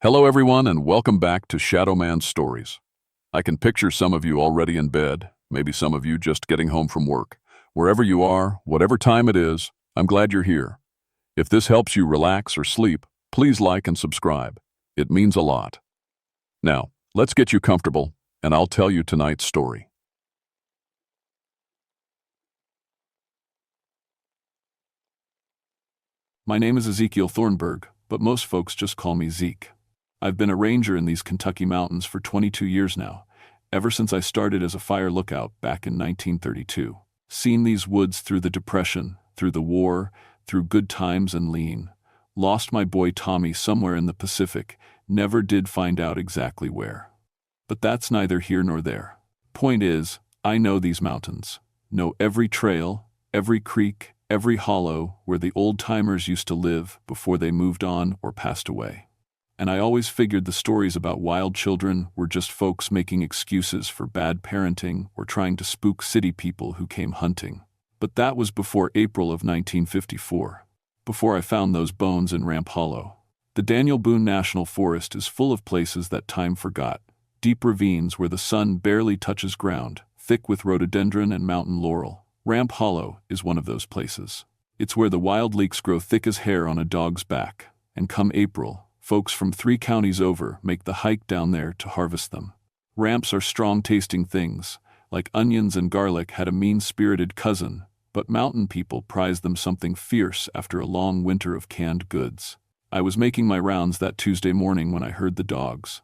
Hello, everyone, and welcome back to Shadow Man Stories. I can picture some of you already in bed, maybe some of you just getting home from work. Wherever you are, whatever time it is, I'm glad you're here. If this helps you relax or sleep, please like and subscribe. It means a lot. Now, let's get you comfortable, and I'll tell you tonight's story. My name is Ezekiel Thornburg, but most folks just call me Zeke. I've been a ranger in these Kentucky mountains for 22 years now, ever since I started as a fire lookout back in 1932. Seen these woods through the Depression, through the war, through good times and lean. Lost my boy Tommy somewhere in the Pacific, never did find out exactly where. But that's neither here nor there. Point is, I know these mountains, know every trail, every creek, every hollow where the old-timers used to live before they moved on or passed away. And I always figured the stories about wild children were just folks making excuses for bad parenting or trying to spook city people who came hunting. But that was before April of 1954, before I found those bones in Ramp Hollow. The Daniel Boone National Forest is full of places that time forgot, deep ravines where the sun barely touches ground, thick with rhododendron and mountain laurel. Ramp Hollow is one of those places. It's where the wild leeks grow thick as hair on a dog's back, and come April, folks from 3 counties over make the hike down there to harvest them. Ramps are strong-tasting things, like onions and garlic had a mean-spirited cousin, but mountain people prize them something fierce after a long winter of canned goods. I was making my rounds that Tuesday morning when I heard the dogs.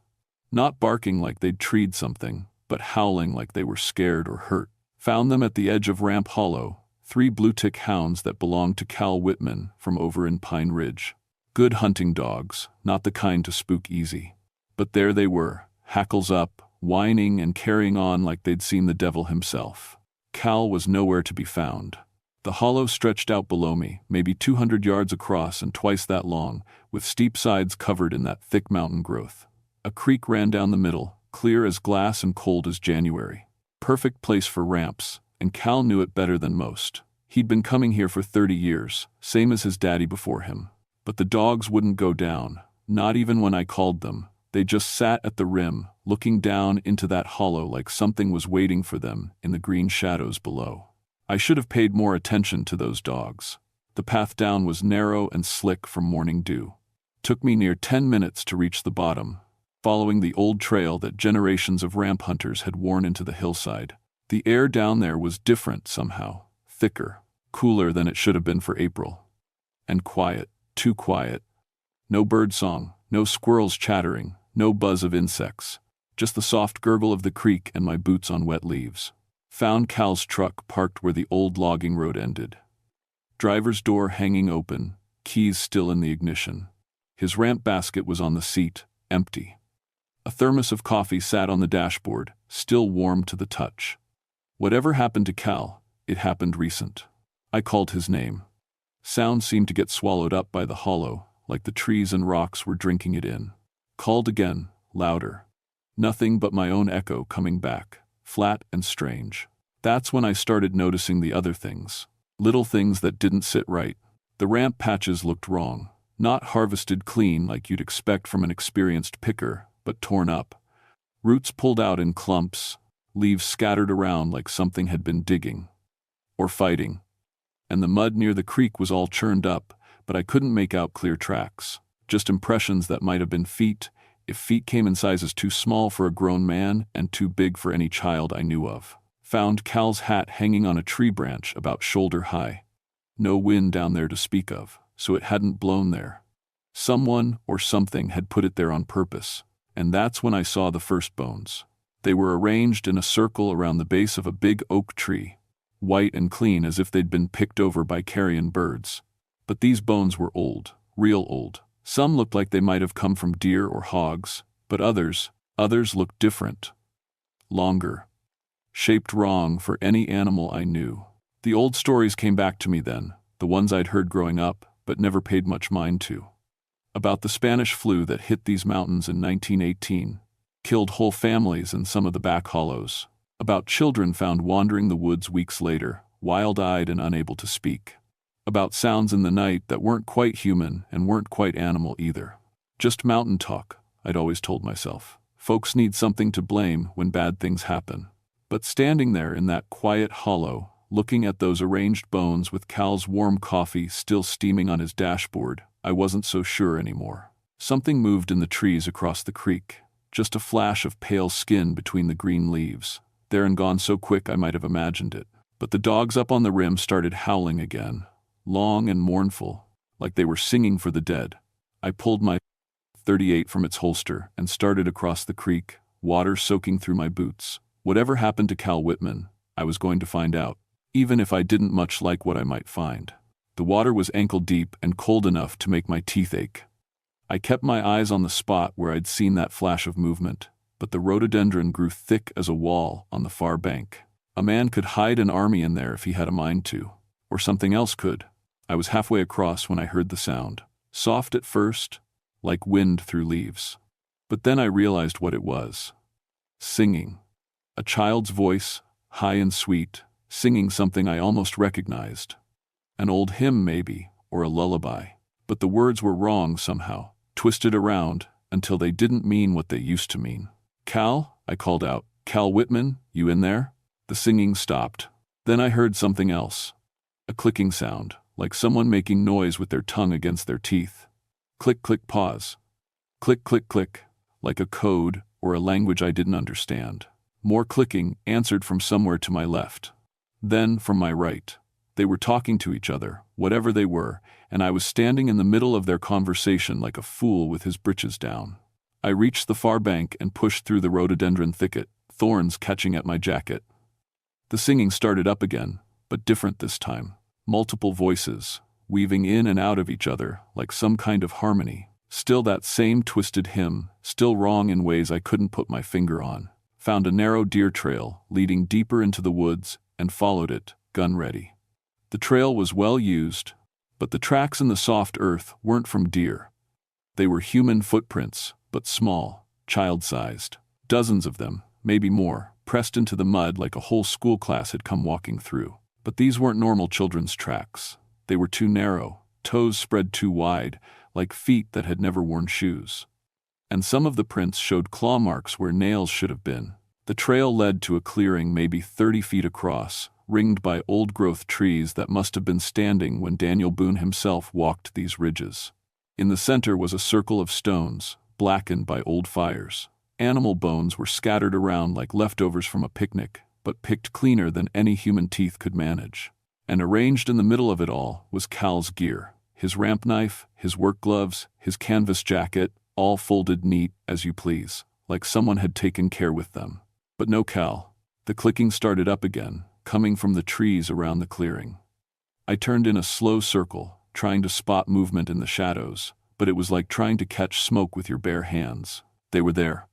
Not barking like they'd treed something, but howling like they were scared or hurt. Found them at the edge of Ramp Hollow, 3 blue-tick hounds that belonged to Cal Whitman from over in Pine Ridge. Good hunting dogs, not the kind to spook easy. But there they were, hackles up, whining and carrying on like they'd seen the devil himself. Cal was nowhere to be found. The hollow stretched out below me, maybe 200 yards across and twice that long, with steep sides covered in that thick mountain growth. A creek ran down the middle, clear as glass and cold as January. Perfect place for ramps, and Cal knew it better than most. He'd been coming here for 30 years, same as his daddy before him. But the dogs wouldn't go down, not even when I called them. They just sat at the rim, looking down into that hollow like something was waiting for them in the green shadows below. I should have paid more attention to those dogs. The path down was narrow and slick from morning dew. Took me near 10 minutes to reach the bottom, following the old trail that generations of ramp hunters had worn into the hillside. The air down there was different somehow, thicker, cooler than it should have been for April. And quiet. Too quiet. No bird song, no squirrels chattering, no buzz of insects. Just the soft gurgle of the creek and my boots on wet leaves. Found Cal's truck parked where the old logging road ended. Driver's door hanging open, keys still in the ignition. His ramp basket was on the seat, empty. A thermos of coffee sat on the dashboard, still warm to the touch. Whatever happened to Cal, it happened recent. I called his name. Sound seemed to get swallowed up by the hollow, like the trees and rocks were drinking it in. Called again, louder. Nothing but my own echo coming back, flat and strange. That's when I started noticing the other things. Little things that didn't sit right. The ramp patches looked wrong. Not harvested clean like you'd expect from an experienced picker, but torn up. Roots pulled out in clumps, leaves scattered around like something had been digging. Or fighting. And the mud near the creek was all churned up, but I couldn't make out clear tracks. Just impressions that might have been feet, if feet came in sizes too small for a grown man and too big for any child I knew of. Found Cal's hat hanging on a tree branch about shoulder high. No wind down there to speak of, so it hadn't blown there. Someone or something had put it there on purpose, and that's when I saw the first bones. They were arranged in a circle around the base of a big oak tree. White and clean as if they'd been picked over by carrion birds. But these bones were old, real old. Some looked like they might have come from deer or hogs, but others looked different. Longer. Shaped wrong for any animal I knew. The old stories came back to me then, the ones I'd heard growing up, but never paid much mind to. About the Spanish flu that hit these mountains in 1918, killed whole families in some of the back hollows. About children found wandering the woods weeks later, wild-eyed and unable to speak. About sounds in the night that weren't quite human and weren't quite animal either. Just mountain talk, I'd always told myself. Folks need something to blame when bad things happen. But standing there in that quiet hollow, looking at those arranged bones with Cal's warm coffee still steaming on his dashboard, I wasn't so sure anymore. Something moved in the trees across the creek, just a flash of pale skin between the green leaves. There and gone so quick I might have imagined it. But the dogs up on the rim started howling again, long and mournful, like they were singing for the dead. I pulled my .38 from its holster and started across the creek, water soaking through my boots. Whatever happened to Cal Whitman, I was going to find out, even if I didn't much like what I might find. The water was ankle deep and cold enough to make my teeth ache. I kept my eyes on the spot where I'd seen that flash of movement, but the rhododendron grew thick as a wall on the far bank. A man could hide an army in there if he had a mind to, or something else could. I was halfway across when I heard the sound. Soft at first, like wind through leaves. But then I realized what it was. Singing. A child's voice, high and sweet, singing something I almost recognized. An old hymn maybe, or a lullaby. But the words were wrong somehow, twisted around, until they didn't mean what they used to mean. "Cal," I called out. "Cal Whitman, you in there?" The singing stopped. Then I heard something else. A clicking sound, like someone making noise with their tongue against their teeth. Click, click, pause. Click, click, click, like a code or a language I didn't understand. More clicking answered from somewhere to my left. Then from my right. They were talking to each other, whatever they were, and I was standing in the middle of their conversation like a fool with his britches down. I reached the far bank and pushed through the rhododendron thicket, thorns catching at my jacket. The singing started up again, but different this time. Multiple voices, weaving in and out of each other like some kind of harmony. Still that same twisted hymn, still wrong in ways I couldn't put my finger on. Found a narrow deer trail leading deeper into the woods and followed it, gun ready. The trail was well used, but the tracks in the soft earth weren't from deer. They were human footprints, but small, child-sized. Dozens of them, maybe more, pressed into the mud like a whole school class had come walking through. But these weren't normal children's tracks. They were too narrow, toes spread too wide, like feet that had never worn shoes. And some of the prints showed claw marks where nails should have been. The trail led to a clearing maybe 30 feet across, ringed by old-growth trees that must have been standing when Daniel Boone himself walked these ridges. In the center was a circle of stones, blackened by old fires. Animal bones were scattered around like leftovers from a picnic, but picked cleaner than any human teeth could manage. And arranged in the middle of it all was Cal's gear. His ramp knife, his work gloves, his canvas jacket, all folded neat as you please, like someone had taken care with them. But no Cal. The clicking started up again, coming from the trees around the clearing. I turned in a slow circle, trying to spot movement in the shadows, but it was like trying to catch smoke with your bare hands. They were there.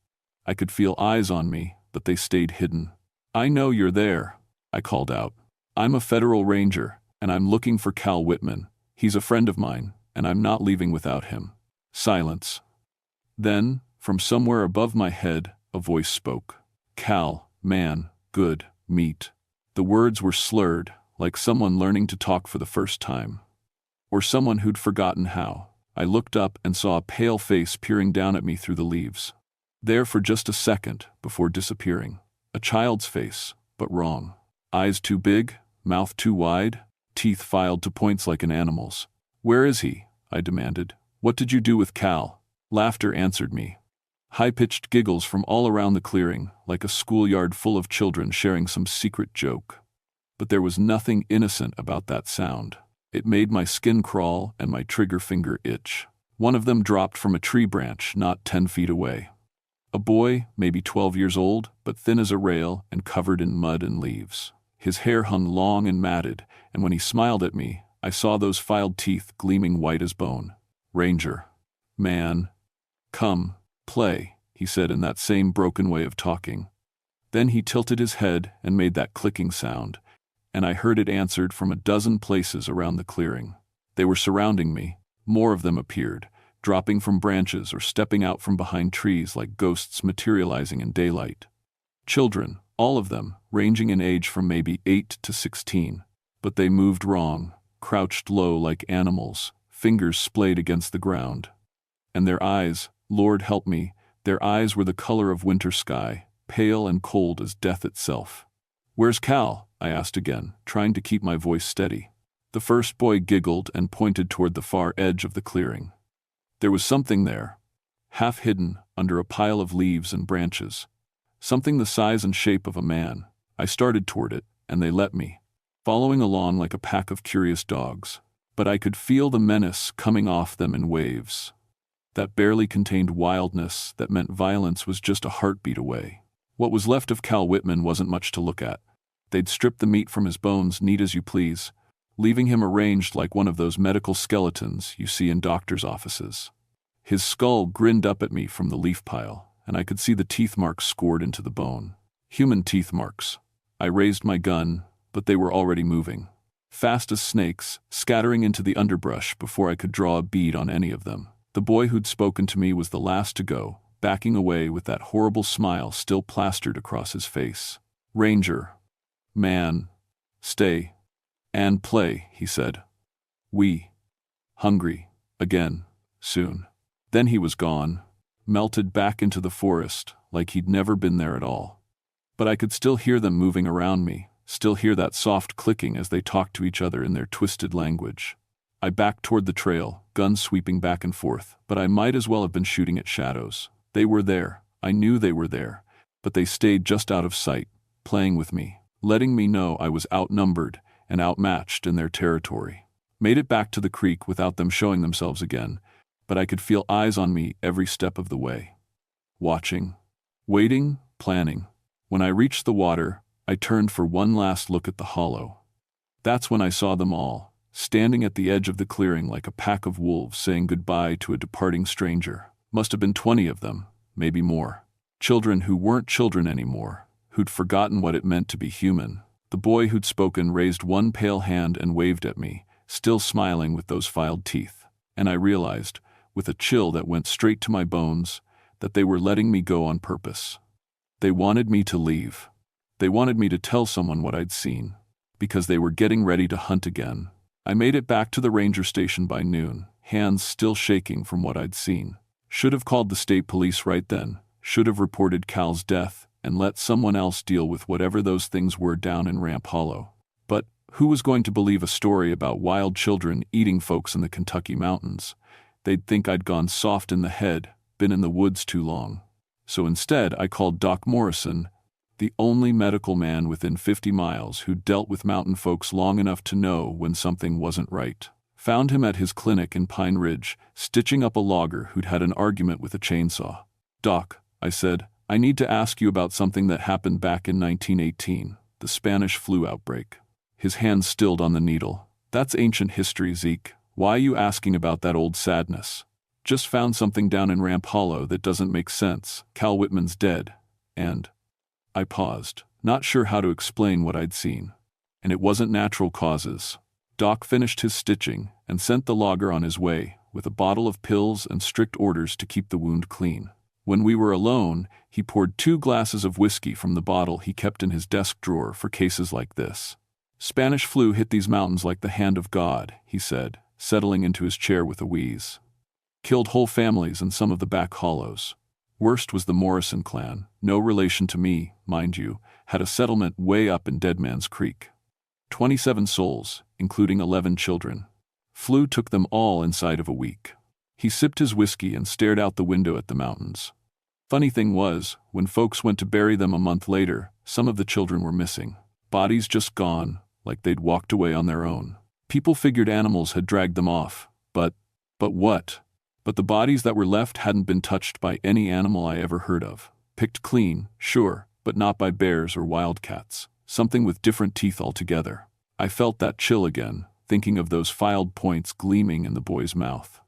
I could feel eyes on me, but they stayed hidden. "I know you're there," I called out. "I'm a federal ranger, and I'm looking for Cal Whitman. He's a friend of mine, and I'm not leaving without him." Silence. Then, from somewhere above my head, a voice spoke. "Cal, man, good, meet." The words were slurred, like someone learning to talk for the first time. Or someone who'd forgotten how. I looked up and saw a pale face peering down at me through the leaves. There for just a second, before disappearing. A child's face, but wrong. Eyes too big, mouth too wide, teeth filed to points like an animal's. "Where is he?" I demanded. "What did you do with Cal?" Laughter answered me. High-pitched giggles from all around the clearing, like a schoolyard full of children sharing some secret joke. But there was nothing innocent about that sound. It made my skin crawl and my trigger finger itch. One of them dropped from a tree branch not 10 feet away. A boy, maybe 12 years old, but thin as a rail and covered in mud and leaves. His hair hung long and matted, and when he smiled at me, I saw those filed teeth gleaming white as bone. "Ranger. Man. Come, play," he said in that same broken way of talking. Then he tilted his head and made that clicking sound, and I heard it answered from a dozen places around the clearing. They were surrounding me. More of them appeared, dropping from branches or stepping out from behind trees like ghosts materializing in daylight. Children, all of them, ranging in age from maybe 8 to 16. But they moved wrong, crouched low like animals, fingers splayed against the ground. And their eyes, Lord help me, Their eyes were the color of winter sky, pale and cold as death itself. "Where's Cal?" I asked again, trying to keep my voice steady. The first boy giggled and pointed toward the far edge of the clearing. There was something there, half hidden under a pile of leaves and branches. Something the size and shape of a man. I started toward it, and they let me, following along like a pack of curious dogs. But I could feel the menace coming off them in waves. That barely contained wildness that meant violence was just a heartbeat away. What was left of Cal Whitman wasn't much to look at. They'd stripped the meat from his bones neat as you please, leaving him arranged like one of those medical skeletons you see in doctors' offices. His skull grinned up at me from the leaf pile, and I could see the teeth marks scored into the bone. Human teeth marks. I raised my gun, but they were already moving, fast as snakes, scattering into the underbrush before I could draw a bead on any of them. The boy who'd spoken to me was the last to go, backing away with that horrible smile still plastered across his face. "Ranger. Man. Stay. And play," he said. "We. Hungry. Again. Soon." Then he was gone, melted back into the forest like he'd never been there at all. But I could still hear them moving around me, still hear that soft clicking as they talked to each other in their twisted language. I backed toward the trail, gun sweeping back and forth, but I might as well have been shooting at shadows. They were there. I knew they were there, but they stayed just out of sight, playing with me, letting me know I was outnumbered and outmatched in their territory. Made it back to the creek without them showing themselves again, but I could feel eyes on me every step of the way. Watching, waiting, planning. When I reached the water, I turned for one last look at the hollow. That's when I saw them all, standing at the edge of the clearing like a pack of wolves saying goodbye to a departing stranger. Must have been 20 of them, maybe more. Children who weren't children anymore, who'd forgotten what it meant to be human. The boy who'd spoken raised one pale hand and waved at me, still smiling with those filed teeth. And I realized, with a chill that went straight to my bones, that they were letting me go on purpose. They wanted me to leave. They wanted me to tell someone what I'd seen, because they were getting ready to hunt again. I made it back to the ranger station by noon, hands still shaking from what I'd seen. Should have called the state police right then, should have reported Cal's death, and let someone else deal with whatever those things were down in Ramp Hollow. But who was going to believe a story about wild children eating folks in the Kentucky mountains? They'd think I'd gone soft in the head, been in the woods too long. So instead, I called Doc Morrison, the only medical man within 50 miles who'd dealt with mountain folks long enough to know when something wasn't right. Found him at his clinic in Pine Ridge, stitching up a logger who'd had an argument with a chainsaw. "Doc," I said, "I need to ask you about something that happened back in 1918, the Spanish flu outbreak." His hand stilled on the needle. "That's ancient history, Zeke. Why are you asking about that old sadness? Just found something down in Ramp Hollow that doesn't make sense. Cal Whitman's dead. And..." I paused, not sure how to explain what I'd seen. "And it wasn't natural causes." Doc finished his stitching and sent the logger on his way with a bottle of pills and strict orders to keep the wound clean. When we were alone, he poured 2 glasses of whiskey from the bottle he kept in his desk drawer for cases like this. "Spanish flu hit these mountains like the hand of God," he said, settling into his chair with a wheeze. "Killed whole families in some of the back hollows. Worst was the Morrison clan, no relation to me, mind you, had a settlement way up in Dead Man's Creek. 27 souls, including 11 children. Flu took them all inside of a week." He sipped his whiskey and stared out the window at the mountains. Funny thing was, when folks went to bury them a month later, some of the children were missing. Bodies just gone, like they'd walked away on their own. People figured animals had dragged them off, but what? But the bodies that were left hadn't been touched by any animal I ever heard of. Picked clean, sure, but not by bears or wildcats. Something with different teeth altogether. I felt that chill again, thinking of those filed points gleaming in the boy's mouth.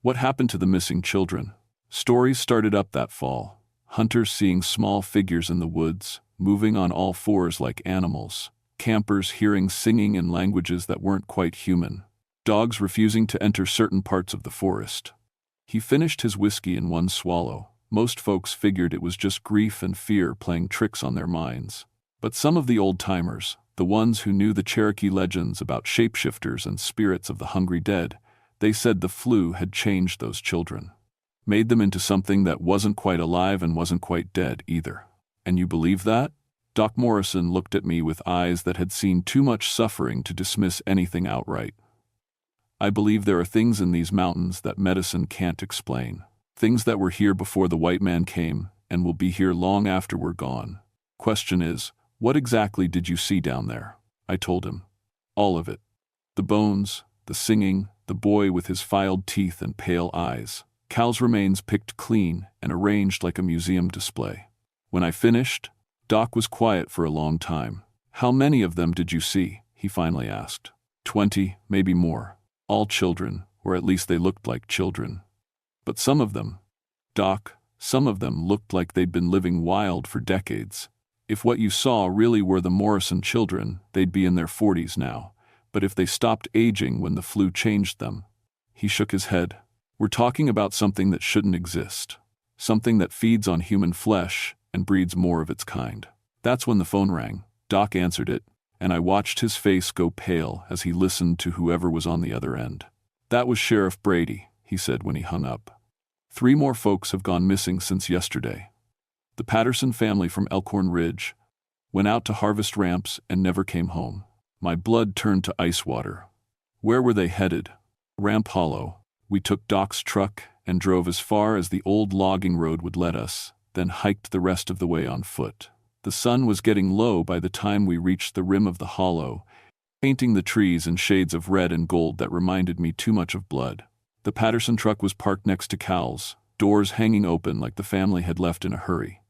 What happened to the missing children? Stories started up that fall. Hunters seeing small figures in the woods, moving on all fours like animals. Campers hearing singing in languages that weren't quite human. Dogs refusing to enter certain parts of the forest. He finished his whiskey in one swallow. Most folks figured it was just grief and fear playing tricks on their minds. But some of the old-timers, the ones who knew the Cherokee legends about shapeshifters and spirits of the hungry dead, they said the flu had changed those children. Made them into something that wasn't quite alive and wasn't quite dead either. And you believe that? Doc Morrison looked at me with eyes that had seen too much suffering to dismiss anything outright. I believe there are things in these mountains that medicine can't explain. Things that were here before the white man came and will be here long after we're gone. Question is, what exactly did you see down there? I told him. All of it. The bones, the singing, the boy with his filed teeth and pale eyes. Cal's remains picked clean and arranged like a museum display. When I finished, Doc was quiet for a long time. How many of them did you see? He finally asked. 20, maybe more. All children, or at least they looked like children. But some of them, Doc, some of them looked like they'd been living wild for decades. If what you saw really were the Morrison children, they'd be in their 40s now. But if they stopped aging when the flu changed them. He shook his head. We're talking about something that shouldn't exist. Something that feeds on human flesh and breeds more of its kind. That's when the phone rang. Doc answered it, and I watched his face go pale as he listened to whoever was on the other end. That was Sheriff Brady, he said when he hung up. 3 more folks have gone missing since yesterday. The Patterson family from Elkhorn Ridge went out to harvest ramps and never came home. My blood turned to ice water. Where were they headed? Ramp Hollow. We took Doc's truck and drove as far as the old logging road would let us, then hiked the rest of the way on foot. The sun was getting low by the time we reached the rim of the hollow, painting the trees in shades of red and gold that reminded me too much of blood. The Patterson truck was parked next to Cal's, doors hanging open like the family had left in a hurry.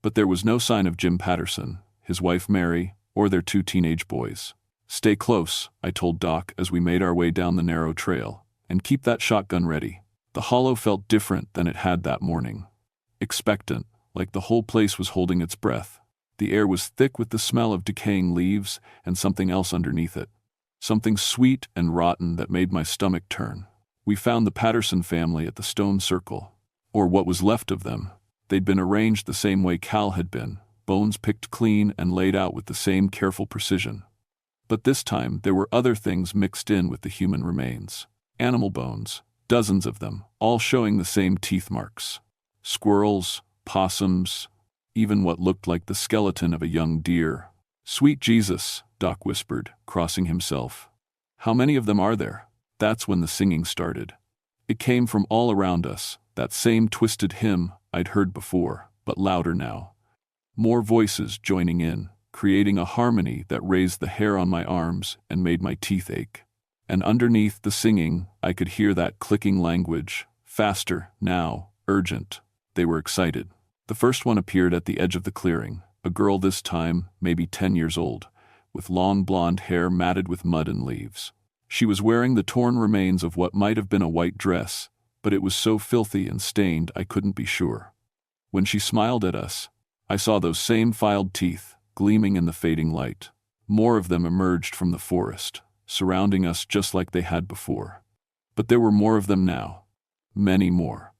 But there was no sign of Jim Patterson, his wife Mary, or their 2 teenage boys. Stay close, I told Doc as we made our way down the narrow trail, and keep that shotgun ready. The hollow felt different than it had that morning. Expectant, like the whole place was holding its breath. The air was thick with the smell of decaying leaves and something else underneath it. Something sweet and rotten that made my stomach turn. We found the Patterson family at the stone circle, or what was left of them. They'd been arranged the same way Cal had been, bones picked clean and laid out with the same careful precision. But this time there were other things mixed in with the human remains. Animal bones, dozens of them, all showing the same teeth marks. Squirrels, possums, even what looked like the skeleton of a young deer. Sweet Jesus, Doc whispered, crossing himself. How many of them are there? That's when the singing started. It came from all around us, that same twisted hymn I'd heard before, but louder now. More voices joining in, creating a harmony that raised the hair on my arms and made my teeth ache. And underneath the singing, I could hear that clicking language, faster, now, urgent. They were excited. The first one appeared at the edge of the clearing, a girl this time, maybe 10 years old, with long blonde hair matted with mud and leaves. She was wearing the torn remains of what might have been a white dress, but it was so filthy and stained I couldn't be sure. When she smiled at us, I saw those same filed teeth, gleaming in the fading light. More of them emerged from the forest, surrounding us just like they had before. But there were more of them now. Many more.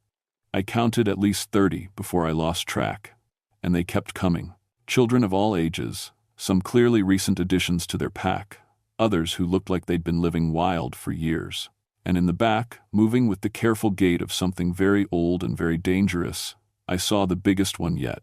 I counted at least 30 before I lost track, and they kept coming. Children of all ages, some clearly recent additions to their pack, others who looked like they'd been living wild for years. And in the back, moving with the careful gait of something very old and very dangerous, I saw the biggest one yet.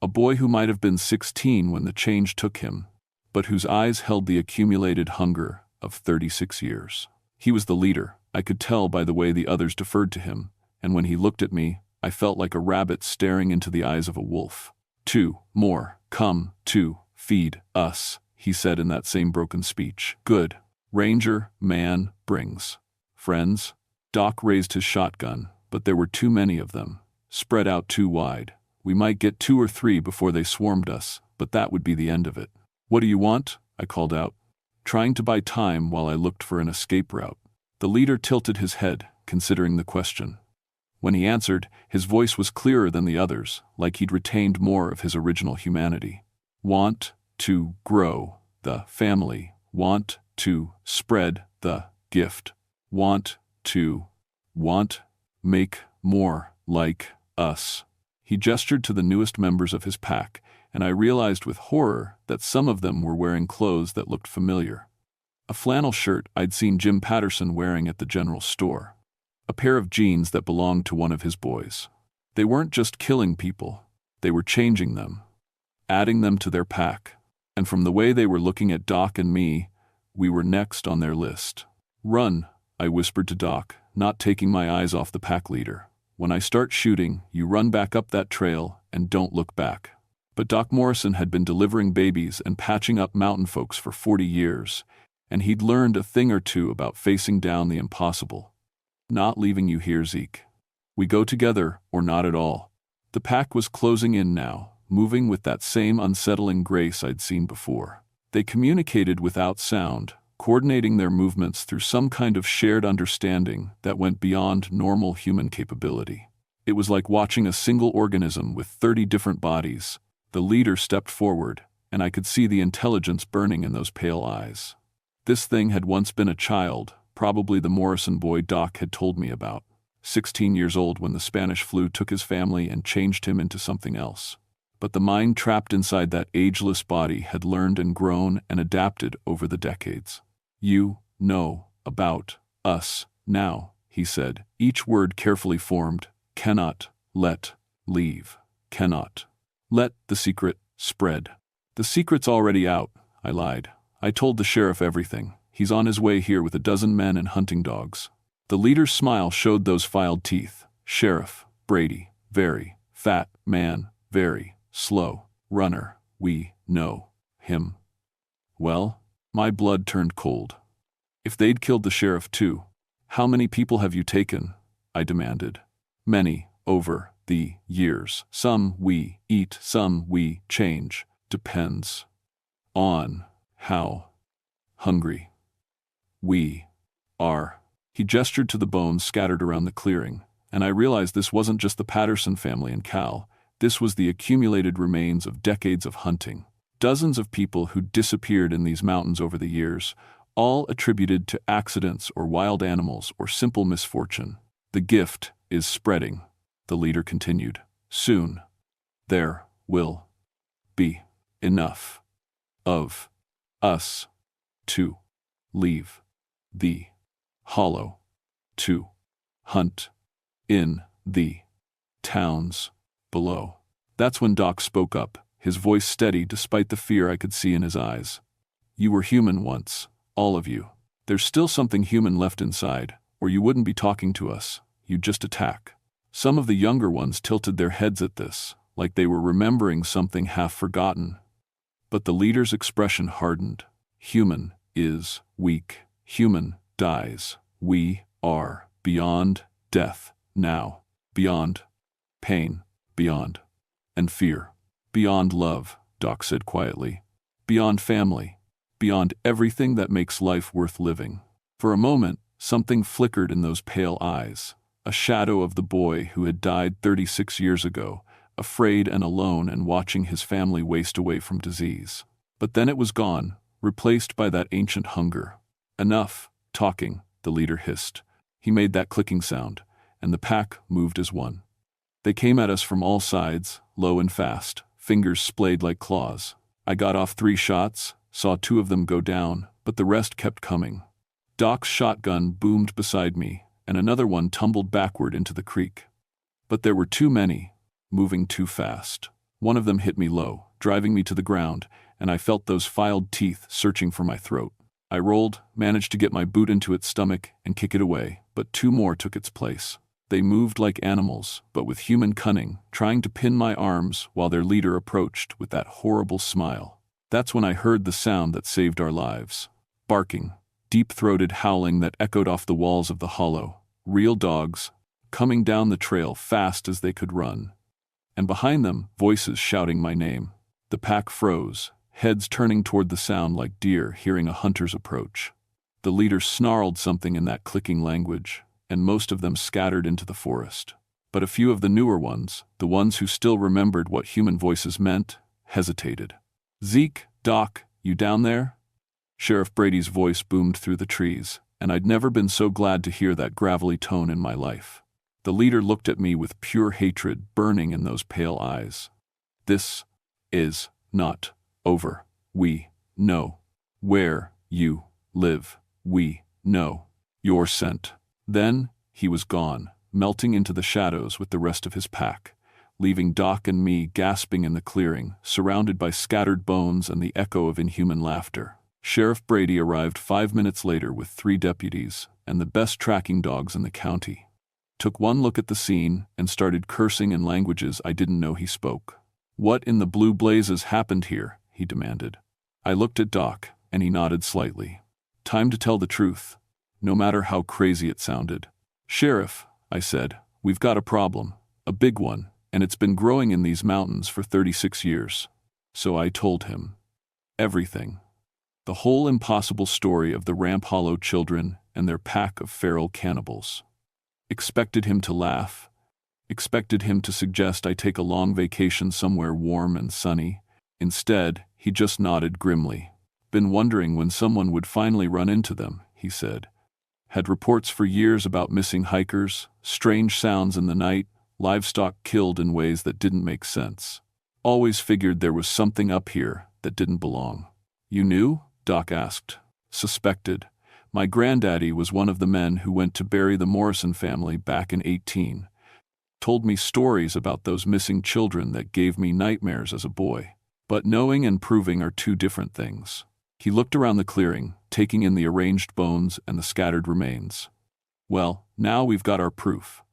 A boy who might have been 16 when the change took him, but whose eyes held the accumulated hunger of 36 years. He was the leader, I could tell by the way the others deferred to him, and when he looked at me, I felt like a rabbit staring into the eyes of a wolf. 2 more, come, to, feed, us, he said in that same broken speech. Good. Ranger, man, brings. Friends? Doc raised his shotgun, but there were too many of them, spread out too wide. We might get 2 or 3 before they swarmed us, but that would be the end of it. What do you want? I called out, trying to buy time while I looked for an escape route. The leader tilted his head, considering the question. When he answered, his voice was clearer than the others, like he'd retained more of his original humanity. Want to grow the family. Want to spread the gift. Want make more like us. He gestured to the newest members of his pack, and I realized with horror that some of them were wearing clothes that looked familiar. A flannel shirt I'd seen Jim Patterson wearing at the general store. a pair of jeans that belonged to one of his boys. They weren't just killing people, they were changing them, adding them to their pack. And from the way they were looking at Doc and me, we were next on their list. "Run," I whispered to Doc, not taking my eyes off the pack leader. "When I start shooting, you run back up that trail and don't look back." But Doc Morrison had been delivering babies and patching up mountain folks for 40 years, and he'd learned a thing or two about facing down the impossible. "Not leaving you here, Zeke. We go together or not at all." The pack was closing in now, moving with that same unsettling grace I'd seen before. They communicated without sound, coordinating their movements through some kind of shared understanding that went beyond normal human capability. It was like watching a single organism with 30 different bodies. The leader stepped forward, and I could see the intelligence burning in those pale eyes. This thing had once been a child, probably the Morrison boy Doc had told me about. 16 years old when the Spanish flu took his family and changed him into something else. But the mind trapped inside that ageless body had learned and grown and adapted over the decades. "You know about us now," he said, each word carefully formed. "Cannot let leave. Cannot let the secret spread." "The secret's already out," I lied. "I told the sheriff everything. He's on his way here with a dozen men and hunting dogs." The leader's smile showed those filed teeth. "Sheriff Brady, very fat man, very slow runner. We know him well." My blood turned cold. "If they'd killed the sheriff too, how many people have you taken?" I demanded. "Many, over the years. Some we eat, some we change. Depends on how hungry we are." He gestured to the bones scattered around the clearing, and I realized this wasn't just the Patterson family and Cal. This was the accumulated remains of decades of hunting. Dozens of people who disappeared in these mountains over the years, all attributed to accidents or wild animals or simple misfortune. "The gift is spreading," the leader continued. "Soon, there will be enough of us to leave the hollow, to hunt in the towns below." That's when Doc spoke up, his voice steady despite the fear I could see in his eyes. "You were human once, all of you. There's still something human left inside, or you wouldn't be talking to us, you'd just attack." Some of the younger ones tilted their heads at this, like they were remembering something half-forgotten. But the leader's expression hardened. "Human is weak. Human dies. We are beyond death now, beyond pain, beyond and fear, beyond love," Doc said quietly, "beyond family, beyond everything that makes life worth living." For a moment, something flickered in those pale eyes, a shadow of the boy who had died 36 years ago, afraid and alone and watching his family waste away from disease. But then it was gone, replaced by that ancient hunger. "Enough talking," the leader hissed. He made that clicking sound, and the pack moved as one. They came at us from all sides, low and fast, fingers splayed like claws. I got off 3 shots, saw 2 of them go down, but the rest kept coming. Doc's shotgun boomed beside me, and another one tumbled backward into the creek. But there were too many, moving too fast. One of them hit me low, driving me to the ground, and I felt those filed teeth searching for my throat. I rolled, managed to get my boot into its stomach and kick it away, but 2 more took its place. They moved like animals, but with human cunning, trying to pin my arms while their leader approached with that horrible smile. That's when I heard the sound that saved our lives. Barking, deep-throated howling that echoed off the walls of the hollow. Real dogs, coming down the trail fast as they could run. And behind them, voices shouting my name. The pack froze, heads turning toward the sound like deer hearing a hunter's approach. The leader snarled something in that clicking language, and most of them scattered into the forest. But a few of the newer ones, the ones who still remembered what human voices meant, hesitated. "Zeke, Doc, you down there?" Sheriff Brady's voice boomed through the trees, and I'd never been so glad to hear that gravelly tone in my life. The leader looked at me with pure hatred burning in those pale eyes. "This is not over. We know where you live. We know your scent." Then, He was gone, melting into the shadows with the rest of his pack, leaving Doc and me gasping in the clearing, surrounded by scattered bones and the echo of inhuman laughter. Sheriff Brady arrived 5 minutes later with 3 deputies and the best tracking dogs in the county. Took one look at the scene and started cursing in languages I didn't know he spoke. "What in the blue blazes happened here?" he demanded. I looked at Doc, and he nodded slightly. "Time to tell the truth, no matter how crazy it sounded." "Sheriff," I said, "we've got a problem, a big one, and it's been growing in these mountains for 36 years. So I told him everything. The whole impossible story of the Ramp Hollow children and their pack of feral cannibals. Expected him to laugh. Expected him to suggest I take a long vacation somewhere warm and sunny. Instead, he just nodded grimly. "Been wondering when someone would finally run into them," he said. "Had reports for years about missing hikers, strange sounds in the night, livestock killed in ways that didn't make sense. Always figured there was something up here that didn't belong." "You knew?" Doc asked. "Suspected. My granddaddy was one of the men who went to bury the Morrison family back in 18. Told me stories about those missing children that gave me nightmares as a boy. But knowing and proving are 2 different things." He looked around the clearing, taking in the arranged bones and the scattered remains. "Well, now we've got our proof.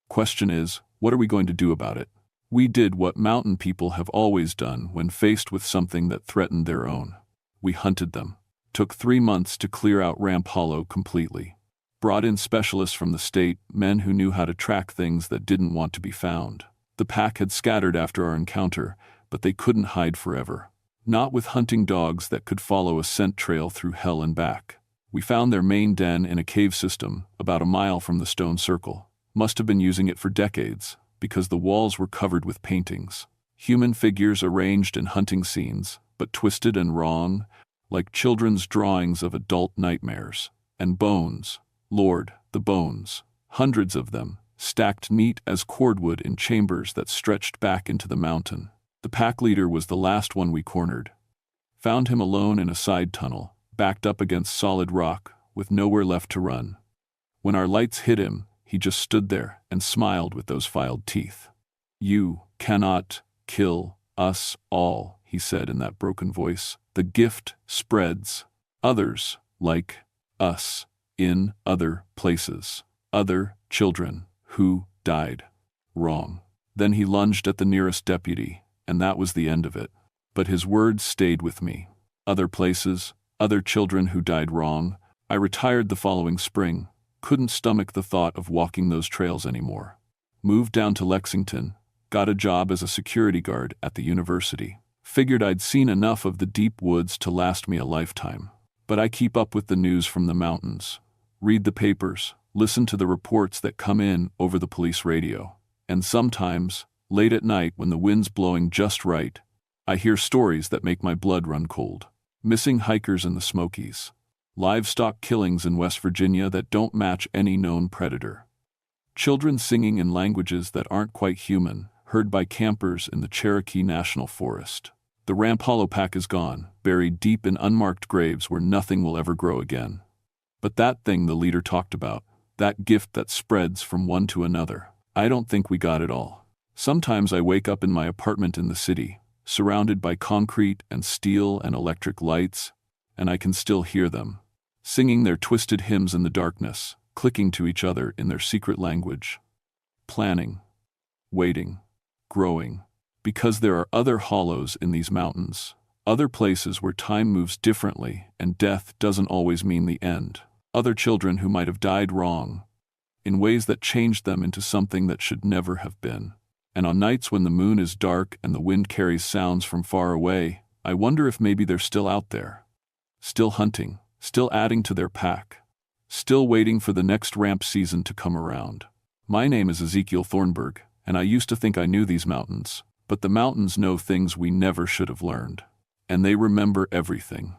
Question is, what are we going to do about it?" We did what mountain people have always done when faced with something that threatened their own. We hunted them. Took 3 months to clear out Ramp Hollow completely. Brought in specialists from the state, men who knew how to track things that didn't want to be found. The pack had scattered after our encounter, but they couldn't hide forever. Not with hunting dogs that could follow a scent trail through hell and back. We found their main den in a cave system, about a mile from the stone circle. Must have been using it for decades, because the walls were covered with paintings. Human figures arranged in hunting scenes, but twisted and wrong, like children's drawings of adult nightmares. And bones. Lord, the bones. Hundreds of them, stacked neat as cordwood in chambers that stretched back into the mountain. The pack leader was the last one we cornered. Found him alone in a side tunnel, backed up against solid rock, with nowhere left to run. When our lights hit him, he just stood there and smiled with those filed teeth. "You cannot kill us all," he said in that broken voice. "The gift spreads. Others, like us, in other places. Other children who died wrong." Then he lunged at the nearest deputy, and that was the end of it. But his words stayed with me. Other places, other children who died wrong. I retired the following spring. Couldn't stomach the thought of walking those trails anymore. Moved down to Lexington, got a job as a security guard at the university. Figured I'd seen enough of the deep woods to last me a lifetime. But I keep up with the news from the mountains. Read the papers, listen to the reports that come in over the police radio. And sometimes, late at night when the wind's blowing just right, I hear stories that make my blood run cold. Missing hikers in the Smokies. Livestock killings in West Virginia that don't match any known predator. Children singing in languages that aren't quite human, heard by campers in the Cherokee National Forest. The Ramp Hollow pack is gone, buried deep in unmarked graves where nothing will ever grow again. But that thing the leader talked about, that gift that spreads from one to another, I don't think we got it all. Sometimes I wake up in my apartment in the city, surrounded by concrete and steel and electric lights, and I can still hear them, singing their twisted hymns in the darkness, clicking to each other in their secret language. Planning, waiting, growing, because there are other hollows in these mountains, other places where time moves differently and death doesn't always mean the end. Other children who might have died wrong, in ways that changed them into something that should never have been. And on nights when the moon is dark and the wind carries sounds from far away, I wonder if maybe they're still out there. Still hunting, still adding to their pack, still waiting for the next ramp season to come around. My name is Ezekiel Thornburg, and I used to think I knew these mountains, but the mountains know things we never should have learned. And they remember everything.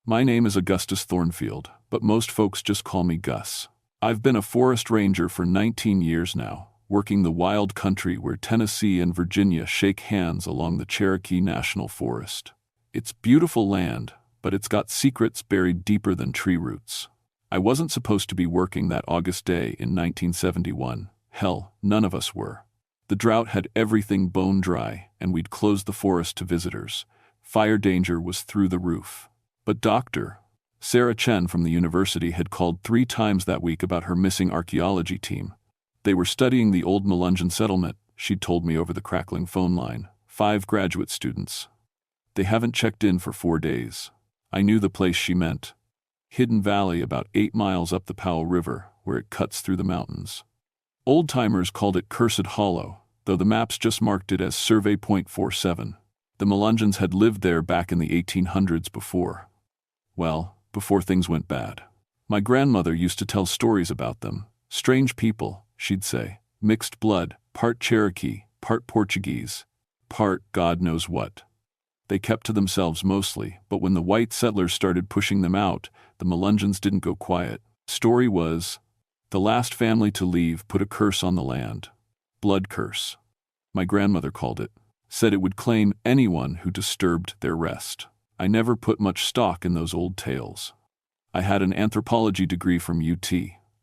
My name is Augustus Thornfield, but most folks just call me Gus. I've been a forest ranger for 19 years now, working the wild country where Tennessee and Virginia shake hands along the Cherokee National Forest. It's beautiful land, but it's got secrets buried deeper than tree roots. I wasn't supposed to be working that August day in 1971. Hell, none of us were. The drought had everything bone dry, and we'd closed the forest to visitors. Fire danger was through the roof. But Dr. Sarah Chen from the university had called 3 times that week about her missing archaeology team. They were studying the old Melungeon settlement, she'd told me over the crackling phone line. 5 graduate students. They haven't checked in for 4 days. I knew the place she meant. Hidden Valley about 8 miles up the Powell River, where it cuts through the mountains. Old-timers called it Cursed Hollow, though the maps just marked it as Survey Point 47. The Melungeons had lived there back in the 1800s before. Well, before things went bad. My grandmother used to tell stories about them. Strange people, she'd say. Mixed blood, part Cherokee, part Portuguese, part God knows what. They kept to themselves mostly, but when the white settlers started pushing them out, the Melungeons didn't go quiet. Story was, the last family to leave put a curse on the land. Blood curse. My grandmother called it. Said it would claim anyone who disturbed their rest. I never put much stock in those old tales. I had an anthropology degree from UT,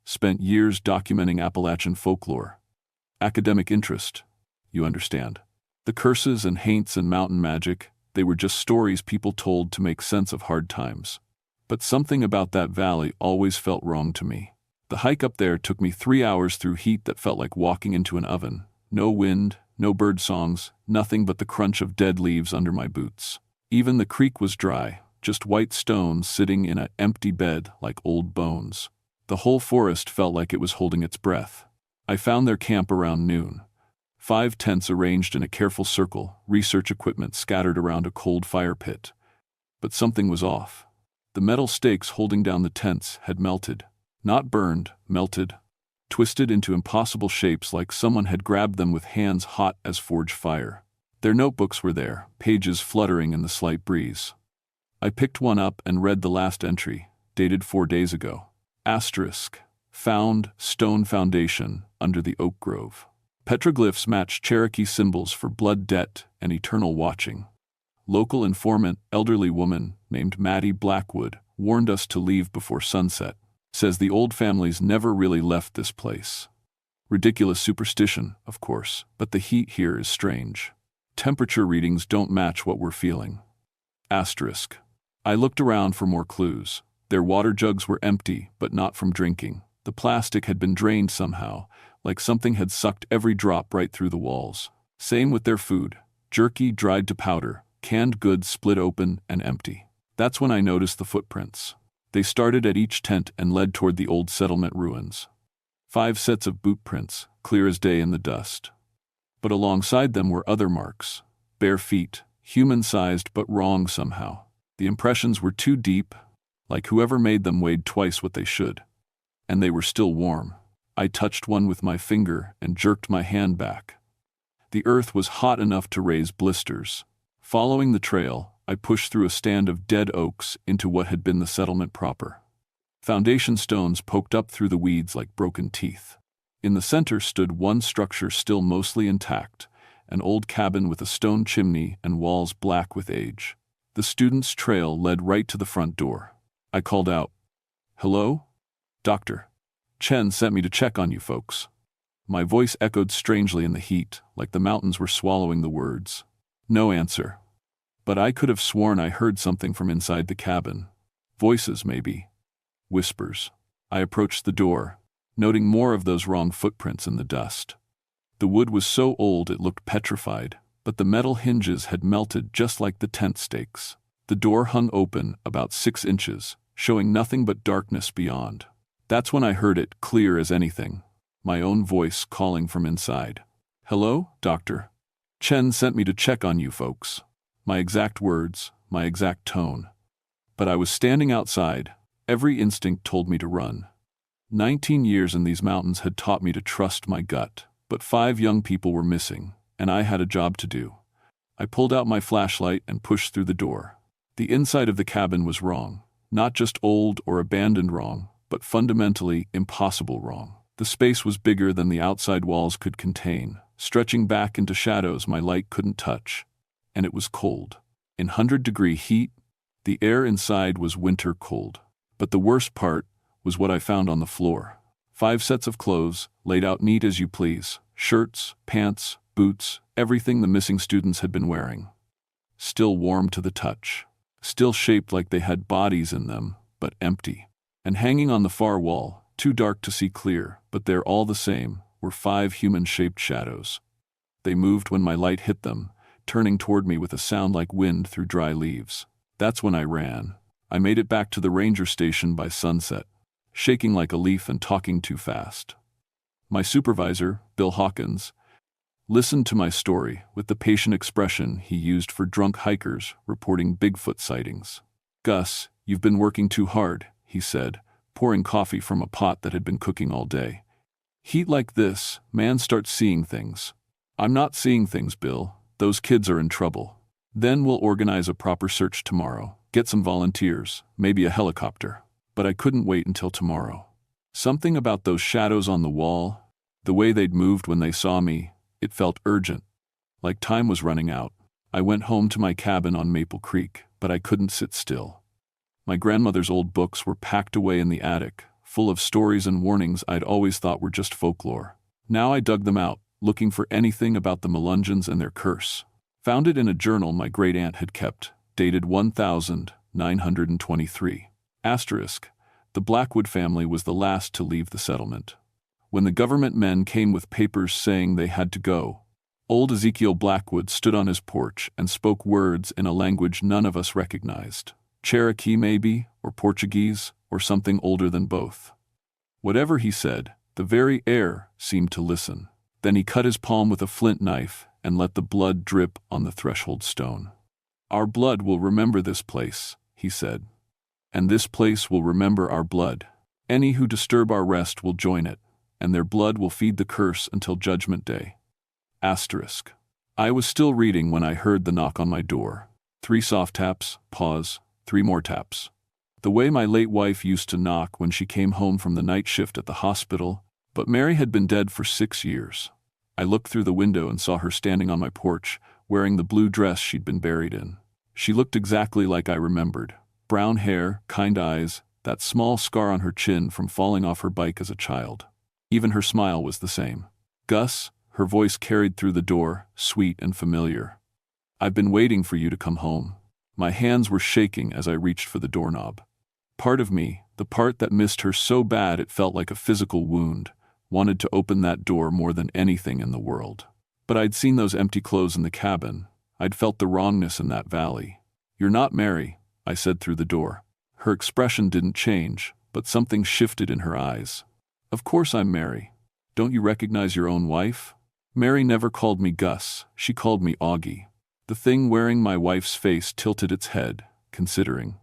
spent years documenting Appalachian folklore. Academic interest, you understand. The curses and haints and mountain magic, they were just stories people told to make sense of hard times. But something about that valley always felt wrong to me. The hike up there took me 3 hours through heat that felt like walking into an oven. No wind, no bird songs, nothing but the crunch of dead leaves under my boots. Even the creek was dry, just white stones sitting in an empty bed like old bones. The whole forest felt like it was holding its breath. I found their camp around noon. 5 tents arranged in a careful circle, research equipment scattered around a cold fire pit. But something was off. The metal stakes holding down the tents had melted. Not burned, melted. Twisted into impossible shapes like someone had grabbed them with hands hot as forge fire. Their notebooks were there, pages fluttering in the slight breeze. I picked one up and read the last entry, dated 4 days ago. Asterisk. Found, stone foundation, under the oak grove. Petroglyphs match Cherokee symbols for blood debt and eternal watching. Local informant, elderly woman, named Maddie Blackwood, warned us to leave before sunset. Says the old families never really left this place. Ridiculous superstition, of course, but the heat here is strange. Temperature readings don't match what we're feeling. Asterisk. I looked around for more clues. Their water jugs were empty, but not from drinking. The plastic had been drained somehow, like something had sucked every drop right through the walls. Same with their food. Jerky dried to powder, canned goods split open and empty. That's when I noticed the footprints. They started at each tent and led toward the old settlement ruins. 5 sets of boot prints, clear as day in the dust. But alongside them were other marks. Bare feet, human-sized but wrong somehow. The impressions were too deep, like whoever made them weighed twice what they should. And they were still warm. I touched one with my finger and jerked my hand back. The earth was hot enough to raise blisters. Following the trail, I pushed through a stand of dead oaks into what had been the settlement proper. Foundation stones poked up through the weeds like broken teeth. In the center stood one structure still mostly intact, an old cabin with a stone chimney and walls black with age. The student's trail led right to the front door. I called out, "Hello? Doctor. Chen sent me to check on you folks." My voice echoed strangely in the heat, like the mountains were swallowing the words. No answer. But I could have sworn I heard something from inside the cabin. Voices, maybe. Whispers. I approached the door, noting more of those wrong footprints in the dust. The wood was so old it looked petrified, but the metal hinges had melted just like the tent stakes. The door hung open about 6 inches, showing nothing but darkness beyond. That's when I heard it, clear as anything. My own voice calling from inside. "Hello, Doctor. Chen sent me to check on you folks." My exact words, my exact tone. But I was standing outside. Every instinct told me to run. 19 years in these mountains had taught me to trust my gut, but 5 young people were missing, and I had a job to do. I pulled out my flashlight and pushed through the door. The inside of the cabin was wrong. Not just old or abandoned wrong, but fundamentally impossible wrong. The space was bigger than the outside walls could contain, stretching back into shadows my light couldn't touch. And it was cold. In 100-degree heat, the air inside was winter cold. But the worst part was what I found on the floor. 5 sets of clothes, laid out neat as you please. Shirts, pants, boots, everything the missing students had been wearing. Still warm to the touch. Still shaped like they had bodies in them, but empty. And hanging on the far wall, too dark to see clear, but they're all the same, were 5 human-shaped shadows. They moved when my light hit them, turning toward me with a sound like wind through dry leaves. That's when I ran. I made it back to the ranger station by sunset, shaking like a leaf and talking too fast. My supervisor, Bill Hawkins, listened to my story with the patient expression he used for drunk hikers reporting Bigfoot sightings. "Gus, you've been working too hard," he said, pouring coffee from a pot that had been cooking all day. "Heat like this, man starts seeing things." "I'm not seeing things, Bill. Those kids are in trouble. Then we'll organize a proper search tomorrow, get some volunteers, maybe a helicopter." But I couldn't wait until tomorrow. Something about those shadows on the wall, the way they'd moved when they saw me, it felt urgent, like time was running out. I went home to my cabin on Maple Creek, but I couldn't sit still. My grandmother's old books were packed away in the attic, full of stories and warnings I'd always thought were just folklore. Now I dug them out, looking for anything about the Melungeons and their curse. Found it in a journal my great-aunt had kept, dated 1923. Asterisk, the Blackwood family was the last to leave the settlement. When the government men came with papers saying they had to go, old Ezekiel Blackwood stood on his porch and spoke words in a language none of us recognized. Cherokee maybe, or Portuguese, or something older than both. Whatever he said, the very air seemed to listen. Then he cut his palm with a flint knife and let the blood drip on the threshold stone. "Our blood will remember this place," he said. "And this place will remember our blood. Any who disturb our rest will join it, and their blood will feed the curse until Judgment Day." Asterisk. I was still reading when I heard the knock on my door. 3 soft taps, pause, 3 more taps. The way my late wife used to knock when she came home from the night shift at the hospital, but Mary had been dead for 6 years. I looked through the window and saw her standing on my porch, wearing the blue dress she'd been buried in. She looked exactly like I remembered. Brown hair, kind eyes, that small scar on her chin from falling off her bike as a child. Even her smile was the same. "Gus," her voice carried through the door, sweet and familiar. "I've been waiting for you to come home." My hands were shaking as I reached for the doorknob. Part of me, the part that missed her so bad it felt like a physical wound, wanted to open that door more than anything in the world. But I'd seen those empty clothes in the cabin. I'd felt the wrongness in that valley. "You're not Mary," I said through the door. Her expression didn't change, but something shifted in her eyes. "Of course I'm Mary. Don't you recognize your own wife?" Mary never called me Gus, she called me Augie. The thing wearing my wife's face tilted its head, considering.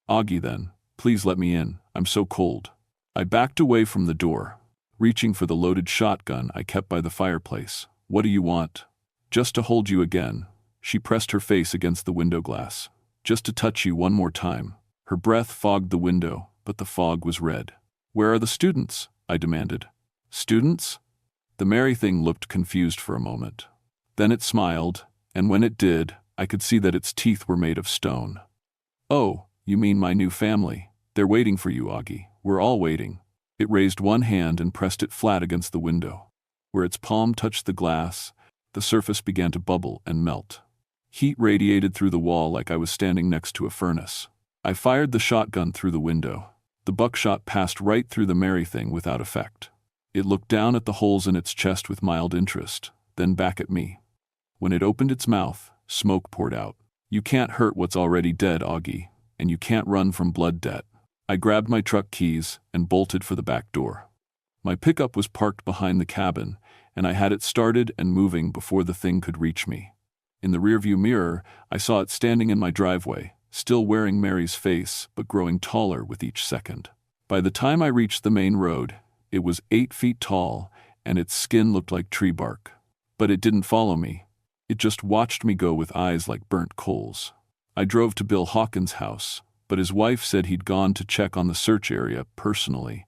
"Augie then, please let me in, I'm so cold." I backed away from the door, reaching for the loaded shotgun I kept by the fireplace. "What do you want?" "Just to hold you again." She pressed her face against the window glass. "Just to touch you one more time." Her breath fogged the window, but the fog was red. "Where are the students?" I demanded. "Students?" The Mary thing looked confused for a moment. Then it smiled, and when it did, I could see that its teeth were made of stone. "Oh, you mean my new family. They're waiting for you, Augie. We're all waiting." It raised one hand and pressed it flat against the window. Where its palm touched the glass, the surface began to bubble and melt. Heat radiated through the wall like I was standing next to a furnace. I fired the shotgun through the window. The buckshot passed right through the Mary thing without effect. It looked down at the holes in its chest with mild interest, then back at me. When it opened its mouth, smoke poured out. "You can't hurt what's already dead, Augie, and you can't run from blood debt." I grabbed my truck keys and bolted for the back door. My pickup was parked behind the cabin, and I had it started and moving before the thing could reach me. In the rearview mirror, I saw it standing in my driveway, still wearing Mary's face, but growing taller with each second. By the time I reached the main road, it was 8 feet tall, and its skin looked like tree bark. But it didn't follow me. It just watched me go with eyes like burnt coals. I drove to Bill Hawkins' house, but his wife said he'd gone to check on the search area personally,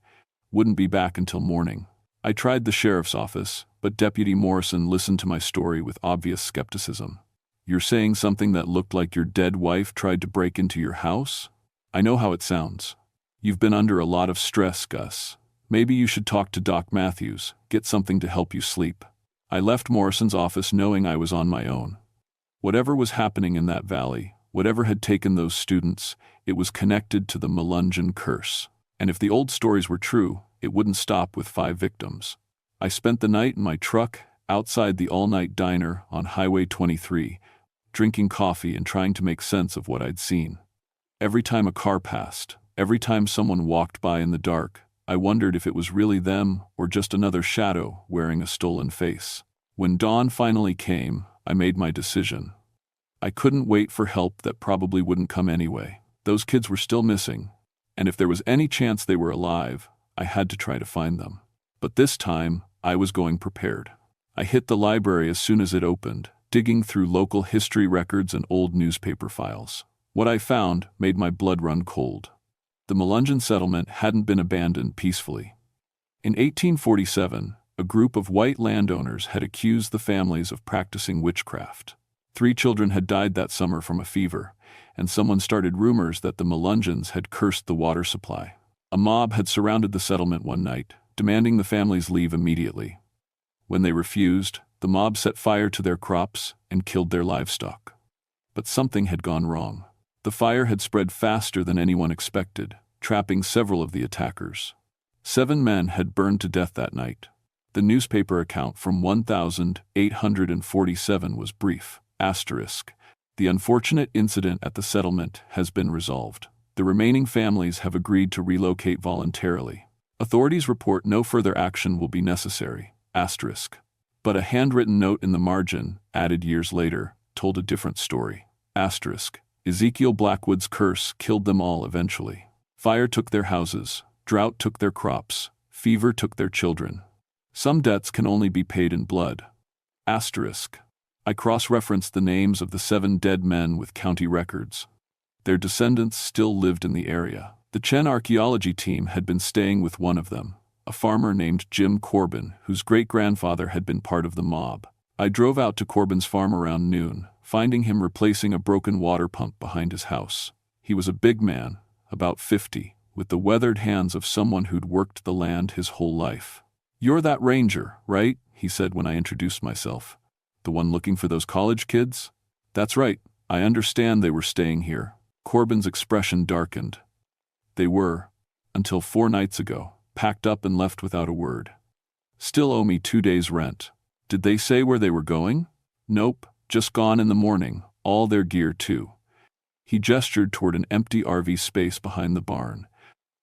wouldn't be back until morning. I tried the sheriff's office, but Deputy Morrison listened to my story with obvious skepticism. You're saying something that looked like your dead wife tried to break into your house? I know how it sounds. You've been under a lot of stress, Gus. Maybe you should talk to Doc Matthews, get something to help you sleep. I left Morrison's office knowing I was on my own. Whatever was happening in that valley, whatever had taken those students, it was connected to the Melungeon curse. And if the old stories were true, it wouldn't stop with 5 victims. I spent the night in my truck, outside the all-night diner on Highway 23, drinking coffee and trying to make sense of what I'd seen. Every time a car passed, every time someone walked by in the dark, I wondered if it was really them or just another shadow wearing a stolen face. When dawn finally came, I made my decision. I couldn't wait for help that probably wouldn't come anyway. Those kids were still missing, and if there was any chance they were alive, I had to try to find them. But this time, I was going prepared. I hit the library as soon as it opened, digging through local history records and old newspaper files. What I found made my blood run cold. The Melungeon settlement hadn't been abandoned peacefully. In 1847, a group of white landowners had accused the families of practicing witchcraft. 3 children had died that summer from a fever, and someone started rumors that the Melungeons had cursed the water supply. A mob had surrounded the settlement one night, demanding the families leave immediately. When they refused, the mob set fire to their crops and killed their livestock. But something had gone wrong. The fire had spread faster than anyone expected, trapping several of the attackers. 7 men had burned to death that night. The newspaper account from 1847 was brief. The unfortunate incident at the settlement has been resolved. The remaining families have agreed to relocate voluntarily. Authorities report no further action will be necessary. But a handwritten note in the margin, added years later, told a different story. Ezekiel Blackwood's curse killed them all eventually. Fire took their houses, drought took their crops, fever took their children. Some debts can only be paid in blood. I cross-referenced the names of the 7 dead men with county records. Their descendants still lived in the area. The Chen archaeology team had been staying with one of them, a farmer named Jim Corbin, whose great-grandfather had been part of the mob. I drove out to Corbin's farm around noon, finding him replacing a broken water pump behind his house. He was a big man, about 50, with the weathered hands of someone who'd worked the land his whole life. "You're that ranger, right?" he said when I introduced myself. "The one looking for those college kids?" "That's right. I understand they were staying here." Corbin's expression darkened. "They were, until 4 nights ago. Packed up and left without a word. Still owe me 2 days' rent." "Did they say where they were going?" "Nope, just gone in the morning, all their gear too." He gestured toward an empty RV space behind the barn.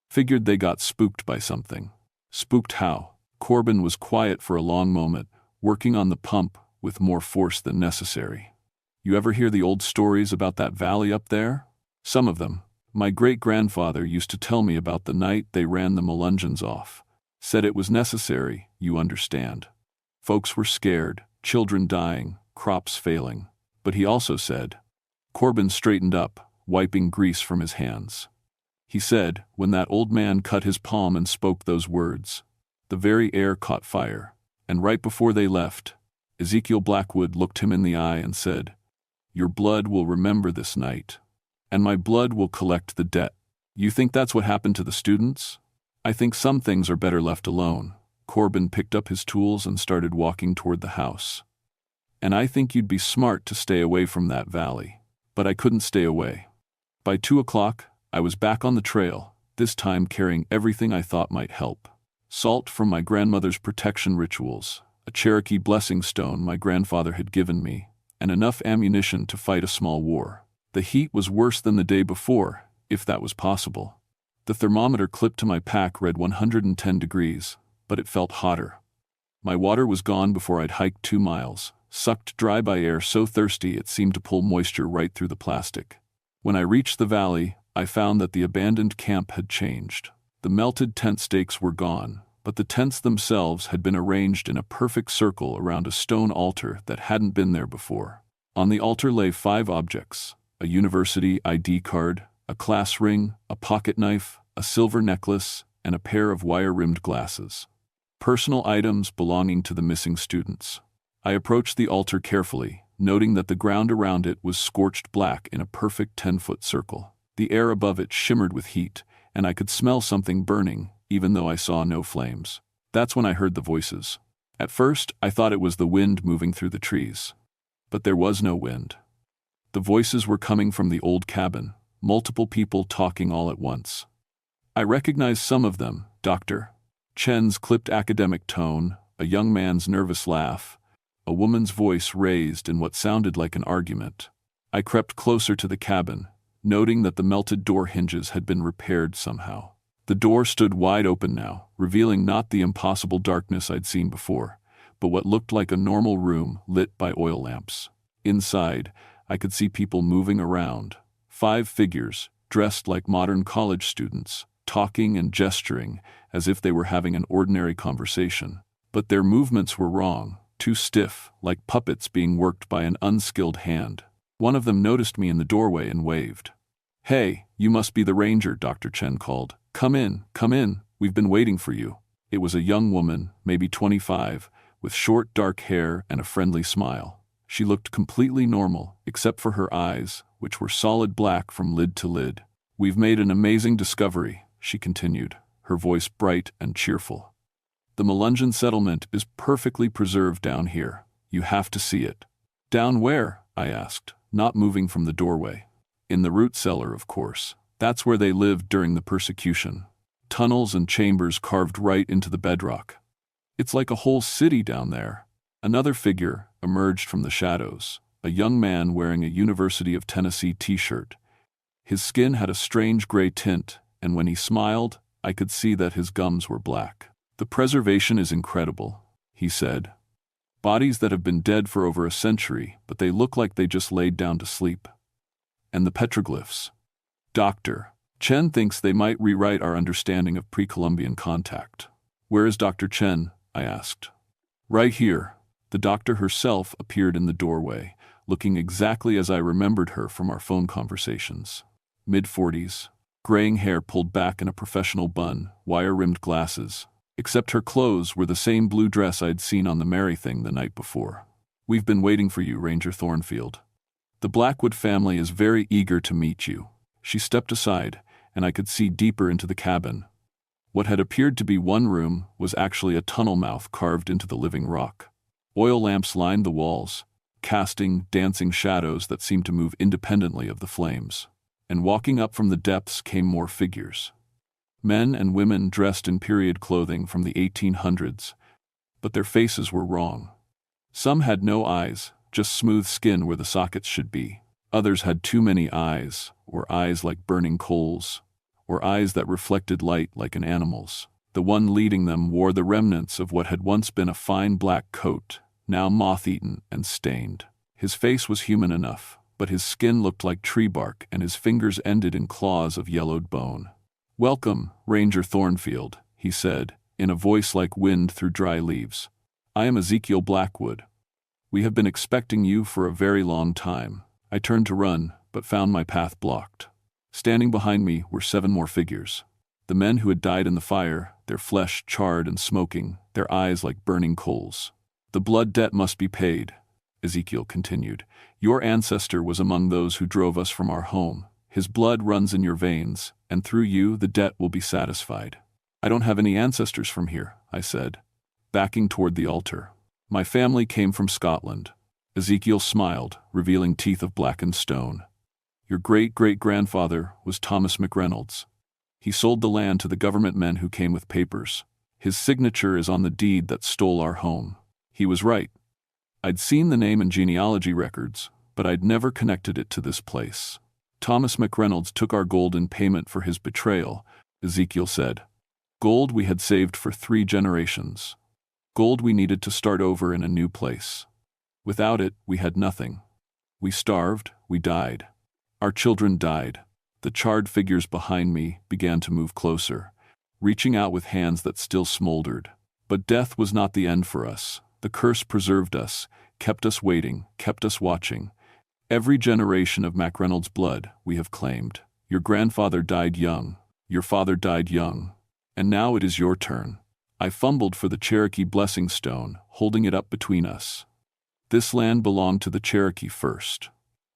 "Figured they got spooked by something." "Spooked how?" Corbin was quiet for a long moment, working on the pump with more force than necessary. "You ever hear the old stories about that valley up there?" "Some of them. My great-grandfather used to tell me about the night they ran the Melungeons off. Said it was necessary, you understand. Folks were scared, children dying, crops failing. But he also said..." Corbin straightened up, wiping grease from his hands. "He said, when that old man cut his palm and spoke those words, the very air caught fire. And right before they left, Ezekiel Blackwood looked him in the eye and said, 'Your blood will remember this night. And my blood will collect the debt.' You think that's what happened to the students?" "I think some things are better left alone." Corbin picked up his tools and started walking toward the house. "And I think you'd be smart to stay away from that valley." But I couldn't stay away. By 2 o'clock, I was back on the trail, this time carrying everything I thought might help. Salt from my grandmother's protection rituals, a Cherokee blessing stone my grandfather had given me, and enough ammunition to fight a small war. The heat was worse than the day before, if that was possible. The thermometer clipped to my pack read 110 degrees, but it felt hotter. My water was gone before I'd hiked 2 miles, sucked dry by air so thirsty it seemed to pull moisture right through the plastic. When I reached the valley, I found that the abandoned camp had changed. The melted tent stakes were gone, but the tents themselves had been arranged in a perfect circle around a stone altar that hadn't been there before. On the altar lay 5 objects: a university ID card, a class ring, a pocket knife, a silver necklace, and a pair of wire-rimmed glasses. personal items belonging to the missing students. I approached the altar carefully, noting that the ground around it was scorched black in a perfect 10-foot circle. The air above it shimmered with heat, and I could smell something burning, even though I saw no flames. That's when I heard the voices. At first, I thought it was the wind moving through the trees. But there was no wind. The voices were coming from the old cabin, multiple people talking all at once. I recognized some of them: Dr. Chen's clipped academic tone, a young man's nervous laugh, a woman's voice raised in what sounded like an argument. I crept closer to the cabin, noting that the melted door hinges had been repaired somehow. The door stood wide open now, revealing not the impossible darkness I'd seen before, but what looked like a normal room lit by oil lamps. Inside, I could see people moving around. 5 figures, dressed like modern college students, talking and gesturing as if they were having an ordinary conversation. But their movements were wrong, too stiff, like puppets being worked by an unskilled hand. One of them noticed me in the doorway and waved. "Hey, you must be the ranger," Dr. Chen called. Come in, we've been waiting for you." It was a young woman, maybe 25, with short dark hair and a friendly smile. She looked completely normal, except for her eyes, which were solid black from lid to lid. "We've made an amazing discovery," she continued, her voice bright and cheerful. "The Melungeon settlement is perfectly preserved down here. You have to see it." "Down where?" I asked, not moving from the doorway. "In the root cellar, of course. That's where they lived during the persecution. Tunnels and chambers carved right into the bedrock. It's like a whole city down there." Another figure emerged from the shadows, a young man wearing a University of Tennessee t-shirt. His skin had a strange gray tint, and when he smiled, I could see that his gums were black. "The preservation is incredible," he said. "Bodies that have been dead for over a century, but they look like they just laid down to sleep. And the petroglyphs. Dr. Chen thinks they might rewrite our understanding of pre-Columbian contact." "Where is Dr. Chen?" I asked. "Right here." The doctor herself appeared in the doorway, looking exactly as I remembered her from our phone conversations. Mid-40s, graying hair pulled back in a professional bun, wire-rimmed glasses. Except her clothes were the same blue dress I'd seen on the Mary thing the night before. "We've been waiting for you, Ranger Thornfield. The Blackwood family is very eager to meet you." She stepped aside, and I could see deeper into the cabin. What had appeared to be one room was actually a tunnel mouth carved into the living rock. Oil lamps lined the walls, casting, dancing shadows that seemed to move independently of the flames. And walking up from the depths came more figures. Men and women dressed in period clothing from the 1800s, but their faces were wrong. Some had no eyes, just smooth skin where the sockets should be. Others had too many eyes, or eyes like burning coals, or eyes that reflected light like an animal's. The one leading them wore the remnants of what had once been a fine black coat, now moth-eaten and stained. His face was human enough, but his skin looked like tree bark and his fingers ended in claws of yellowed bone. "Welcome, Ranger Thornfield," he said, in a voice like wind through dry leaves. "I am Ezekiel Blackwood. We have been expecting you for a very long time." I turned to run, but found my path blocked. Standing behind me were 7 more figures. The men who had died in the fire, their flesh charred and smoking, their eyes like burning coals. "The blood debt must be paid," Ezekiel continued. "Your ancestor was among those who drove us from our home. His blood runs in your veins, and through you the debt will be satisfied." "I don't have any ancestors from here," I said, backing toward the altar. "My family came from Scotland." Ezekiel smiled, revealing teeth of blackened stone. "Your great-great-grandfather was Thomas McReynolds. He sold the land to the government men who came with papers. His signature is on the deed that stole our home." He was right. I'd seen the name in genealogy records, but I'd never connected it to this place. "Thomas McReynolds took our gold in payment for his betrayal," Ezekiel said. "Gold we had saved for 3 generations. Gold we needed to start over in a new place. Without it, we had nothing. We starved, we died. Our children died." The charred figures behind me began to move closer, reaching out with hands that still smoldered. But death was not the end for us. The curse preserved us, kept us waiting, kept us watching. "Every generation of McReynolds' blood we have claimed. Your grandfather died young, your father died young, and now it is your turn." I fumbled for the Cherokee blessing stone, holding it up between us. This land belonged to the Cherokee first.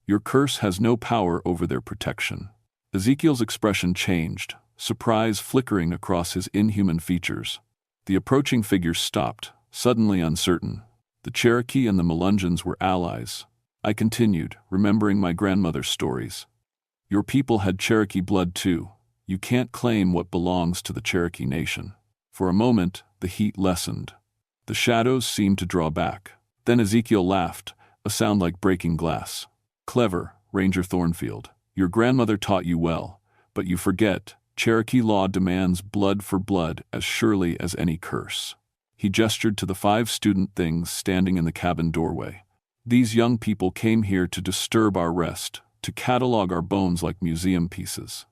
Your curse has no power over their protection. Ezekiel's expression changed, surprise flickering across his inhuman features. The approaching figure stopped, suddenly uncertain. The Cherokee and the Melungeons were allies. I continued, remembering my grandmother's stories. Your people had Cherokee blood too. You can't claim what belongs to the Cherokee nation. For a moment, the heat lessened. The shadows seemed to draw back. Then Ezekiel laughed, a sound like breaking glass. Clever, Ranger Thornfield. Your grandmother taught you well, but you forget, Cherokee law demands blood for blood as surely as any curse. He gestured to the 5 student things standing in the cabin doorway. These young people came here to disturb our rest, to catalog our bones like museum pieces.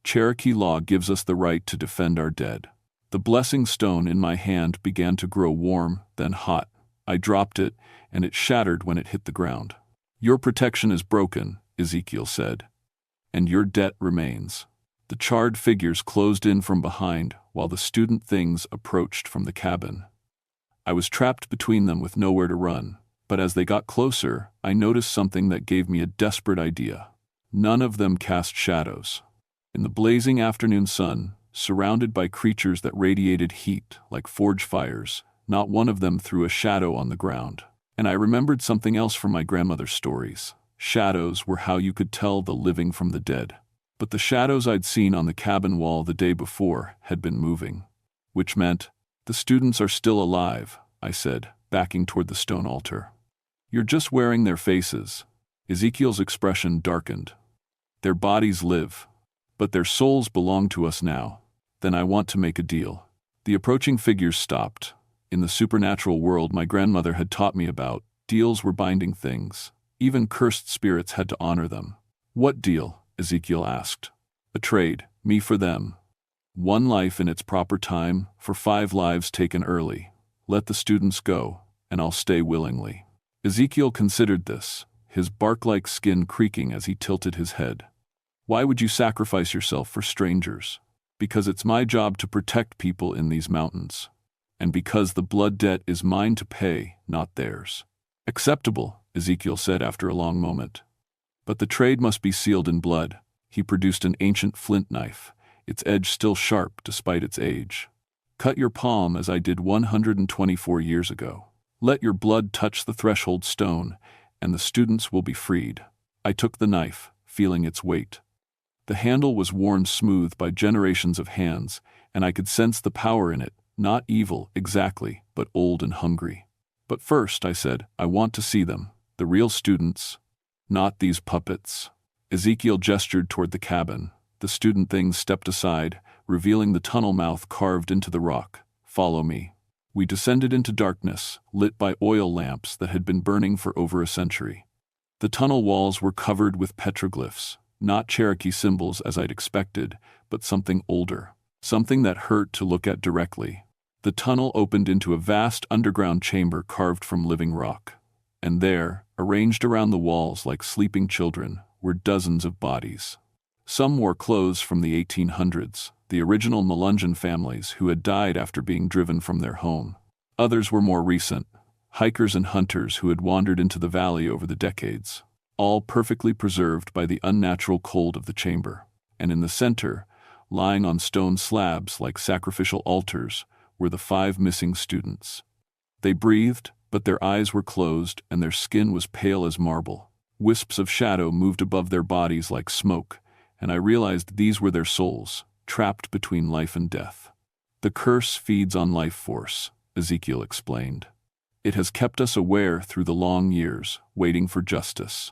Cherokee law gives us the right to defend our dead. The blessing stone in my hand began to grow warm, then hot. I dropped it, and it shattered when it hit the ground. Your protection is broken, Ezekiel said, and your debt remains. The charred figures closed in from behind while the student things approached from the cabin. I was trapped between them with nowhere to run, but as they got closer, I noticed something that gave me a desperate idea. None of them cast shadows. In the blazing afternoon sun, surrounded by creatures that radiated heat like forge fires, not one of them threw a shadow on the ground. And I remembered something else from my grandmother's stories. Shadows were how you could tell the living from the dead. But the shadows I'd seen on the cabin wall the day before had been moving. Which meant, the students are still alive, I said, backing toward the stone altar. You're just wearing their faces. Ezekiel's expression darkened. Their bodies live, but their souls belong to us now. Then I want to make a deal. The approaching figures stopped. In the supernatural world my grandmother had taught me about, deals were binding things. Even cursed spirits had to honor them. What deal? Ezekiel asked. A trade, me for them. 1 life in its proper time, for 5 lives taken early. Let the students go, and I'll stay willingly. Ezekiel considered this, his bark-like skin creaking as he tilted his head. Why would you sacrifice yourself for strangers? Because it's my job to protect people in these mountains. And because the blood debt is mine to pay, not theirs. Acceptable, Ezekiel said after a long moment. But the trade must be sealed in blood. He produced an ancient flint knife, its edge still sharp despite its age. Cut your palm as I did 124 years ago. Let your blood touch the threshold stone, and the students will be freed. I took the knife, feeling its weight. The handle was worn smooth by generations of hands, and I could sense the power in it, not evil exactly, but old and hungry. But first, I said, I want to see them, the real students, not these puppets. Ezekiel gestured toward the cabin. The student things stepped aside, revealing the tunnel mouth carved into the rock. Follow me. We descended into darkness, lit by oil lamps that had been burning for over a century. The tunnel walls were covered with petroglyphs, not Cherokee symbols as I'd expected, but something older, something that hurt to look at directly. The tunnel opened into a vast underground chamber carved from living rock. And there, arranged around the walls like sleeping children, were dozens of bodies. Some wore clothes from the 1800s, the original Melungeon families who had died after being driven from their home. Others were more recent, hikers and hunters who had wandered into the valley over the decades, all perfectly preserved by the unnatural cold of the chamber. And in the center, lying on stone slabs like sacrificial altars, were the 5 missing students. They breathed, but their eyes were closed and their skin was pale as marble. Wisps of shadow moved above their bodies like smoke, and I realized these were their souls, trapped between life and death. The curse feeds on life force, Ezekiel explained. It has kept us aware through the long years, waiting for justice.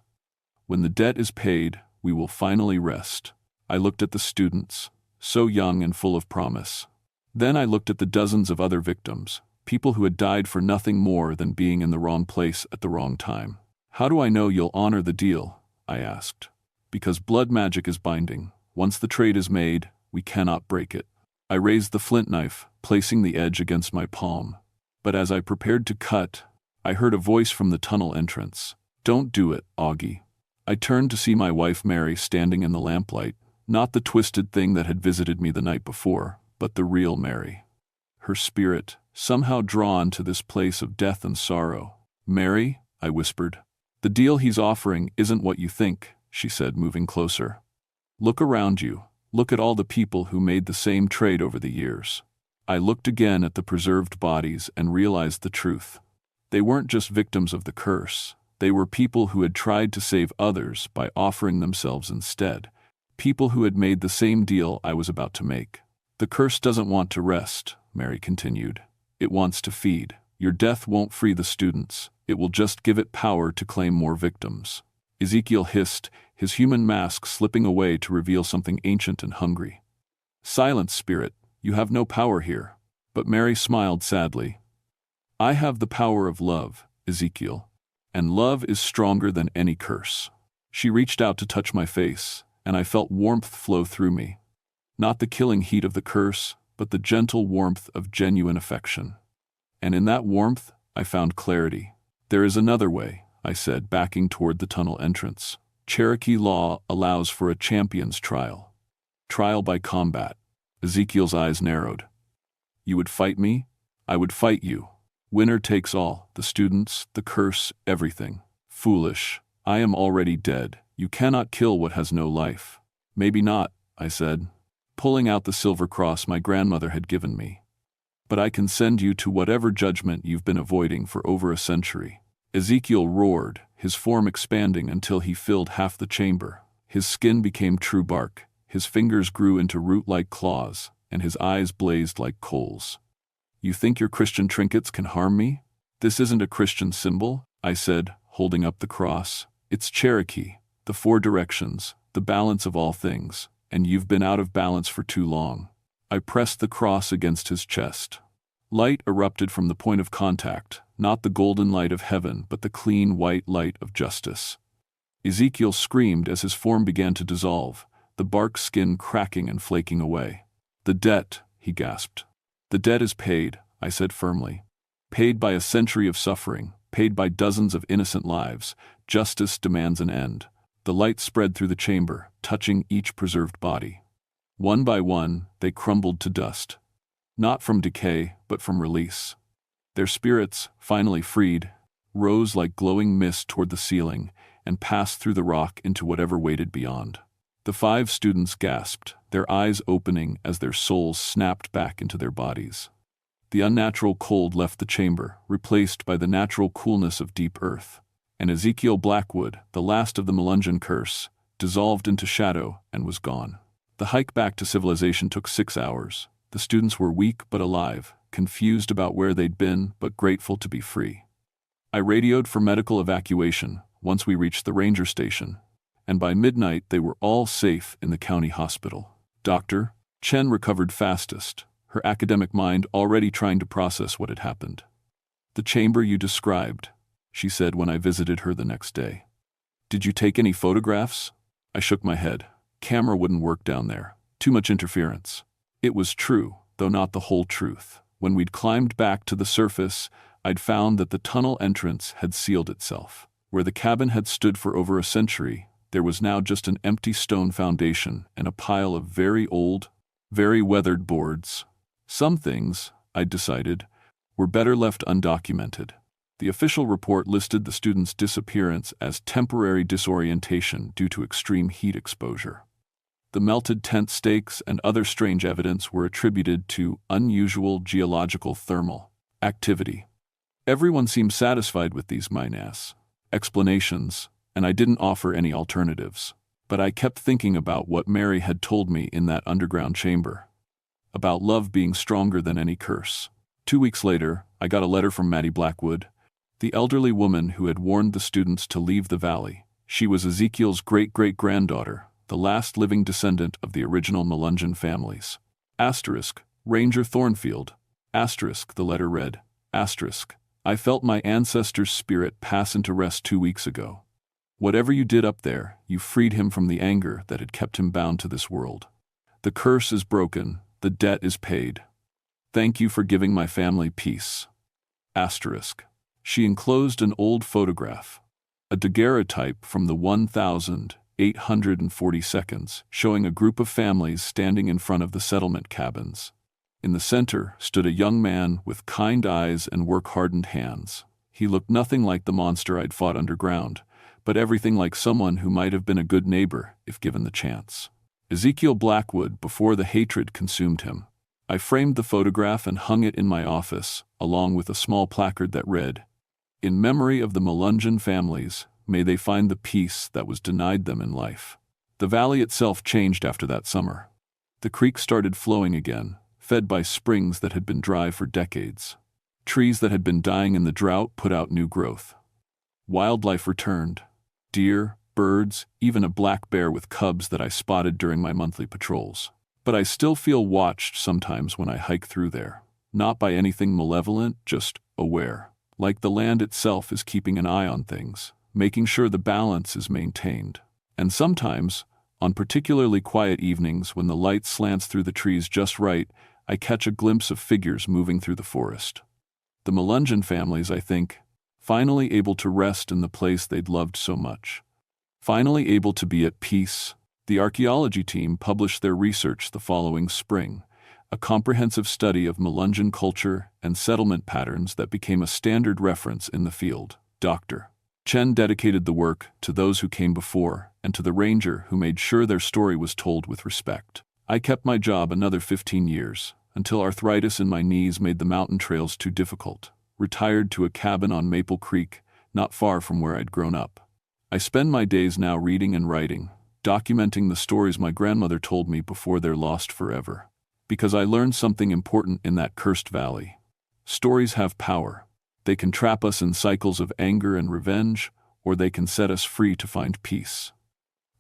When the debt is paid, we will finally rest. I looked at the students, so young and full of promise. Then I looked at the dozens of other victims, people who had died for nothing more than being in the wrong place at the wrong time. How do I know you'll honor the deal? I asked. Because blood magic is binding. Once the trade is made, we cannot break it. I raised the flint knife, placing the edge against my palm. But as I prepared to cut, I heard a voice from the tunnel entrance. Don't do it, Augie. I turned to see my wife Mary standing in the lamplight, not the twisted thing that had visited me the night before, but the real Mary. her spirit, somehow drawn to this place of death and sorrow. "Mary," I whispered. "The deal he's offering isn't what you think," she said, moving closer. "Look around you. Look at all the people who made the same trade over the years." I looked again at the preserved bodies and realized the truth. They weren't just victims of the curse. They were people who had tried to save others by offering themselves instead. People who had made the same deal I was about to make. "The curse doesn't want to rest," Mary continued. "It wants to feed. Your death won't free the students. It will just give it power to claim more victims." Ezekiel hissed, his human mask slipping away to reveal something ancient and hungry. "Silence, spirit. You have no power here." But Mary smiled sadly. "I have the power of love, Ezekiel, and love is stronger than any curse." She reached out to touch my face, and I felt warmth flow through me. Not the killing heat of the curse, but the gentle warmth of genuine affection. And in that warmth, I found clarity. "There is another way," I said, backing toward the tunnel entrance. "Cherokee law allows for a champion's trial. Trial by combat." Ezekiel's eyes narrowed. "You would fight me? I would fight you. Winner takes all, the students, the curse, everything." "Foolish. I am already dead. You cannot kill what has no life." "Maybe not," I said, pulling out the silver cross my grandmother had given me. "But I can send you to whatever judgment you've been avoiding for over a century." Ezekiel roared, his form expanding until he filled half the chamber. His skin became true bark, his fingers grew into root-like claws, and his eyes blazed like coals. "You think your Christian trinkets can harm me? This isn't a Christian symbol," I said, holding up the cross. "It's Cherokee, the four directions, the balance of all things, and you've been out of balance for too long." I pressed the cross against his chest. Light erupted from the point of contact, not the golden light of heaven, but the clean white light of justice. Ezekiel screamed as his form began to dissolve, the bark skin cracking and flaking away. "The debt," he gasped. "The debt is paid," I said firmly. "Paid by a century of suffering, paid by dozens of innocent lives. Justice demands an end." The light spread through the chamber, touching each preserved body. One by one, they crumbled to dust. Not from decay, but from release. Their spirits, finally freed, rose like glowing mist toward the ceiling and passed through the rock into whatever waited beyond. The 5 students gasped, their eyes opening as their souls snapped back into their bodies. The unnatural cold left the chamber, replaced by the natural coolness of deep earth. And Ezekiel Blackwood, the last of the Melungeon curse, dissolved into shadow and was gone. The hike back to civilization took 6 hours. The students were weak but alive, confused about where they'd been but grateful to be free. I radioed for medical evacuation once we reached the ranger station, and by midnight they were all safe in the county hospital. Dr. Chen recovered fastest, her academic mind already trying to process what had happened. "The chamber you described," she said when I visited her the next day. "Did you take any photographs?" I shook my head. Camera wouldn't work down there. Too much interference. It was true, though not the whole truth. When we'd climbed back to the surface, I'd found that the tunnel entrance had sealed itself. Where the cabin had stood for over a century, there was now just an empty stone foundation and a pile of very old, very weathered boards. Some things, I'd decided, were better left undocumented. The official report listed the students' disappearance as temporary disorientation due to extreme heat exposure. The melted tent stakes and other strange evidence were attributed to unusual geological thermal activity. Everyone seemed satisfied with these minus explanations, and I didn't offer any alternatives. But I kept thinking about what Mary had told me in that underground chamber. About love being stronger than any curse. 2 weeks later, I got a letter from Maddie Blackwood, the elderly woman who had warned the students to leave the valley. She was Ezekiel's great-great-granddaughter, the last living descendant of the original Melungeon families. Asterisk, Ranger Thornfield. Asterisk, the letter read. Asterisk, I felt my ancestor's spirit pass into rest 2 weeks ago. Whatever you did up there, you freed him from the anger that had kept him bound to this world. The curse is broken, the debt is paid. Thank you for giving my family peace. Asterisk. She enclosed an old photograph, a daguerreotype from the 1840 showing a group of families standing in front of the settlement cabins. In the center stood a young man with kind eyes and work-hardened hands. He looked nothing like the monster I'd fought underground, but everything like someone who might have been a good neighbor if given the chance. Ezekiel Blackwood before the hatred consumed him. I framed the photograph and hung it in my office, along with a small placard that read, "In memory of the Melungeon families, may they find the peace that was denied them in life." The valley itself changed after that summer. The creek started flowing again, fed by springs that had been dry for decades. Trees that had been dying in the drought put out new growth. Wildlife returned. Deer, birds, even a black bear with cubs that I spotted during my monthly patrols. But I still feel watched sometimes when I hike through there. Not by anything malevolent, just aware. Like the land itself is keeping an eye on things, making sure the balance is maintained. And sometimes, on particularly quiet evenings when the light slants through the trees just right, I catch a glimpse of figures moving through the forest. The Melungeon families, I think, finally able to rest in the place they'd loved so much. Finally able to be at peace. The archaeology team published their research the following spring, a comprehensive study of Melungeon culture and settlement patterns that became a standard reference in the field. Dr. Chen dedicated the work to those who came before and to the ranger who made sure their story was told with respect. I kept my job another 15 years, until arthritis in my knees made the mountain trails too difficult. Retired to a cabin on Maple Creek, not far from where I'd grown up. I spend my days now reading and writing, documenting the stories my grandmother told me before they're lost forever. Because I learned something important in that cursed valley. Stories have power. They can trap us in cycles of anger and revenge, or they can set us free to find peace.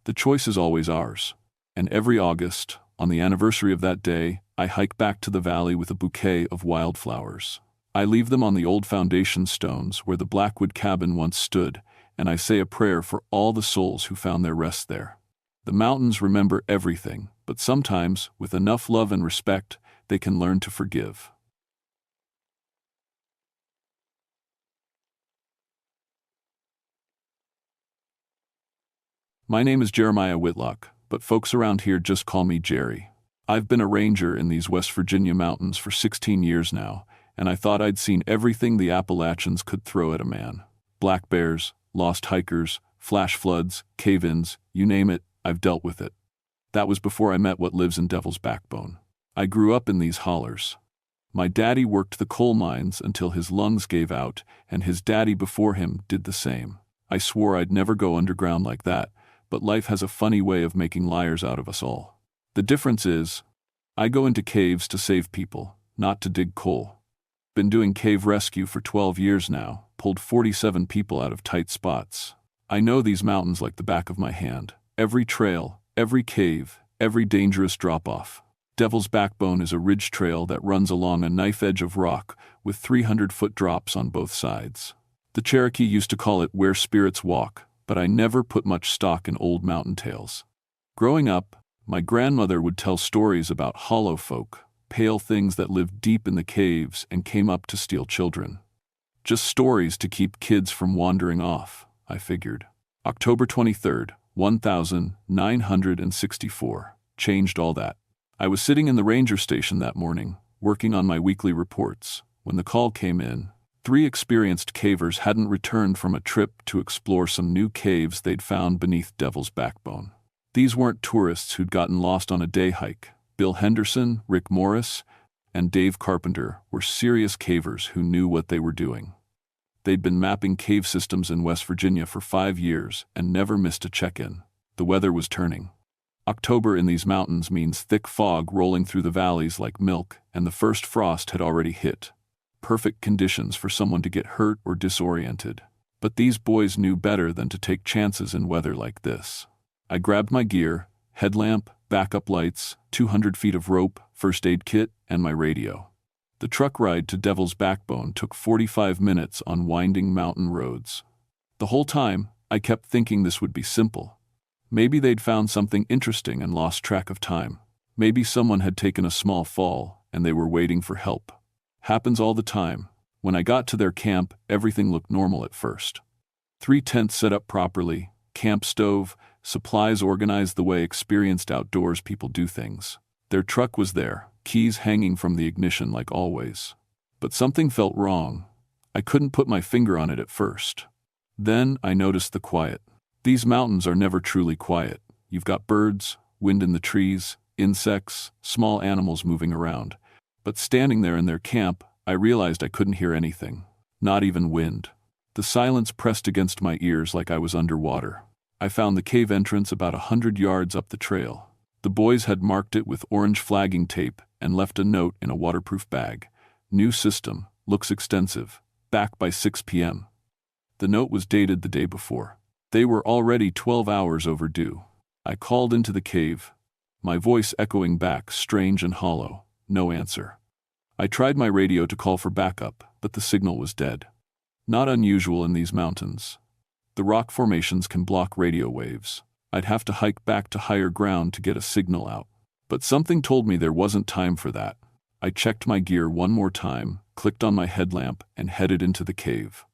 The choice is always ours. And every August, on the anniversary of that day, I hike back to the valley with a bouquet of wildflowers. I leave them on the old foundation stones where the Blackwood cabin once stood, and I say a prayer for all the souls who found their rest there. The mountains remember everything, but sometimes, with enough love and respect, they can learn to forgive. My name is Jeremiah Whitlock, but folks around here just call me Jerry. I've been a ranger in these West Virginia mountains for 16 years now, and I thought I'd seen everything the Appalachians could throw at a man. Black bears, lost hikers, flash floods, cave-ins, you name it, I've dealt with it. That was before I met what lives in Devil's Backbone. I grew up in these hollers. My daddy worked the coal mines until his lungs gave out, and his daddy before him did the same. I swore I'd never go underground like that, but life has a funny way of making liars out of us all. The difference is, I go into caves to save people, not to dig coal. Been doing cave rescue for 12 years now, pulled 47 people out of tight spots. I know these mountains like the back of my hand. Every trail, every cave, every dangerous drop-off. Devil's Backbone is a ridge trail that runs along a knife edge of rock with 300-foot drops on both sides. The Cherokee used to call it Where Spirits Walk, but I never put much stock in old mountain tales. Growing up, my grandmother would tell stories about hollow folk, pale things that lived deep in the caves and came up to steal children. Just stories to keep kids from wandering off, I figured. October 23rd, 1964, changed all that. I was sitting in the ranger station that morning, working on my weekly reports, when the call came in. 3 experienced cavers hadn't returned from a trip to explore some new caves they'd found beneath Devil's Backbone. These weren't tourists who'd gotten lost on a day hike. Bill Henderson, Rick Morris, and Dave Carpenter were serious cavers who knew what they were doing. They'd been mapping cave systems in West Virginia for 5 years and never missed a check-in. The weather was turning. October in these mountains means thick fog rolling through the valleys like milk, and the first frost had already hit. Perfect conditions for someone to get hurt or disoriented. But these boys knew better than to take chances in weather like this. I grabbed my gear, headlamp, backup lights, 200 feet of rope, first aid kit, and my radio. The truck ride to Devil's Backbone took 45 minutes on winding mountain roads. The whole time, I kept thinking this would be simple. Maybe they'd found something interesting and lost track of time. Maybe someone had taken a small fall, and they were waiting for help. Happens all the time. When I got to their camp, everything looked normal at first. 3 tents set up properly, camp stove, supplies organized the way experienced outdoors people do things. Their truck was there, keys hanging from the ignition like always. But something felt wrong. I couldn't put my finger on it at first. Then I noticed the quiet. These mountains are never truly quiet. You've got birds, wind in the trees, insects, small animals moving around. But standing there in their camp, I realized I couldn't hear anything. Not even wind. The silence pressed against my ears like I was underwater. I found the cave entrance about 100 yards up the trail. The boys had marked it with orange flagging tape and left a note in a waterproof bag. New system, looks extensive, back by 6 p.m. The note was dated the day before. They were already 12 hours overdue. I called into the cave, my voice echoing back, strange and hollow. No answer. I tried my radio to call for backup, but the signal was dead. Not unusual in these mountains. The rock formations can block radio waves. I'd have to hike back to higher ground to get a signal out. But something told me there wasn't time for that. I checked my gear one more time, clicked on my headlamp, and headed into the cave.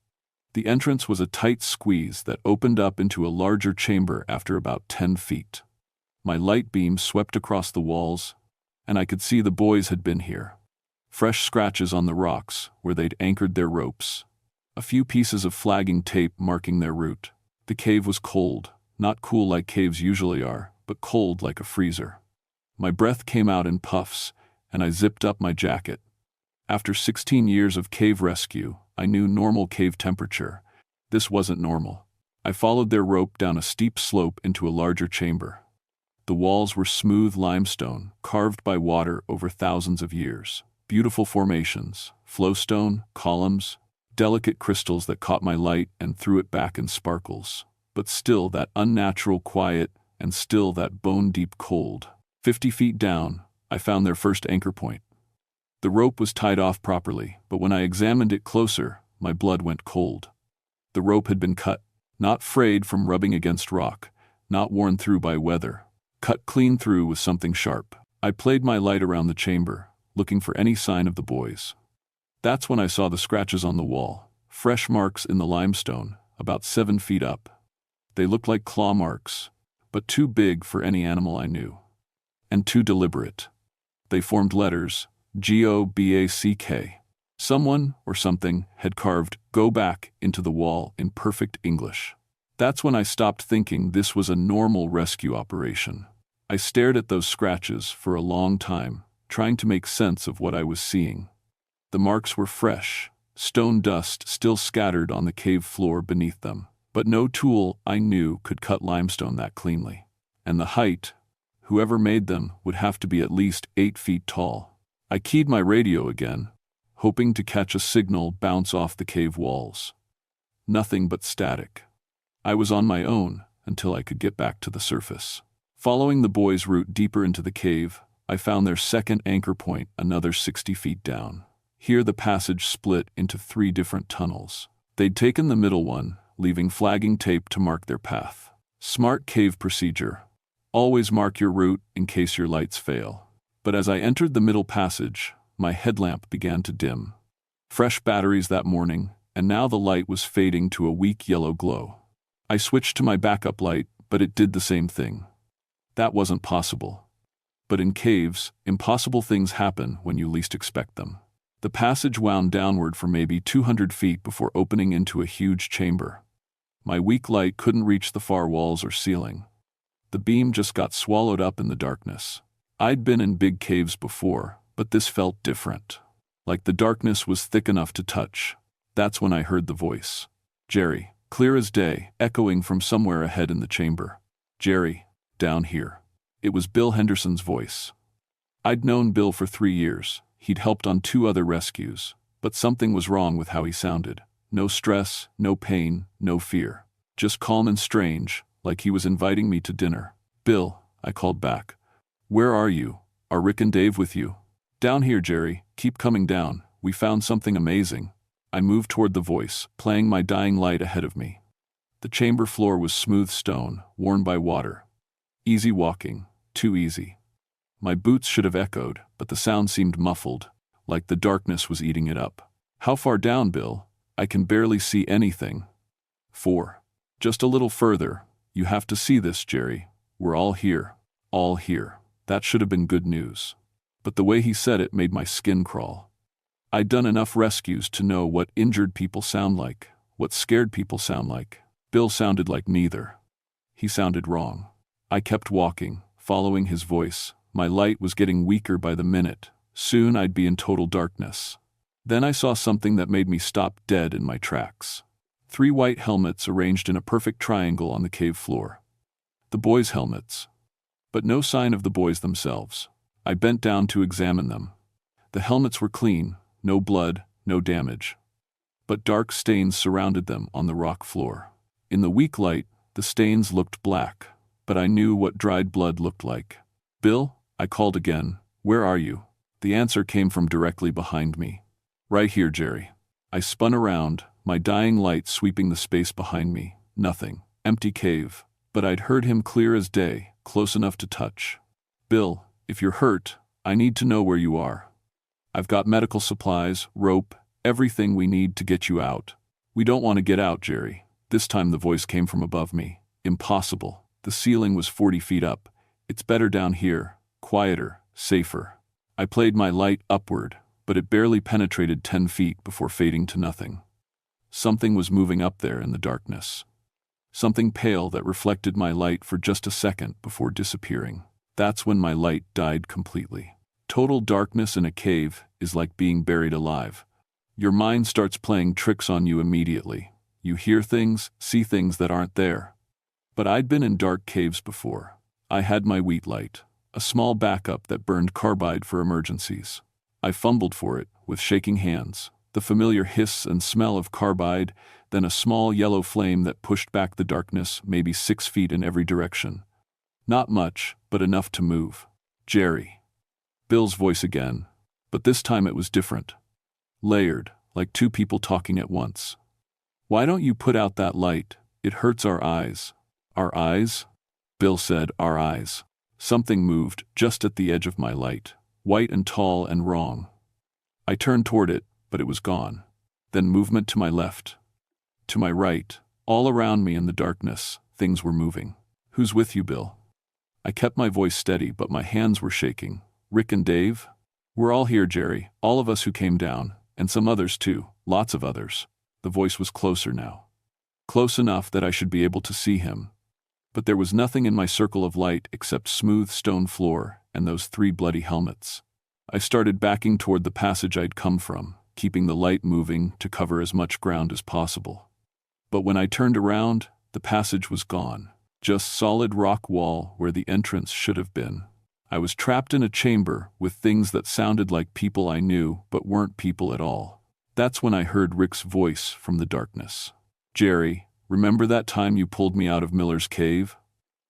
The entrance was a tight squeeze that opened up into a larger chamber after about 10 feet. My light beam swept across the walls, and I could see the boys had been here. Fresh scratches on the rocks where they'd anchored their ropes. A few pieces of flagging tape marking their route. The cave was cold, not cool like caves usually are, but cold like a freezer. My breath came out in puffs, and I zipped up my jacket. After 16 years of cave rescue, I knew normal cave temperature. This wasn't normal. I followed their rope down a steep slope into a larger chamber. The walls were smooth limestone, carved by water over thousands of years. Beautiful formations, flowstone, columns, delicate crystals that caught my light and threw it back in sparkles. But still that unnatural quiet, and still that bone-deep cold. 50 feet down, I found their first anchor point. The rope was tied off properly, but when I examined it closer, my blood went cold. The rope had been cut, not frayed from rubbing against rock, not worn through by weather. Cut clean through with something sharp. I played my light around the chamber, looking for any sign of the boys. That's when I saw the scratches on the wall, fresh marks in the limestone, about 7 feet up. They looked like claw marks, but too big for any animal I knew. And too deliberate. They formed letters, G-O-B-A-C-K. Someone, or something, had carved "Go back" into the wall in perfect English. That's when I stopped thinking this was a normal rescue operation. I stared at those scratches for a long time, trying to make sense of what I was seeing. The marks were fresh, stone dust still scattered on the cave floor beneath them, but no tool I knew could cut limestone that cleanly. And the height, whoever made them would have to be at least 8 feet tall. I keyed my radio again, hoping to catch a signal bounce off the cave walls. Nothing but static. I was on my own until I could get back to the surface. Following the boys' route deeper into the cave, I found their second anchor point another 60 feet down. Here the passage split into 3 different tunnels. They'd taken the middle one, leaving flagging tape to mark their path. Smart cave procedure. Always mark your route in case your lights fail. But as I entered the middle passage, my headlamp began to dim. Fresh batteries that morning, and now the light was fading to a weak yellow glow. I switched to my backup light, but it did the same thing. That wasn't possible. But in caves, impossible things happen when you least expect them. The passage wound downward for maybe 200 feet before opening into a huge chamber. My weak light couldn't reach the far walls or ceiling. The beam just got swallowed up in the darkness. I'd been in big caves before, but this felt different. Like the darkness was thick enough to touch. That's when I heard the voice. Jerry, clear as day, echoing from somewhere ahead in the chamber. Jerry, down here. It was Bill Henderson's voice. I'd known Bill for 3 years. He'd helped on 2 other rescues, but something was wrong with how he sounded. No stress, no pain, no fear. Just calm and strange, like he was inviting me to dinner. Bill, I called back. Where are you? Are Rick and Dave with you? Down here, Jerry. Keep coming down. We found something amazing. I moved toward the voice, playing my dying light ahead of me. The chamber floor was smooth stone, worn by water. Easy walking, too easy. My boots should have echoed, but the sound seemed muffled, like the darkness was eating it up. How far down, Bill? I can barely see anything. 4. Just a little further. You have to see this, Jerry. We're all here. All here. That should have been good news. but the way he said it made my skin crawl. I'd done enough rescues to know what injured people sound like, what scared people sound like. Bill sounded like neither. He sounded wrong. I kept walking, following his voice. My light was getting weaker by the minute. Soon I'd be in total darkness. Then I saw something that made me stop dead in my tracks. 3 white helmets arranged in a perfect triangle on the cave floor. The boys' helmets. But no sign of the boys themselves. I bent down to examine them. The helmets were clean, no blood, no damage. But dark stains surrounded them on the rock floor. In the weak light, the stains looked black, but I knew what dried blood looked like. "Bill," I called again, "where are you?" The answer came from directly behind me. "Right here, Jerry." I spun around, my dying light sweeping the space behind me. Nothing. Empty cave. But I'd heard him clear as day, close enough to touch. "Bill, if you're hurt, I need to know where you are. I've got medical supplies, rope, everything we need to get you out." "We don't want to get out, Jerry." This time the voice came from above me. "Impossible. The ceiling was 40 feet up. It's better down here, quieter, safer." I played my light upward, but it barely penetrated 10 feet before fading to nothing. Something was moving up there in the darkness. Something pale that reflected my light for just a second before disappearing. That's when my light died completely. Total darkness in a cave is like being buried alive. Your mind starts playing tricks on you immediately. You hear things, see things that aren't there. But I'd been in dark caves before. I had my wheat light, a small backup that burned carbide for emergencies. I fumbled for it, with shaking hands, the familiar hiss and smell of carbide, then a small yellow flame that pushed back the darkness maybe 6 feet in every direction. Not much, but enough to move. "Jerry." Bill's voice again, but this time it was different. Layered, like 2 people talking at once. "Why don't you put out that light? It hurts our eyes." "Our eyes?" Bill said, "Our eyes." Something moved just at the edge of my light, white and tall and wrong. I turned toward it, but it was gone. Then movement to my left. To my right, all around me in the darkness, things were moving. "Who's with you, Bill?" I kept my voice steady, but my hands were shaking. "Rick and Dave?" "We're all here, Jerry, all of us who came down, and some others too, lots of others." The voice was closer now. Close enough that I should be able to see him. But there was nothing in my circle of light except smooth stone floor and those 3 bloody helmets. I started backing toward the passage I'd come from, keeping the light moving to cover as much ground as possible. But when I turned around, the passage was gone. Just solid rock wall where the entrance should have been. I was trapped in a chamber with things that sounded like people I knew but weren't people at all. That's when I heard Rick's voice from the darkness. "Jerry, remember that time you pulled me out of Miller's cave?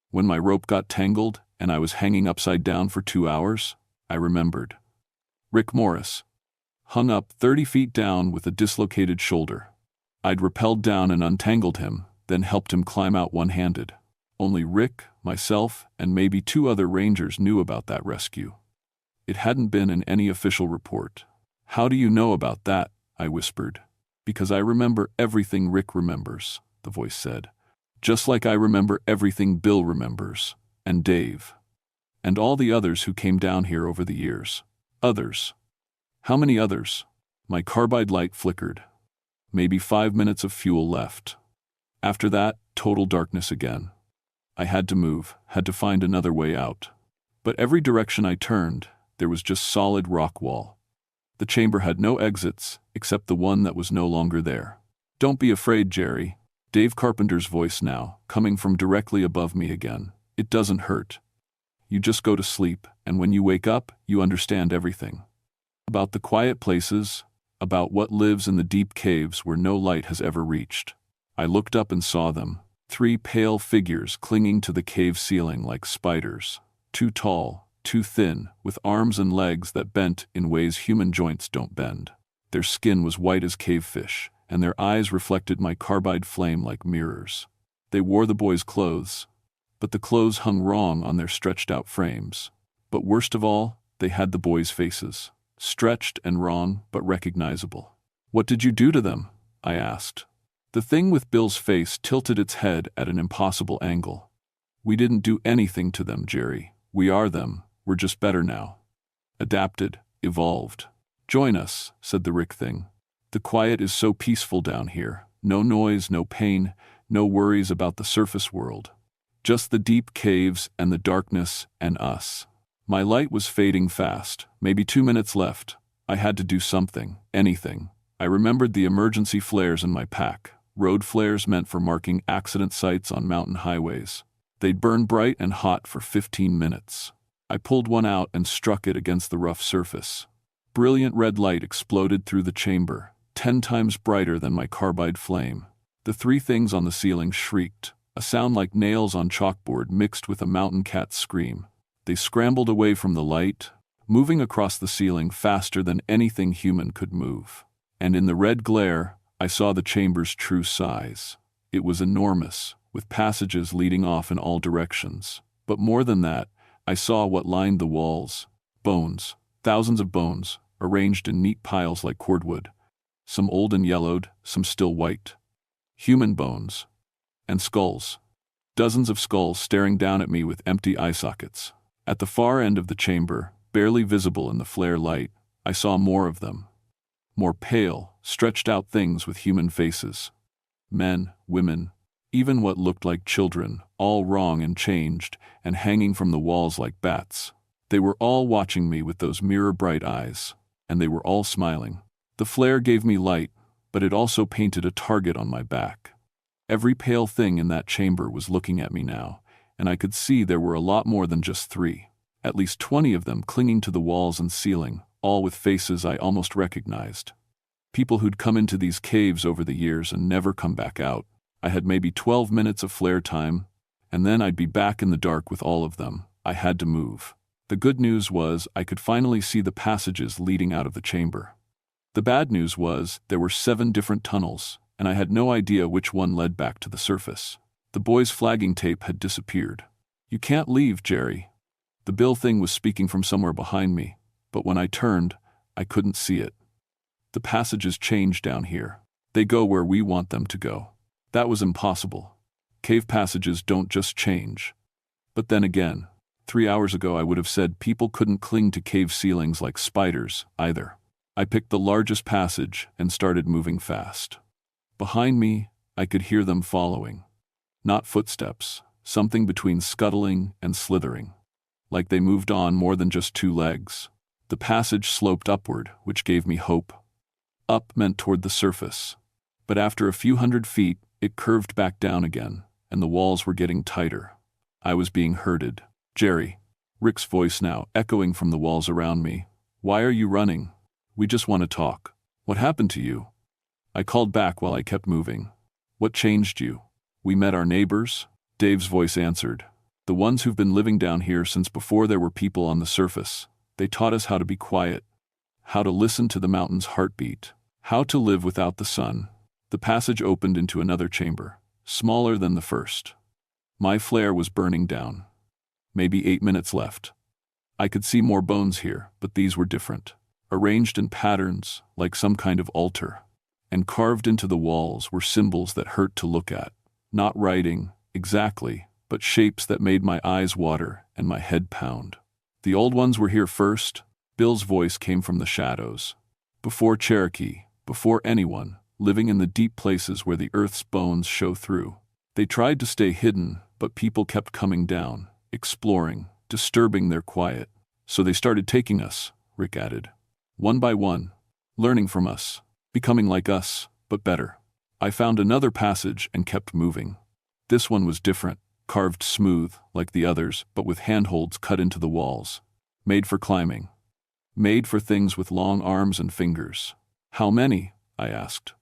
When my rope got tangled and I was hanging upside down for 2 hours?" I remembered. Rick Morris. Hung up 30 feet down with a dislocated shoulder. I'd rappelled down and untangled him, then helped him climb out one-handed. Only Rick, myself, and maybe 2 other rangers knew about that rescue. It hadn't been in any official report. "How do you know about that?" I whispered. "Because I remember everything Rick remembers," the voice said. "Just like I remember everything Bill remembers, and Dave, and all the others who came down here over the years." "Others? How many others?" My carbide light flickered. Maybe 5 minutes of fuel left. After that, total darkness again. I had to move, had to find another way out. But every direction I turned, there was just solid rock wall. The chamber had no exits, except the one that was no longer there. "Don't be afraid, Jerry." Dave Carpenter's voice now, coming from directly above me again. "It doesn't hurt. You just go to sleep, and when you wake up, you understand everything. About the quiet places, about what lives in the deep caves where no light has ever reached." I looked up and saw them. 3 pale figures clinging to the cave ceiling like spiders. Too tall, too thin, with arms and legs that bent in ways human joints don't bend. Their skin was white as cavefish, and their eyes reflected my carbide flame like mirrors. They wore the boys' clothes, but the clothes hung wrong on their stretched-out frames. But worst of all, they had the boys' faces. Stretched and wrong, but recognizable. "What did you do to them?" I asked. The thing with Bill's face tilted its head at an impossible angle. "We didn't do anything to them, Jerry. We are them. We're just better now." adapted, evolved. Join us, said the Rick thing. The quiet is so peaceful down here. No noise, no pain, no worries about the surface world. Just the deep caves and the darkness and us. My light was fading fast, maybe 2 minutes left. I had to do something, anything. I remembered the emergency flares in my pack, road flares meant for marking accident sites on mountain highways. They'd burn bright and hot for 15 minutes. I pulled one out and struck it against the rough surface. Brilliant red light exploded through the chamber, 10 times brighter than my carbide flame. The 3 things on the ceiling shrieked, a sound like nails on chalkboard mixed with a mountain cat's scream. They scrambled away from the light, moving across the ceiling faster than anything human could move. And in the red glare, I saw the chamber's true size. It was enormous, with passages leading off in all directions. But more than that, I saw what lined the walls. Bones, thousands of bones, arranged in neat piles like cordwood. Some old and yellowed, some still white. Human bones. And skulls. Dozens of skulls staring down at me with empty eye sockets. At the far end of the chamber, barely visible in the flare light, I saw more of them. More pale, stretched-out things with human faces. Men, women, even what looked like children, all wrong and changed, and hanging from the walls like bats. They were all watching me with those mirror-bright eyes, and they were all smiling. The flare gave me light, but it also painted a target on my back. Every pale thing in that chamber was looking at me now, and I could see there were a lot more than just 3. At least 20 of them clinging to the walls and ceiling, all with faces I almost recognized. People who'd come into these caves over the years and never come back out. I had maybe 12 minutes of flare time, and then I'd be back in the dark with all of them. I had to move. The good news was I could finally see the passages leading out of the chamber. The bad news was there were 7 different tunnels, and I had no idea which one led back to the surface. The boy's flagging tape had disappeared. "You can't leave, Jerry." The bill thing was speaking from somewhere behind me, but when I turned, I couldn't see it. The passages change down here. They go where we want them to go. That was impossible. Cave passages don't just change. But then again, 3 hours ago I would have said people couldn't cling to cave ceilings like spiders, either. I picked the largest passage and started moving fast. Behind me, I could hear them following. Not footsteps, something between scuttling and slithering. Like they moved on more than just 2 legs. The passage sloped upward, which gave me hope. Up meant toward the surface. But after a few hundred feet, it curved back down again, and the walls were getting tighter. I was being herded. "Jerry," Rick's voice now echoing from the walls around me. "Why are you running? We just want to talk. What happened to you?" I called back while I kept moving. "What changed you?" "We met our neighbors," Dave's voice answered. "The ones who've been living down here since before there were people on the surface. They taught us how to be quiet, how to listen to the mountain's heartbeat, how to live without the sun." The passage opened into another chamber, smaller than the first. My flare was burning down. Maybe 8 minutes left. I could see more bones here, but these were different. Arranged in patterns, like some kind of altar. And carved into the walls were symbols that hurt to look at. Not writing, exactly, but shapes that made my eyes water and my head pound. "The old ones were here first," Bill's voice came from the shadows. "Before Cherokee, before anyone, living in the deep places where the earth's bones show through. They tried to stay hidden, but people kept coming down, exploring, disturbing their quiet. So they started taking us," Rick added. "One by one, learning from us, becoming like us, but better." I found another passage and kept moving. This one was different, carved smooth, like the others, but with handholds cut into the walls. Made for climbing. Made for things with long arms and fingers. "How many?" I asked.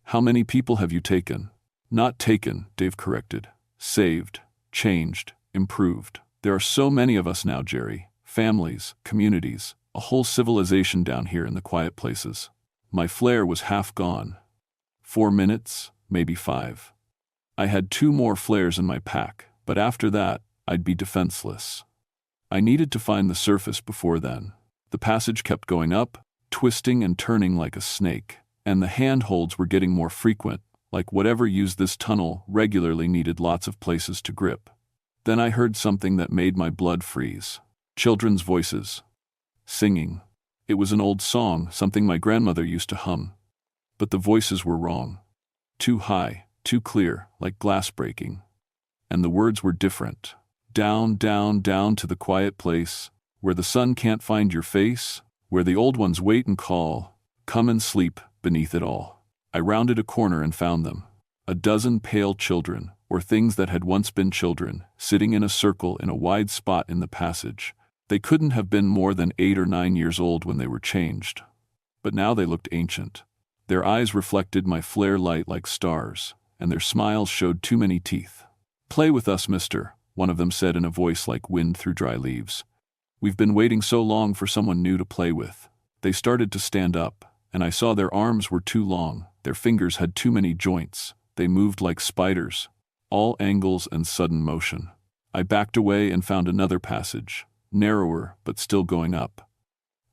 "How many people have you taken?" "Not taken," Dave corrected. "Saved, changed, improved. There are so many of us now, Jerry. Families, communities, a whole civilization down here in the quiet places." My flare was half gone. 4 minutes, maybe 5. I had 2 more flares in my pack, but after that, I'd be defenseless. I needed to find the surface before then. The passage kept going up, twisting and turning like a snake, and the handholds were getting more frequent, like whatever used this tunnel regularly needed lots of places to grip. Then I heard something that made my blood freeze. Children's voices. singing. It was an old song, something my grandmother used to hum. But the voices were wrong. Too high, too clear, like glass breaking. And the words were different. Down, down, down to the quiet place, where the sun can't find your face, where the old ones wait and call, come and sleep beneath it all. I rounded a corner and found them. A dozen pale children, or things that had once been children, sitting in a circle in a wide spot in the passage. They couldn't have been more than 8 or 9 years old when they were changed. But now they looked ancient. Their eyes reflected my flare light like stars, and their smiles showed too many teeth. "Play with us, mister," one of them said in a voice like wind through dry leaves. "We've been waiting so long for someone new to play with." They started to stand up, and I saw their arms were too long, their fingers had too many joints, they moved like spiders, all angles and sudden motion. I backed away and found another passage, narrower but still going up.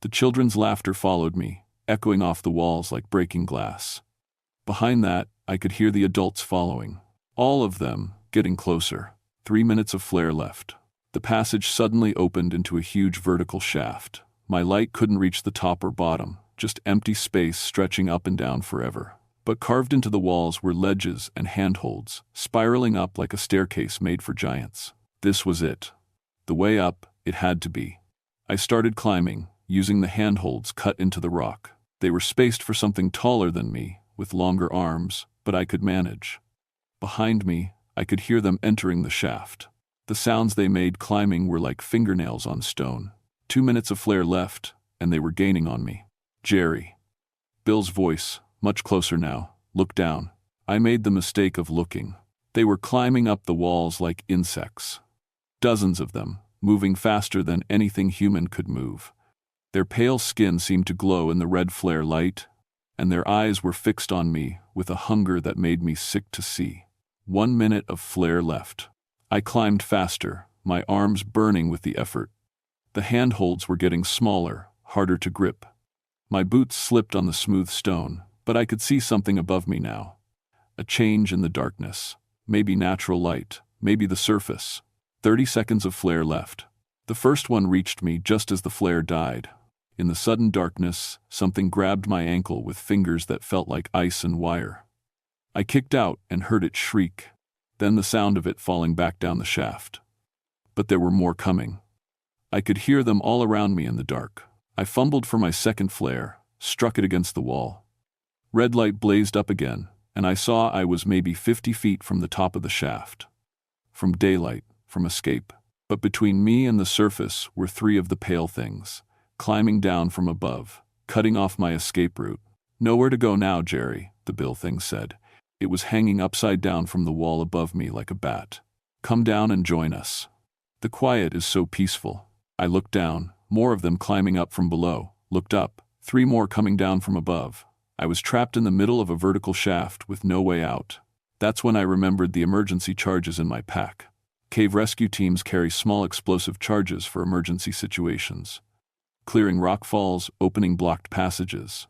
The children's laughter followed me, echoing off the walls like breaking glass. Behind that, I could hear the adults following. All of them, getting closer. 3 minutes of flare left. The passage suddenly opened into a huge vertical shaft. My light couldn't reach the top or bottom, just empty space stretching up and down forever. But carved into the walls were ledges and handholds, spiraling up like a staircase made for giants. This was it. The way up, it had to be. I started climbing, using the handholds cut into the rock. They were spaced for something taller than me, with longer arms, but I could manage. Behind me, I could hear them entering the shaft. The sounds they made climbing were like fingernails on stone. 2 minutes of flare left, and they were gaining on me. "Jerry." Bill's voice, much closer now, looked down. I made the mistake of looking. They were climbing up the walls like insects. Dozens of them, moving faster than anything human could move. Their pale skin seemed to glow in the red flare light, and their eyes were fixed on me with a hunger that made me sick to see. 1 minute of flare left. I climbed faster, my arms burning with the effort. The handholds were getting smaller, harder to grip. My boots slipped on the smooth stone, but I could see something above me now. A change in the darkness. Maybe natural light, maybe the surface. 30 seconds of flare left. The first one reached me just as the flare died. In the sudden darkness, something grabbed my ankle with fingers that felt like ice and wire. I kicked out and heard it shriek, then the sound of it falling back down the shaft. But there were more coming. I could hear them all around me in the dark. I fumbled for my second flare, struck it against the wall. Red light blazed up again, and I saw I was maybe 50 feet from the top of the shaft. From daylight, from escape. But between me and the surface were 3 of the pale things, climbing down from above, cutting off my escape route. "Nowhere to go now, Jerry," the bill thing said. It was hanging upside down from the wall above me like a bat. "Come down and join us. The quiet is so peaceful." I looked down, more of them climbing up from below, looked up, 3 more coming down from above. I was trapped in the middle of a vertical shaft with no way out. That's when I remembered the emergency charges in my pack. Cave rescue teams carry small explosive charges for emergency situations. Clearing rock falls, opening blocked passages.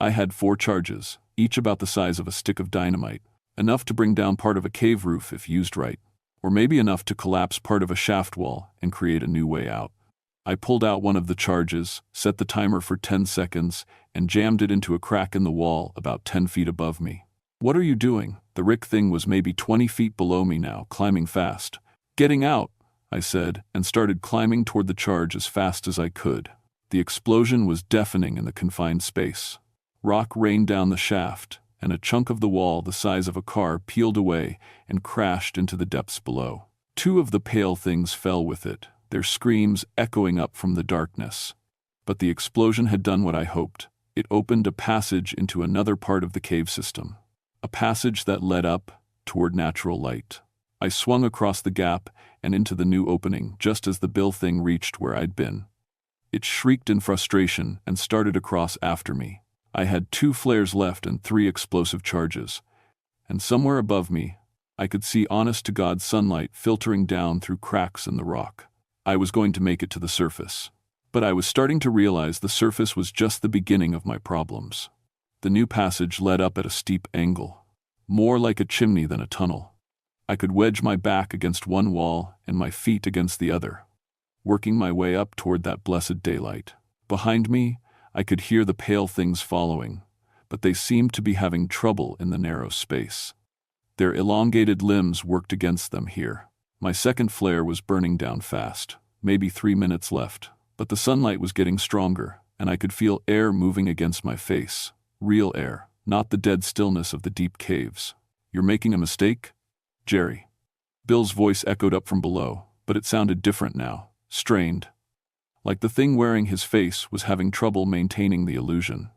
I had 4 charges, each about the size of a stick of dynamite, enough to bring down part of a cave roof if used right, or maybe enough to collapse part of a shaft wall and create a new way out. I pulled out one of the charges, set the timer for 10 seconds, and jammed it into a crack in the wall about 10 feet above me. "What are you doing?" The Rick thing was maybe 20 feet below me now, climbing fast. "Getting out," I said, and started climbing toward the charge as fast as I could. The explosion was deafening in the confined space. Rock rained down the shaft, and a chunk of the wall the size of a car peeled away and crashed into the depths below. 2 of the pale things fell with it, their screams echoing up from the darkness. But the explosion had done what I hoped. It opened a passage into another part of the cave system. A passage that led up, toward natural light. I swung across the gap and into the new opening just as the bill thing reached where I'd been. It shrieked in frustration and started across after me. I had 2 flares left and 3 explosive charges. And somewhere above me, I could see honest-to-God sunlight filtering down through cracks in the rock. I was going to make it to the surface. But I was starting to realize the surface was just the beginning of my problems. The new passage led up at a steep angle, more like a chimney than a tunnel. I could wedge my back against one wall and my feet against the other, working my way up toward that blessed daylight. Behind me, I could hear the pale things following, but they seemed to be having trouble in the narrow space. Their elongated limbs worked against them here. My second flare was burning down fast, maybe 3 minutes left, but the sunlight was getting stronger, and I could feel air moving against my face. Real air, not the dead stillness of the deep caves. You're making a mistake? Jerry. Bill's voice echoed up from below, but it sounded different now, strained. Like the thing wearing his face was having trouble maintaining the illusion.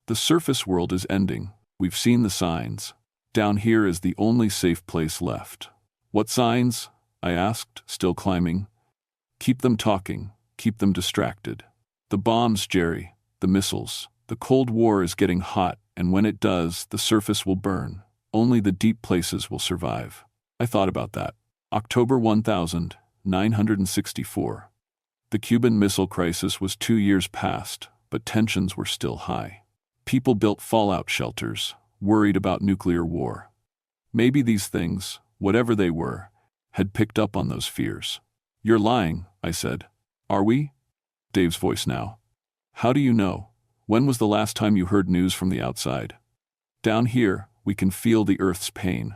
The surface world is ending. We've seen the signs. Down here is the only safe place left. What signs? I asked, still climbing. Keep them talking. Keep them distracted. The bombs, Jerry. The missiles. The Cold War is getting hot, and when it does, the surface will burn. Only the deep places will survive. I thought about that. October 1964. The Cuban Missile Crisis was 2 years past, but tensions were still high. People built fallout shelters, worried about nuclear war. Maybe these things, whatever they were, had picked up on those fears. You're lying, I said. Are we? Dave's voice now. How do you know? When was the last time you heard news from the outside? Down here, we can feel the Earth's pain.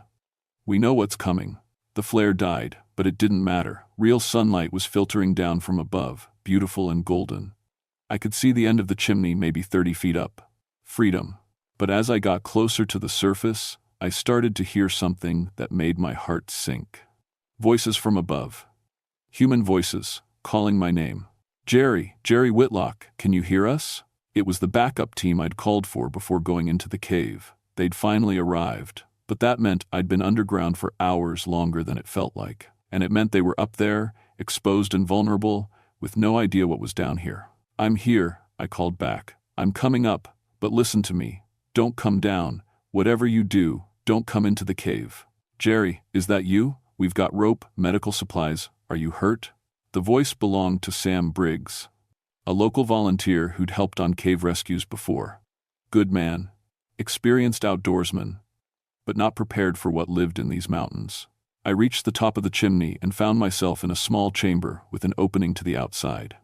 We know what's coming. The flare died, but it didn't matter. Real sunlight was filtering down from above, beautiful and golden. I could see the end of the chimney maybe 30 feet up. Freedom. But as I got closer to the surface, I started to hear something that made my heart sink. Voices from above. Human voices, calling my name. Jerry Whitlock, can you hear us? It was the backup team I'd called for before going into the cave. They'd finally arrived, but that meant I'd been underground for hours longer than it felt like. And it meant they were up there, exposed and vulnerable, with no idea what was down here. I'm here, I called back. I'm coming up, but listen to me. Don't come down. Whatever you do, don't come into the cave. Jerry, is that you? We've got rope, medical supplies. Are you hurt? The voice belonged to Sam Briggs, a local volunteer who'd helped on cave rescues before. Good man, experienced outdoorsman, but not prepared for what lived in these mountains. I reached the top of the chimney and found myself in a small chamber with an opening to the outside.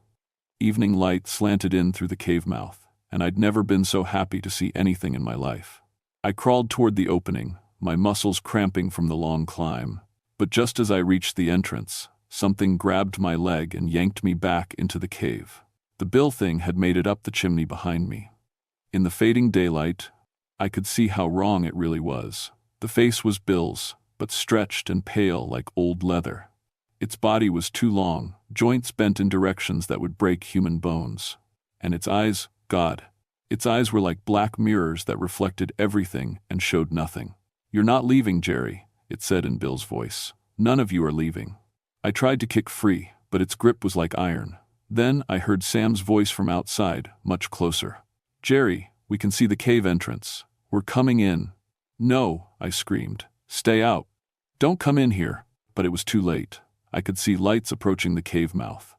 Evening light slanted in through the cave mouth, and I'd never been so happy to see anything in my life. I crawled toward the opening, my muscles cramping from the long climb. But just as I reached the entrance, something grabbed my leg and yanked me back into the cave. The bill thing had made it up the chimney behind me. In the fading daylight, I could see how wrong it really was. The face was Bill's, but stretched and pale like old leather. Its body was too long, joints bent in directions that would break human bones. And its eyes, God, its eyes were like black mirrors that reflected everything and showed nothing. You're not leaving, Jerry, it said in Bill's voice. None of you are leaving. I tried to kick free, but its grip was like iron. Then I heard Sam's voice from outside, much closer. Jerry, we can see the cave entrance. We're coming in. No, I screamed. Stay out. Don't come in here. But it was too late. I could see lights approaching the cave mouth.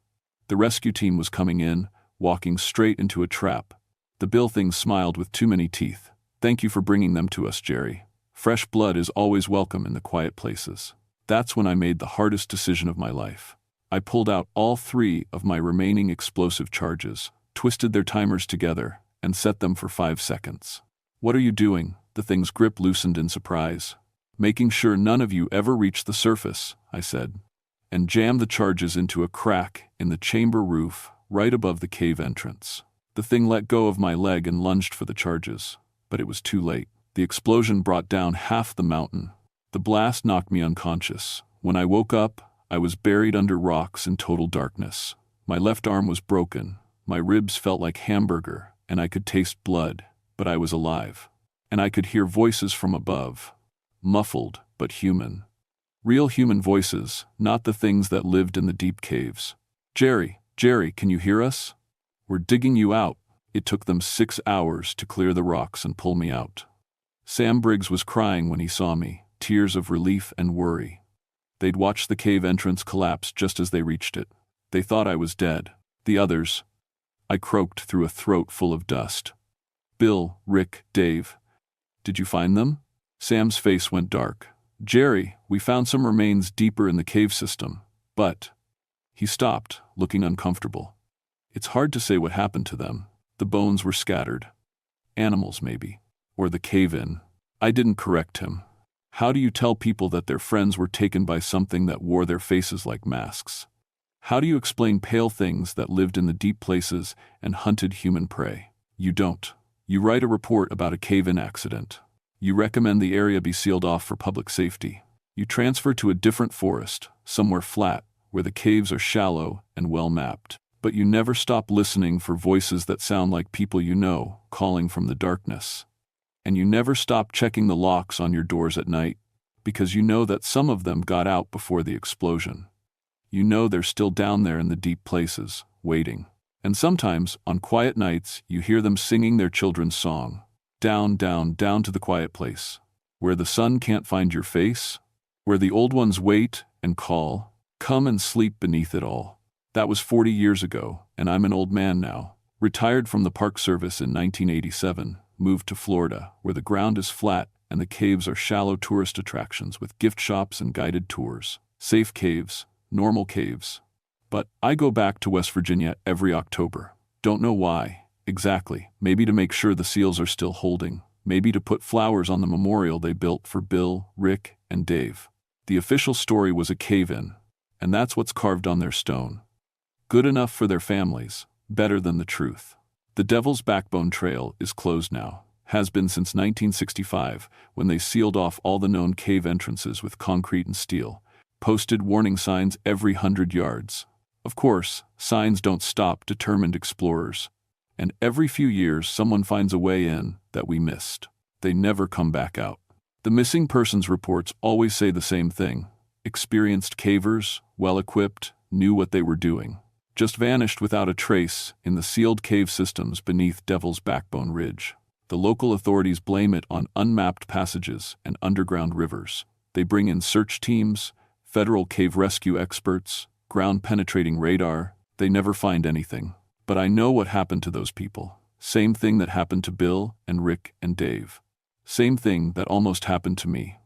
The rescue team was coming in, walking straight into a trap. The bill thing smiled with too many teeth. Thank you for bringing them to us, Jerry. Fresh blood is always welcome in the quiet places. That's when I made the hardest decision of my life. I pulled out all 3 of my remaining explosive charges, twisted their timers together, and set them for 5 seconds. What are you doing? The thing's grip loosened in surprise. Making sure none of you ever reach the surface, I said, and jammed the charges into a crack in the chamber roof right above the cave entrance. The thing let go of my leg and lunged for the charges, but it was too late. The explosion brought down half the mountain. The blast knocked me unconscious. When I woke up, I was buried under rocks in total darkness. My left arm was broken, my ribs felt like hamburger, and I could taste blood, but I was alive. And I could hear voices from above, muffled but human. Real human voices, not the things that lived in the deep caves. Jerry, can you hear us? We're digging you out. It took them 6 hours to clear the rocks and pull me out. Sam Briggs was crying when he saw me, tears of relief and worry. They'd watched the cave entrance collapse just as they reached it. They thought I was dead. The others, I croaked through a throat full of dust. Bill, Rick, Dave. Did you find them? Sam's face went dark. Jerry, we found some remains deeper in the cave system, but... He stopped, looking uncomfortable. It's hard to say what happened to them. The bones were scattered. Animals, maybe. Or the cave-in. I didn't correct him. How do you tell people that their friends were taken by something that wore their faces like masks? How do you explain pale things that lived in the deep places and hunted human prey? You don't. You write a report about a cave-in accident. You recommend the area be sealed off for public safety. You transfer to a different forest, somewhere flat, where the caves are shallow and well mapped. But you never stop listening for voices that sound like people you know, calling from the darkness. And you never stop checking the locks on your doors at night, because you know that some of them got out before the explosion. You know they're still down there in the deep places, waiting. And sometimes, on quiet nights, you hear them singing their children's song. Down, down, down to the quiet place. Where the sun can't find your face. Where the old ones wait and call. Come and sleep beneath it all. That was 40 years ago, and I'm an old man now. Retired from the Park Service in 1987, moved to Florida, where the ground is flat and the caves are shallow tourist attractions with gift shops and guided tours. Safe caves, normal caves. But I go back to West Virginia every October. Don't know why, exactly. Maybe to make sure the seals are still holding. Maybe to put flowers on the memorial they built for Bill, Rick, and Dave. The official story was a cave-in, and that's what's carved on their stone. Good enough for their families, better than the truth. The Devil's Backbone Trail is closed now, has been since 1965, when they sealed off all the known cave entrances with concrete and steel, posted warning signs every 100 yards. Of course, signs don't stop determined explorers, and every few years someone finds a way in that we missed. They never come back out. The missing persons reports always say the same thing. Experienced cavers, well-equipped, knew what they were doing. Just vanished without a trace in the sealed cave systems beneath Devil's Backbone Ridge. The local authorities blame it on unmapped passages and underground rivers. They bring in search teams, federal cave rescue experts, ground-penetrating radar. They never find anything. But I know what happened to those people. Same thing that happened to Bill and Rick and Dave. Same thing that almost happened to me.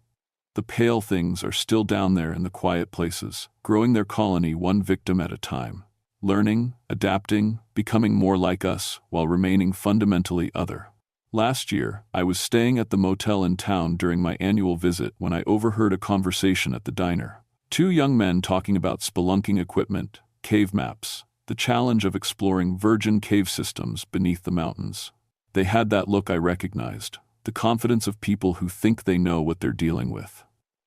The pale things are still down there in the quiet places, growing their colony one victim at a time. Learning, adapting, becoming more like us while remaining fundamentally other. Last year, I was staying at the motel in town during my annual visit when I overheard a conversation at the diner. Two young men talking about spelunking equipment, cave maps, the challenge of exploring virgin cave systems beneath the mountains. They had that look I recognized, the confidence of people who think they know what they're dealing with.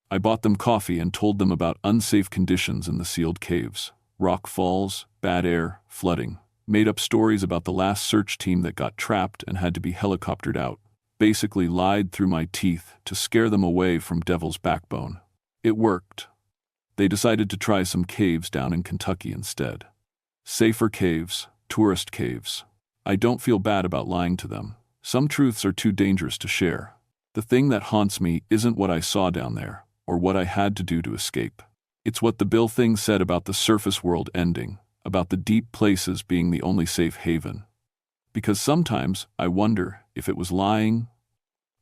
I bought them coffee and told them about unsafe conditions in the sealed caves. Rock falls, bad air, flooding. Made up stories about the last search team that got trapped and had to be helicoptered out. Basically lied through my teeth to scare them away from Devil's Backbone. It worked. They decided to try some caves down in Kentucky instead. Safer caves, tourist caves. I don't feel bad about lying to them. Some truths are too dangerous to share. The thing that haunts me isn't what I saw down there, or what I had to do to escape. It's what the Bill thing said about the surface world ending, about the deep places being the only safe haven. Because sometimes I wonder if it was lying,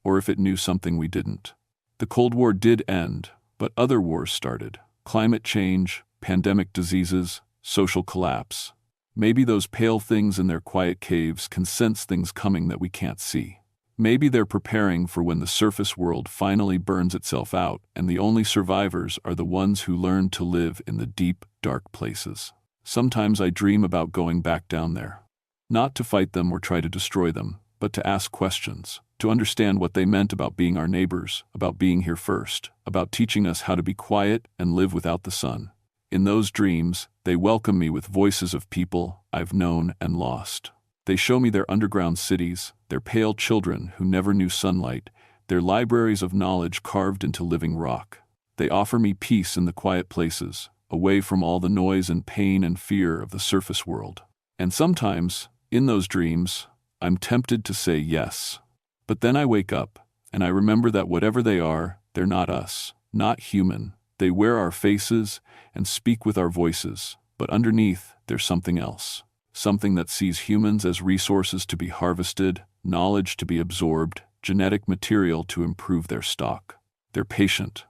or if it knew something we didn't. The Cold War did end, but other wars started. Climate change, pandemic diseases, social collapse. Maybe those pale things in their quiet caves can sense things coming that we can't see. Maybe they're preparing for when the surface world finally burns itself out and the only survivors are the ones who learn to live in the deep, dark places. Sometimes I dream about going back down there. Not to fight them or try to destroy them, but to ask questions, to understand what they meant about being our neighbors, about being here first, about teaching us how to be quiet and live without the sun. In those dreams, they welcome me with voices of people I've known and lost. They show me their underground cities, their pale children who never knew sunlight, their libraries of knowledge carved into living rock. They offer me peace in the quiet places, away from all the noise and pain and fear of the surface world. And sometimes, in those dreams, I'm tempted to say yes. But then I wake up, and I remember that whatever they are, they're not us, not human. They wear our faces and speak with our voices, but underneath, there's something else. Something that sees humans as resources to be harvested, knowledge to be absorbed, genetic material to improve their stock. They're patient.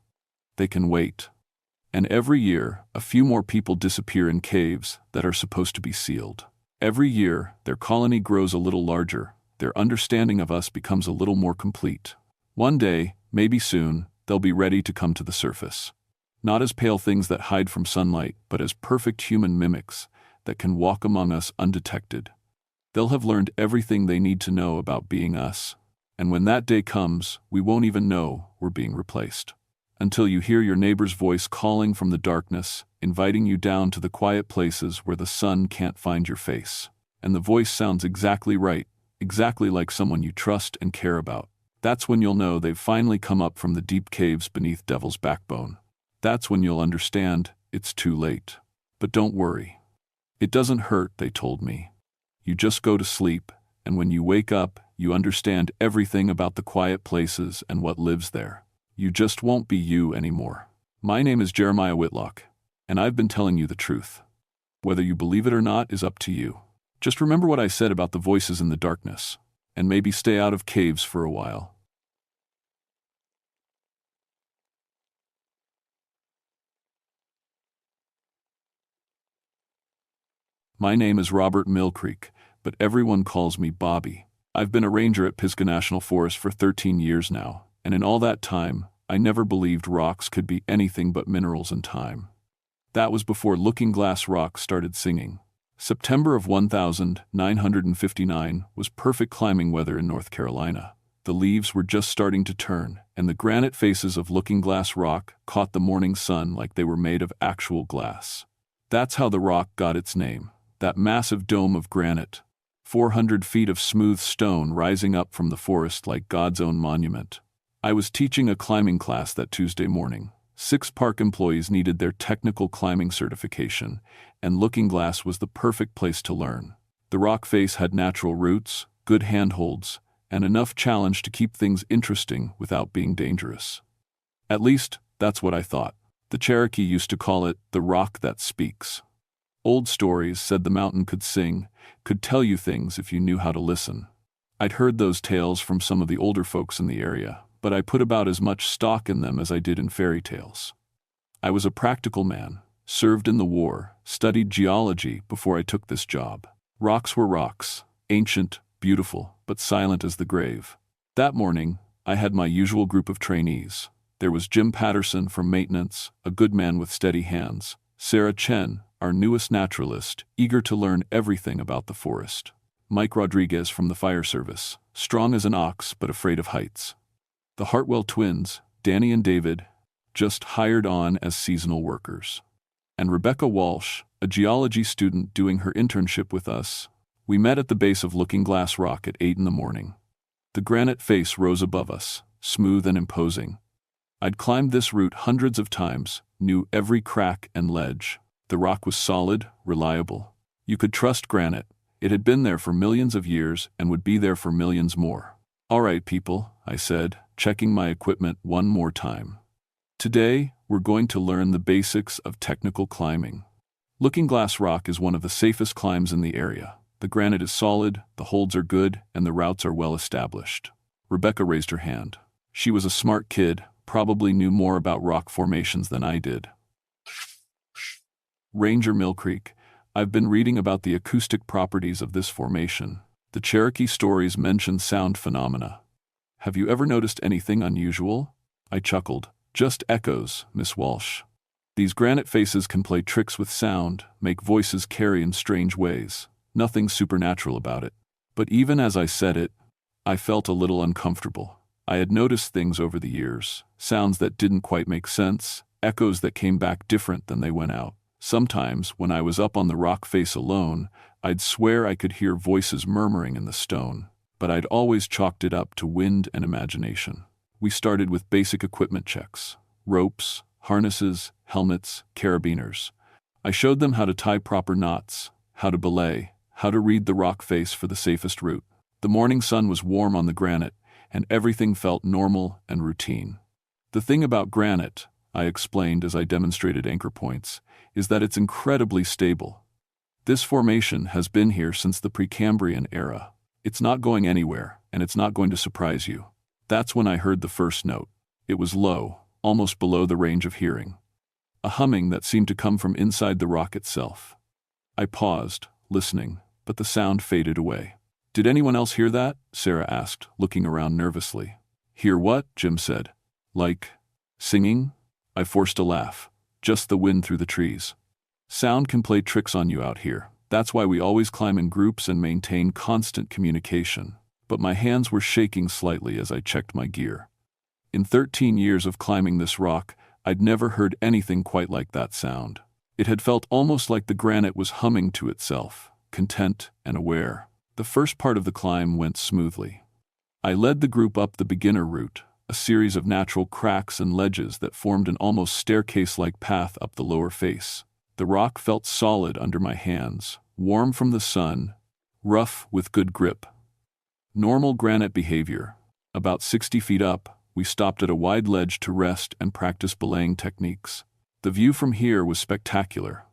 They can wait. And every year, a few more people disappear in caves that are supposed to be sealed. Every year, their colony grows a little larger, their understanding of us becomes a little more complete. One day, maybe soon, they'll be ready to come to the surface. Not as pale things that hide from sunlight, but as perfect human mimics that can walk among us undetected. They'll have learned everything they need to know about being us, and when that day comes, we won't even know we're being replaced. Until you hear your neighbor's voice calling from the darkness, inviting you down to the quiet places where the sun can't find your face. And the voice sounds exactly right, exactly like someone you trust and care about. That's when you'll know they've finally come up from the deep caves beneath Devil's Backbone. That's when you'll understand it's too late. But don't worry. It doesn't hurt, they told me. You just go to sleep, and when you wake up, you understand everything about the quiet places and what lives there. You just won't be you anymore. My name is Jeremiah Whitlock, and I've been telling you the truth. Whether you believe it or not is up to you. Just remember what I said about the voices in the darkness, and maybe stay out of caves for a while. My name is Robert Millcreek, but everyone calls me Bobby. I've been a ranger at Pisgah National Forest for 13 years now, and in all that time, I never believed rocks could be anything but minerals and time. That was before Looking Glass Rock started singing. September of 1959 was perfect climbing weather in North Carolina. The leaves were just starting to turn, and the granite faces of Looking Glass Rock caught the morning sun like they were made of actual glass. That's how the rock got its name. That massive dome of granite, 400 feet of smooth stone rising up from the forest like God's own monument. I was teaching a climbing class that Tuesday morning. 6 park employees needed their technical climbing certification, and Looking Glass was the perfect place to learn. The rock face had natural roots, good handholds, and enough challenge to keep things interesting without being dangerous. At least, that's what I thought. The Cherokee used to call it the rock that speaks. Old stories said the mountain could sing, could tell you things if you knew how to listen. I'd heard those tales from some of the older folks in the area, but I put about as much stock in them as I did in fairy tales. I was a practical man, served in the war, studied geology before I took this job. Rocks were rocks, ancient, beautiful, but silent as the grave. That morning, I had my usual group of trainees. There was Jim Patterson from maintenance, a good man with steady hands, Sarah Chen, our newest naturalist, eager to learn everything about the forest, Mike Rodriguez from the fire service, strong as an ox but afraid of heights. The Hartwell twins, Danny and David, just hired on as seasonal workers. And Rebecca Walsh, a geology student doing her internship with us. We met at the base of Looking Glass Rock at 8 in the morning. The granite face rose above us, smooth and imposing. I'd climbed this route hundreds of times, knew every crack and ledge. The rock was solid, reliable. You could trust granite. It had been there for millions of years and would be there for millions more. All right, people, I said, checking my equipment one more time. Today, we're going to learn the basics of technical climbing. Looking Glass Rock is one of the safest climbs in the area. The granite is solid, the holds are good, and the routes are well established. Rebecca raised her hand. She was a smart kid, probably knew more about rock formations than I did. Ranger Millcreek, I've been reading about the acoustic properties of this formation. The Cherokee stories mention sound phenomena. Have you ever noticed anything unusual? I chuckled. Just echoes, Miss Walsh. These granite faces can play tricks with sound, make voices carry in strange ways. Nothing supernatural about it. But even as I said it, I felt a little uncomfortable. I had noticed things over the years, sounds that didn't quite make sense, echoes that came back different than they went out. Sometimes, when I was up on the rock face alone, I'd swear I could hear voices murmuring in the stone, but I'd always chalked it up to wind and imagination. We started with basic equipment checks: ropes, harnesses, helmets, carabiners. I showed them how to tie proper knots, how to belay, how to read the rock face for the safest route. The morning sun was warm on the granite, and everything felt normal and routine. The thing about granite, I explained as I demonstrated anchor points, is that it's incredibly stable. This formation has been here since the Precambrian era. It's not going anywhere, and it's not going to surprise you. That's when I heard the first note. It was low, almost below the range of hearing. A humming that seemed to come from inside the rock itself. I paused, listening. but the sound faded away. "Did anyone else hear that?" Sarah asked, looking around nervously. "Hear what?" Jim said. "Like singing?" I forced a laugh. "Just the wind through the trees. Sound can play tricks on you out here. That's why we always climb in groups and maintain constant communication." But my hands were shaking slightly as I checked my gear. In 13 years of climbing this rock, I'd never heard anything quite like that sound. It had felt almost like the granite was humming to itself, content and aware. The first part of the climb went smoothly. I led the group up the beginner route, a series of natural cracks and ledges that formed an almost staircase-like path up the lower face. The rock felt solid under my hands, warm from the sun, rough with good grip. Normal granite behavior. About 60 feet up, we stopped at a wide ledge to rest and practice belaying techniques. The view from here was spectacular.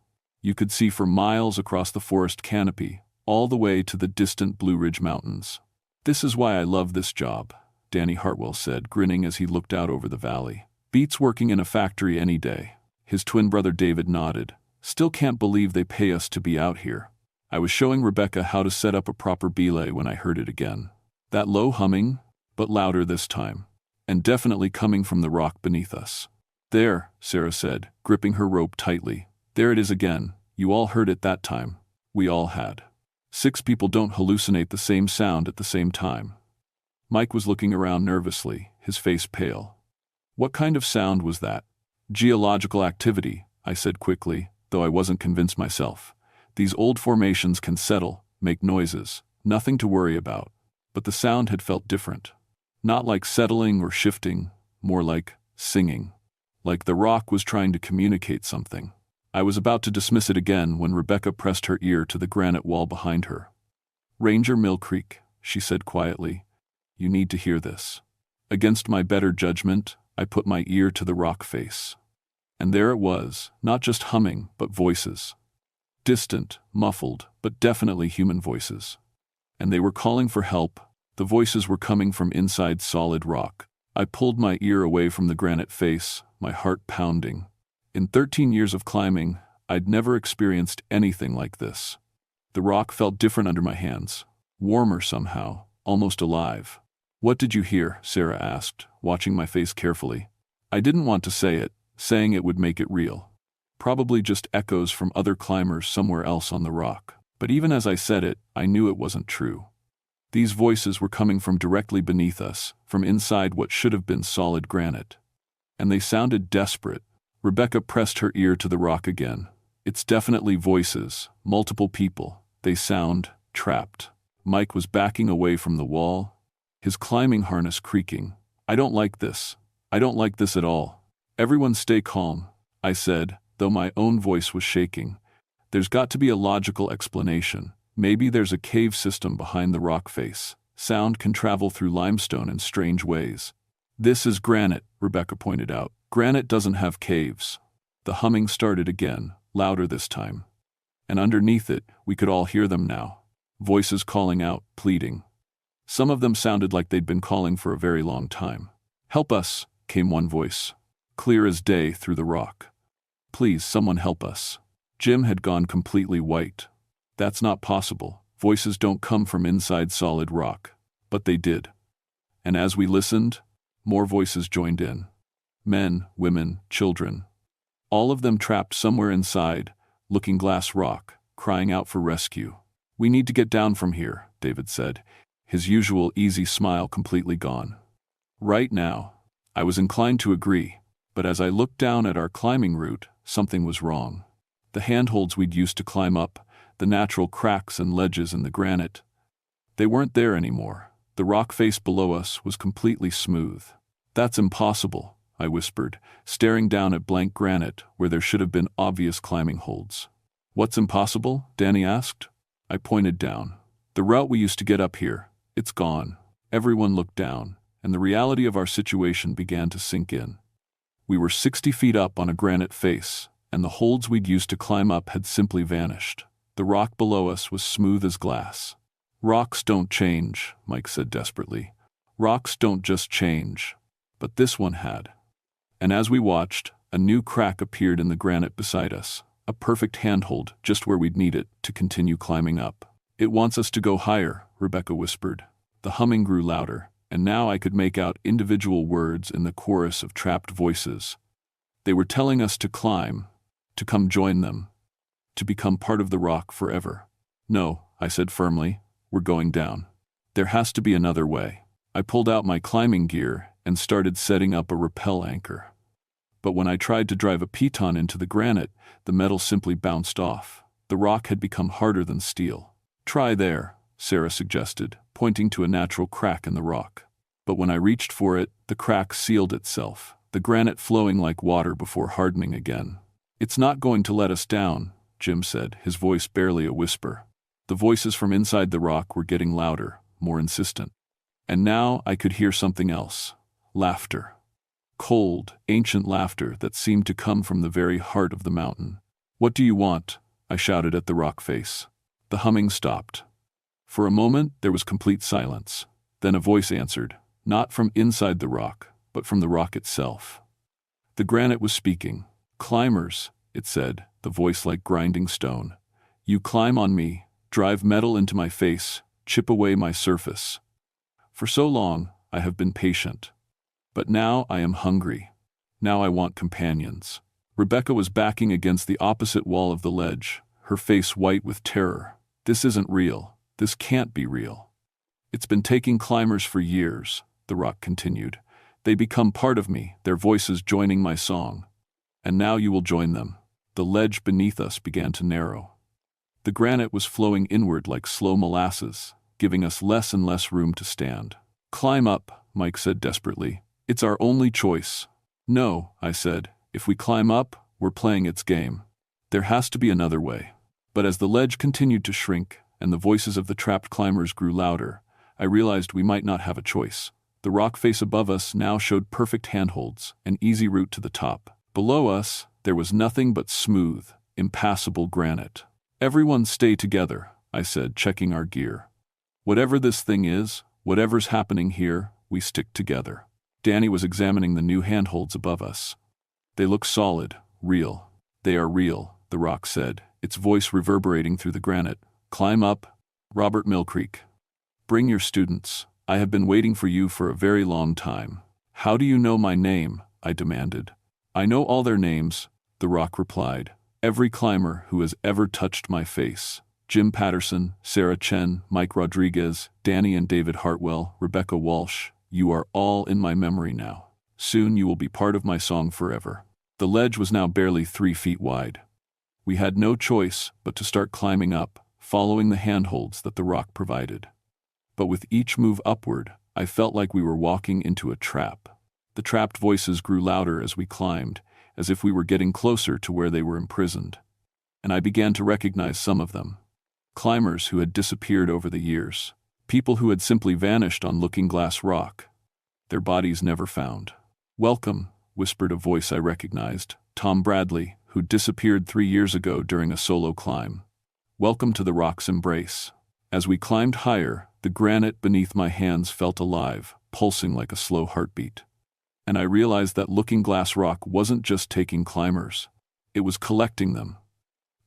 You could see for miles across the forest canopy, all the way to the distant Blue Ridge Mountains. "This is why I love this job," Danny Hartwell said, grinning as he looked out over the valley. "Beats working in a factory any day." His twin brother David nodded. "Still can't believe they pay us to be out here." I was showing Rebecca how to set up a proper belay when I heard it again. That low humming, but louder this time, and definitely coming from the rock beneath us. "There," Sarah said, gripping her rope tightly. "There it is again. You all heard it that time." We all had. 6 people don't hallucinate the same sound at the same time. Mike was looking around nervously, his face pale. "What kind of sound was that?" "Geological activity," I said quickly, though I wasn't convinced myself. "These old formations can settle, make noises, nothing to worry about." But the sound had felt different. Not like settling or shifting, more like singing. Like the rock was trying to communicate something. I was about to dismiss it again when Rebecca pressed her ear to the granite wall behind her. "Ranger Mill Creek," she said quietly. "You need to hear this." Against my better judgment, I put my ear to the rock face. And there it was, not just humming, but voices. Distant, muffled, but definitely human voices. And they were calling for help. The voices were coming from inside solid rock. I pulled my ear away from the granite face, my heart pounding. In 13 years of climbing, I'd never experienced anything like this. The rock felt different under my hands, warmer somehow, almost alive. "What did you hear?" Sarah asked, watching my face carefully. I didn't want to say it, saying it would make it real. Probably just echoes from other climbers somewhere else on the rock. But even as I said it, I knew it wasn't true. These voices were coming from directly beneath us, from inside what should have been solid granite. And they sounded desperate. Rebecca pressed her ear to the rock again. "It's definitely voices, multiple people. They sound trapped." Mike was backing away from the wall, his climbing harness creaking. "I don't like this. I don't like this at all." "Everyone stay calm," I said, though my own voice was shaking. "There's got to be a logical explanation. Maybe there's a cave system behind the rock face. Sound can travel through limestone in strange ways." "This is granite," Rebecca pointed out. "Granite doesn't have caves." The humming started again, louder this time. And underneath it, we could all hear them now. Voices calling out, pleading. Some of them sounded like they'd been calling for a very long time. "Help us," came one voice, clear as day through the rock. "Please, someone help us." Jim had gone completely white. "That's not possible. Voices don't come from inside solid rock." But they did. And as we listened, more voices joined in. Men, women, children. All of them trapped somewhere inside, looking glass rock, crying out for rescue. "We need to get down from here," David said, his usual easy smile completely gone. Right now. I was inclined to agree, but as I looked down at our climbing route, something was wrong. The handholds we'd used to climb up, the natural cracks and ledges in the granite, they weren't there anymore. The rock face below us was completely smooth. "That's impossible," I whispered, staring down at blank granite where there should have been obvious climbing holds. "What's impossible?" Danny asked. I pointed down. "The route we used to get up here, it's gone." Everyone looked down, and the reality of our situation began to sink in. We were 60 feet up on a granite face, and the holds we'd used to climb up had simply vanished. The rock below us was smooth as glass. "Rocks don't change," Mike said desperately. "Rocks don't just change." But this one had. And as we watched, a new crack appeared in the granite beside us, a perfect handhold just where we'd need it to continue climbing up. It wants us to go higher, Rebecca whispered. The humming grew louder, and now I could make out individual words in the chorus of trapped voices. They were telling us to climb, to come join them, to become part of the rock forever. No, I said firmly, we're going down. There has to be another way. I pulled out my climbing gear and started setting up a rappel anchor. But when I tried to drive a piton into the granite, the metal simply bounced off. The rock had become harder than steel. Try there, Sarah suggested, pointing to a natural crack in the rock. But when I reached for it, the crack sealed itself, the granite flowing like water before hardening again. It's not going to let us down, Jim said, his voice barely a whisper. The voices from inside the rock were getting louder, more insistent. And now I could hear something else. Laughter. Cold, ancient laughter that seemed to come from the very heart of the mountain. What do you want? I shouted at the rock face. The humming stopped. For a moment, there was complete silence. Then a voice answered, not from inside the rock, but from the rock itself. The granite was speaking. Climbers, it said, the voice like grinding stone. You climb on me, drive metal into my face, chip away my surface. For so long, I have been patient. But now I am hungry. Now I want companions. Rebecca was backing against the opposite wall of the ledge, her face white with terror. This isn't real. This can't be real. It's been taking climbers for years, the rock continued. They become part of me, their voices joining my song. And now you will join them. The ledge beneath us began to narrow. The granite was flowing inward like slow molasses, giving us less and less room to stand. Climb up, Mike said desperately. It's our only choice. No, I said. If we climb up, we're playing its game. There has to be another way. But as the ledge continued to shrink, and the voices of the trapped climbers grew louder, I realized we might not have a choice. The rock face above us now showed perfect handholds, an easy route to the top. Below us, there was nothing but smooth, impassable granite. Everyone stay together, I said, checking our gear. Whatever this thing is, whatever's happening here, we stick together. Danny was examining the new handholds above us. They look solid, real. They are real, the rock said, its voice reverberating through the granite. Climb up, Robert Millcreek. Bring your students. I have been waiting for you for a very long time. How do you know my name? I demanded. I know all their names, the rock replied. Every climber who has ever touched my face. Jim Patterson, Sarah Chen, Mike Rodriguez, Danny and David Hartwell, Rebecca Walsh. You are all in my memory now. Soon you will be part of my song forever. The ledge was now barely 3 feet wide. We had no choice but to start climbing up, following the handholds that the rock provided. But with each move upward, I felt like we were walking into a trap. The trapped voices grew louder as we climbed, as if we were getting closer to where they were imprisoned. And I began to recognize some of them. Climbers who had disappeared over the years. People who had simply vanished on Looking Glass Rock. Their bodies never found. Welcome, whispered a voice I recognized. Tom Bradley, who disappeared 3 years ago during a solo climb. Welcome to the rock's embrace. As we climbed higher, the granite beneath my hands felt alive, pulsing like a slow heartbeat. And I realized that Looking Glass Rock wasn't just taking climbers. It was collecting them,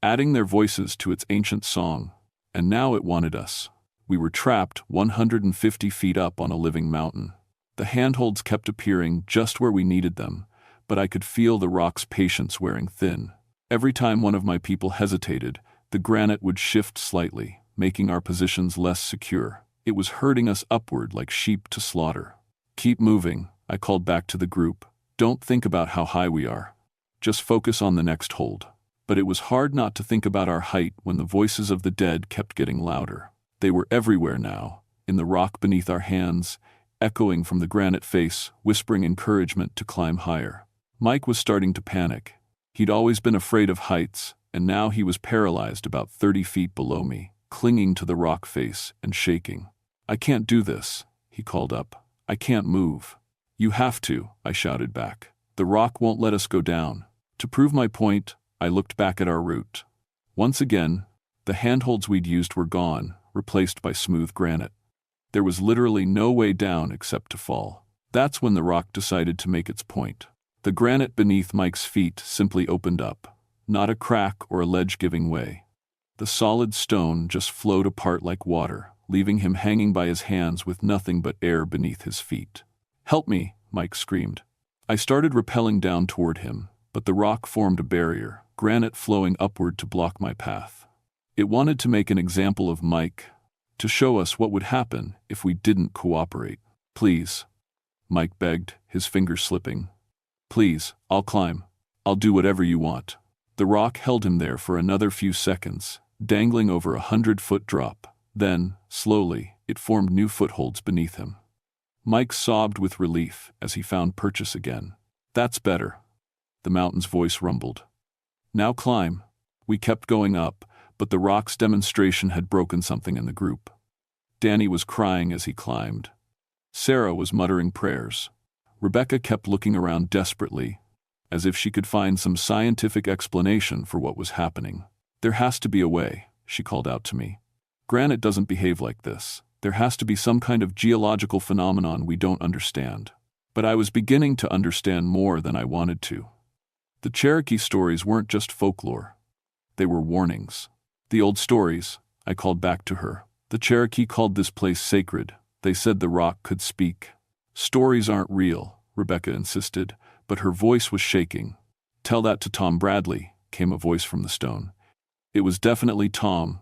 adding their voices to its ancient song. And now it wanted us. We were trapped 150 feet up on a living mountain. The handholds kept appearing just where we needed them, but I could feel the rock's patience wearing thin. Every time one of my people hesitated, the granite would shift slightly, making our positions less secure. It was herding us upward like sheep to slaughter. Keep moving, I called back to the group. Don't think about how high we are. Just focus on the next hold. But it was hard not to think about our height when the voices of the dead kept getting louder. They were everywhere now, in the rock beneath our hands, echoing from the granite face, whispering encouragement to climb higher. Mike was starting to panic. He'd always been afraid of heights, and now he was paralyzed about 30 feet below me, clinging to the rock face and shaking. I can't do this, he called up. I can't move. You have to, I shouted back. The rock won't let us go down. To prove my point, I looked back at our route. Once again, the handholds we'd used were gone, replaced by smooth granite. There was literally no way down except to fall. That's when the rock decided to make its point. The granite beneath Mike's feet simply opened up, not a crack or a ledge giving way. The solid stone just flowed apart like water, leaving him hanging by his hands with nothing but air beneath his feet. "Help me!" Mike screamed. I started rappelling down toward him, but the rock formed a barrier, granite flowing upward to block my path. It wanted to make an example of Mike, to show us what would happen if we didn't cooperate. "Please," Mike begged, his fingers slipping. "Please, I'll climb. I'll do whatever you want." The rock held him there for another few seconds, dangling over 100-foot drop. Then, slowly, it formed new footholds beneath him. Mike sobbed with relief as he found purchase again. "That's better," the mountain's voice rumbled. "Now climb." We kept going up, but the rock's demonstration had broken something in the group. Danny was crying as he climbed. Sarah was muttering prayers. Rebecca kept looking around desperately, as if she could find some scientific explanation for what was happening. "There has to be a way," she called out to me. "Granite doesn't behave like this. There has to be some kind of geological phenomenon we don't understand." But I was beginning to understand more than I wanted to. The Cherokee stories weren't just folklore. They were warnings. "The old stories," I called back to her. "The Cherokee called this place sacred. They said the rock could speak." "Stories aren't real," Rebecca insisted, but her voice was shaking. "Tell that to Tom Bradley," came a voice from the stone. It was definitely Tom.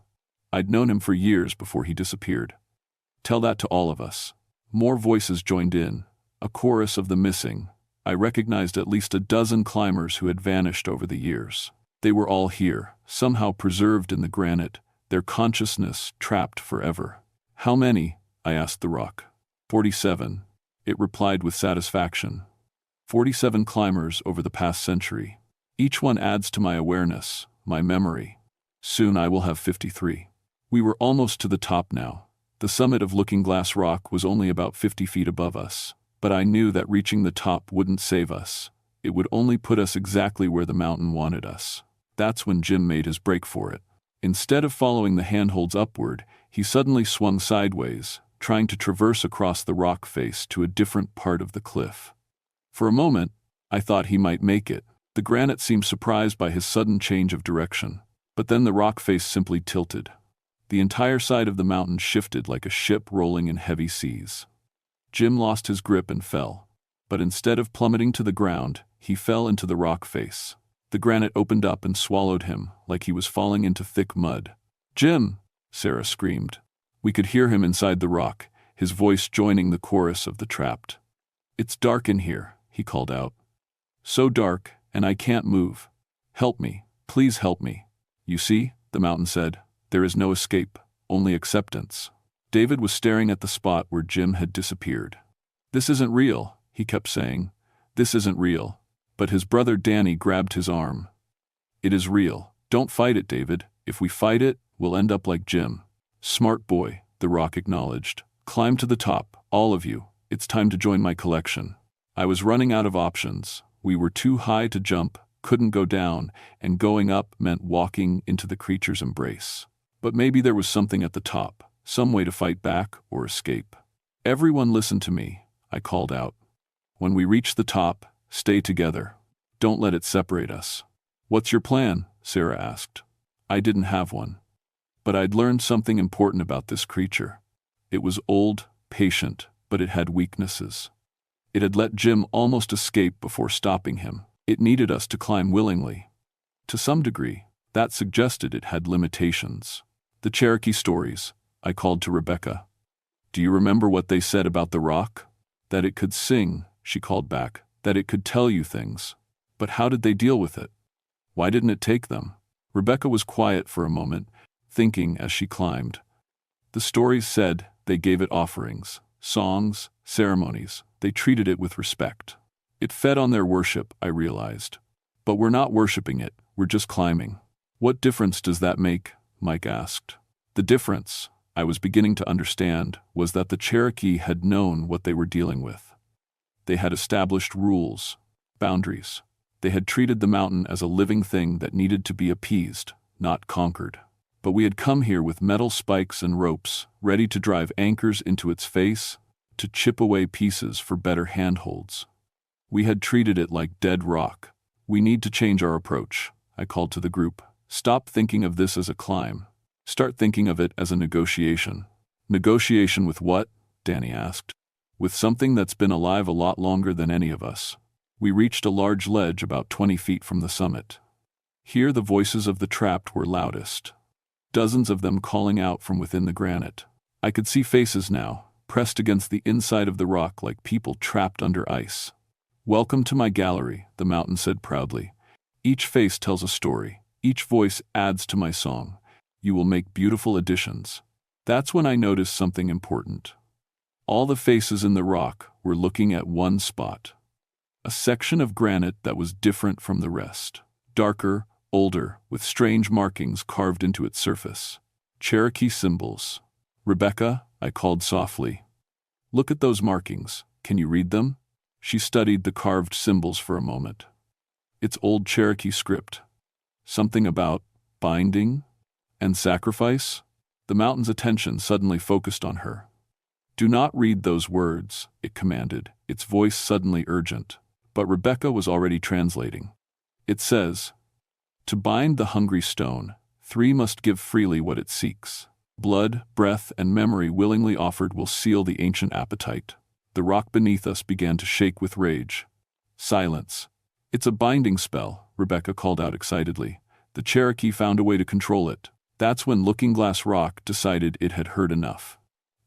I'd known him for years before he disappeared. "Tell that to all of us." More voices joined in, a chorus of the missing. I recognized at least a dozen climbers who had vanished over the years. They were all here, somehow preserved in the granite, their consciousness trapped forever. "How many?" I asked the rock. 47, it replied with satisfaction. 47 climbers over the past century. Each one adds to my awareness, my memory. Soon I will have 53. We were almost to the top now. The summit of Looking Glass Rock was only about 50 feet above us, but I knew that reaching the top wouldn't save us. It would only put us exactly where the mountain wanted us. That's when Jim made his break for it. Instead of following the handholds upward, he suddenly swung sideways, trying to traverse across the rock face to a different part of the cliff. For a moment, I thought he might make it. The granite seemed surprised by his sudden change of direction. But then the rock face simply tilted. The entire side of the mountain shifted like a ship rolling in heavy seas. Jim lost his grip and fell. But instead of plummeting to the ground, he fell into the rock face. The granite opened up and swallowed him, like he was falling into thick mud. "Jim!" Sarah screamed. We could hear him inside the rock, his voice joining the chorus of the trapped. "It's dark in here," he called out. "So dark, and I can't move. Help me, please help me." "You see," the mountain said, "there is no escape, only acceptance." David was staring at the spot where Jim had disappeared. "This isn't real," he kept saying. "This isn't real." But his brother Danny grabbed his arm. "It is real. Don't fight it, David. If we fight it, we'll end up like Jim." "Smart boy," the rock acknowledged. "Climb to the top, all of you. It's time to join my collection." I was running out of options. We were too high to jump, couldn't go down, and going up meant walking into the creature's embrace. But maybe there was something at the top, some way to fight back or escape. "Everyone listen to me," I called out. "When we reach the top, stay together. Don't let it separate us." "What's your plan?" Sarah asked. I didn't have one. But I'd learned something important about this creature. It was old, patient, but it had weaknesses. It had let Jim almost escape before stopping him. It needed us to climb willingly. To some degree, that suggested it had limitations. "The Cherokee stories," I called to Rebecca. "Do you remember what they said about the rock?" "That it could sing," she called back. "That it could tell you things. But how did they deal with it? Why didn't it take them?" Rebecca was quiet for a moment, thinking as she climbed. "The stories said they gave it offerings, songs, ceremonies. They treated it with respect. It fed on their worship," I realized. "But we're not worshiping it, we're just climbing." "What difference does that make?" Mike asked. The difference, I was beginning to understand, was that the Cherokee had known what they were dealing with. They had established rules, boundaries. They had treated the mountain as a living thing that needed to be appeased, not conquered. But we had come here with metal spikes and ropes, ready to drive anchors into its face, to chip away pieces for better handholds. We had treated it like dead rock. "We need to change our approach," I called to the group. Stop thinking of this as a climb. Start thinking of it as a negotiation. Negotiation with what? Danny asked. With something that's been alive a lot longer than any of us. We reached a large ledge about 20 feet from the summit. Here the voices of the trapped were loudest. Dozens of them calling out from within the granite. I could see faces now, pressed against the inside of the rock like people trapped under ice. Welcome to my gallery, the mountain said proudly. Each face tells a story. Each voice adds to my song. You will make beautiful additions. That's when I noticed something important. All the faces in the rock were looking at one spot. A section of granite that was different from the rest. Darker, older, with strange markings carved into its surface. Cherokee symbols. Rebecca, I called softly. Look at those markings. Can you read them? She studied the carved symbols for a moment. It's old Cherokee script. Something about binding and sacrifice? The mountain's attention suddenly focused on her. Do not read those words, it commanded, its voice suddenly urgent. But Rebecca was already translating. It says, to bind the hungry stone, 3 must give freely what it seeks. Blood, breath, and memory willingly offered will seal the ancient appetite. The rock beneath us began to shake with rage. Silence. It's a binding spell, Rebecca called out excitedly. The Cherokee found a way to control it. That's when Looking Glass Rock decided it had heard enough.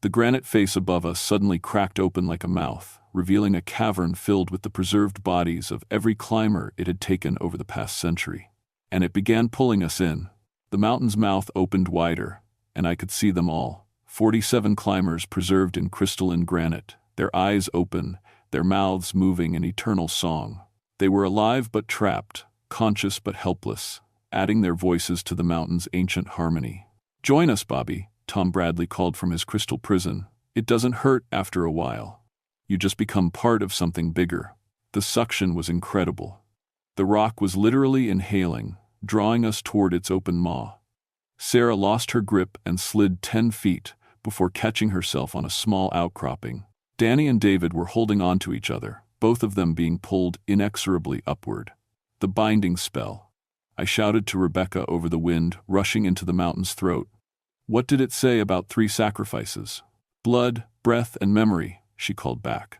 The granite face above us suddenly cracked open like a mouth, revealing a cavern filled with the preserved bodies of every climber it had taken over the past century. And it began pulling us in. The mountain's mouth opened wider, and I could see them all. 47 climbers preserved in crystalline granite, their eyes open, their mouths moving in eternal song. They were alive but trapped, conscious but helpless, adding their voices to the mountain's ancient harmony. Join us, Bobby, Tom Bradley called from his crystal prison. It doesn't hurt after a while. You just become part of something bigger. The suction was incredible. The rock was literally inhaling, drawing us toward its open maw. Sarah lost her grip and slid 10 feet before catching herself on a small outcropping. Danny and David were holding on to each other, both of them being pulled inexorably upward. The binding spell. I shouted to Rebecca over the wind, rushing into the mountain's throat. What did it say about 3 sacrifices? Blood, breath, and memory, she called back.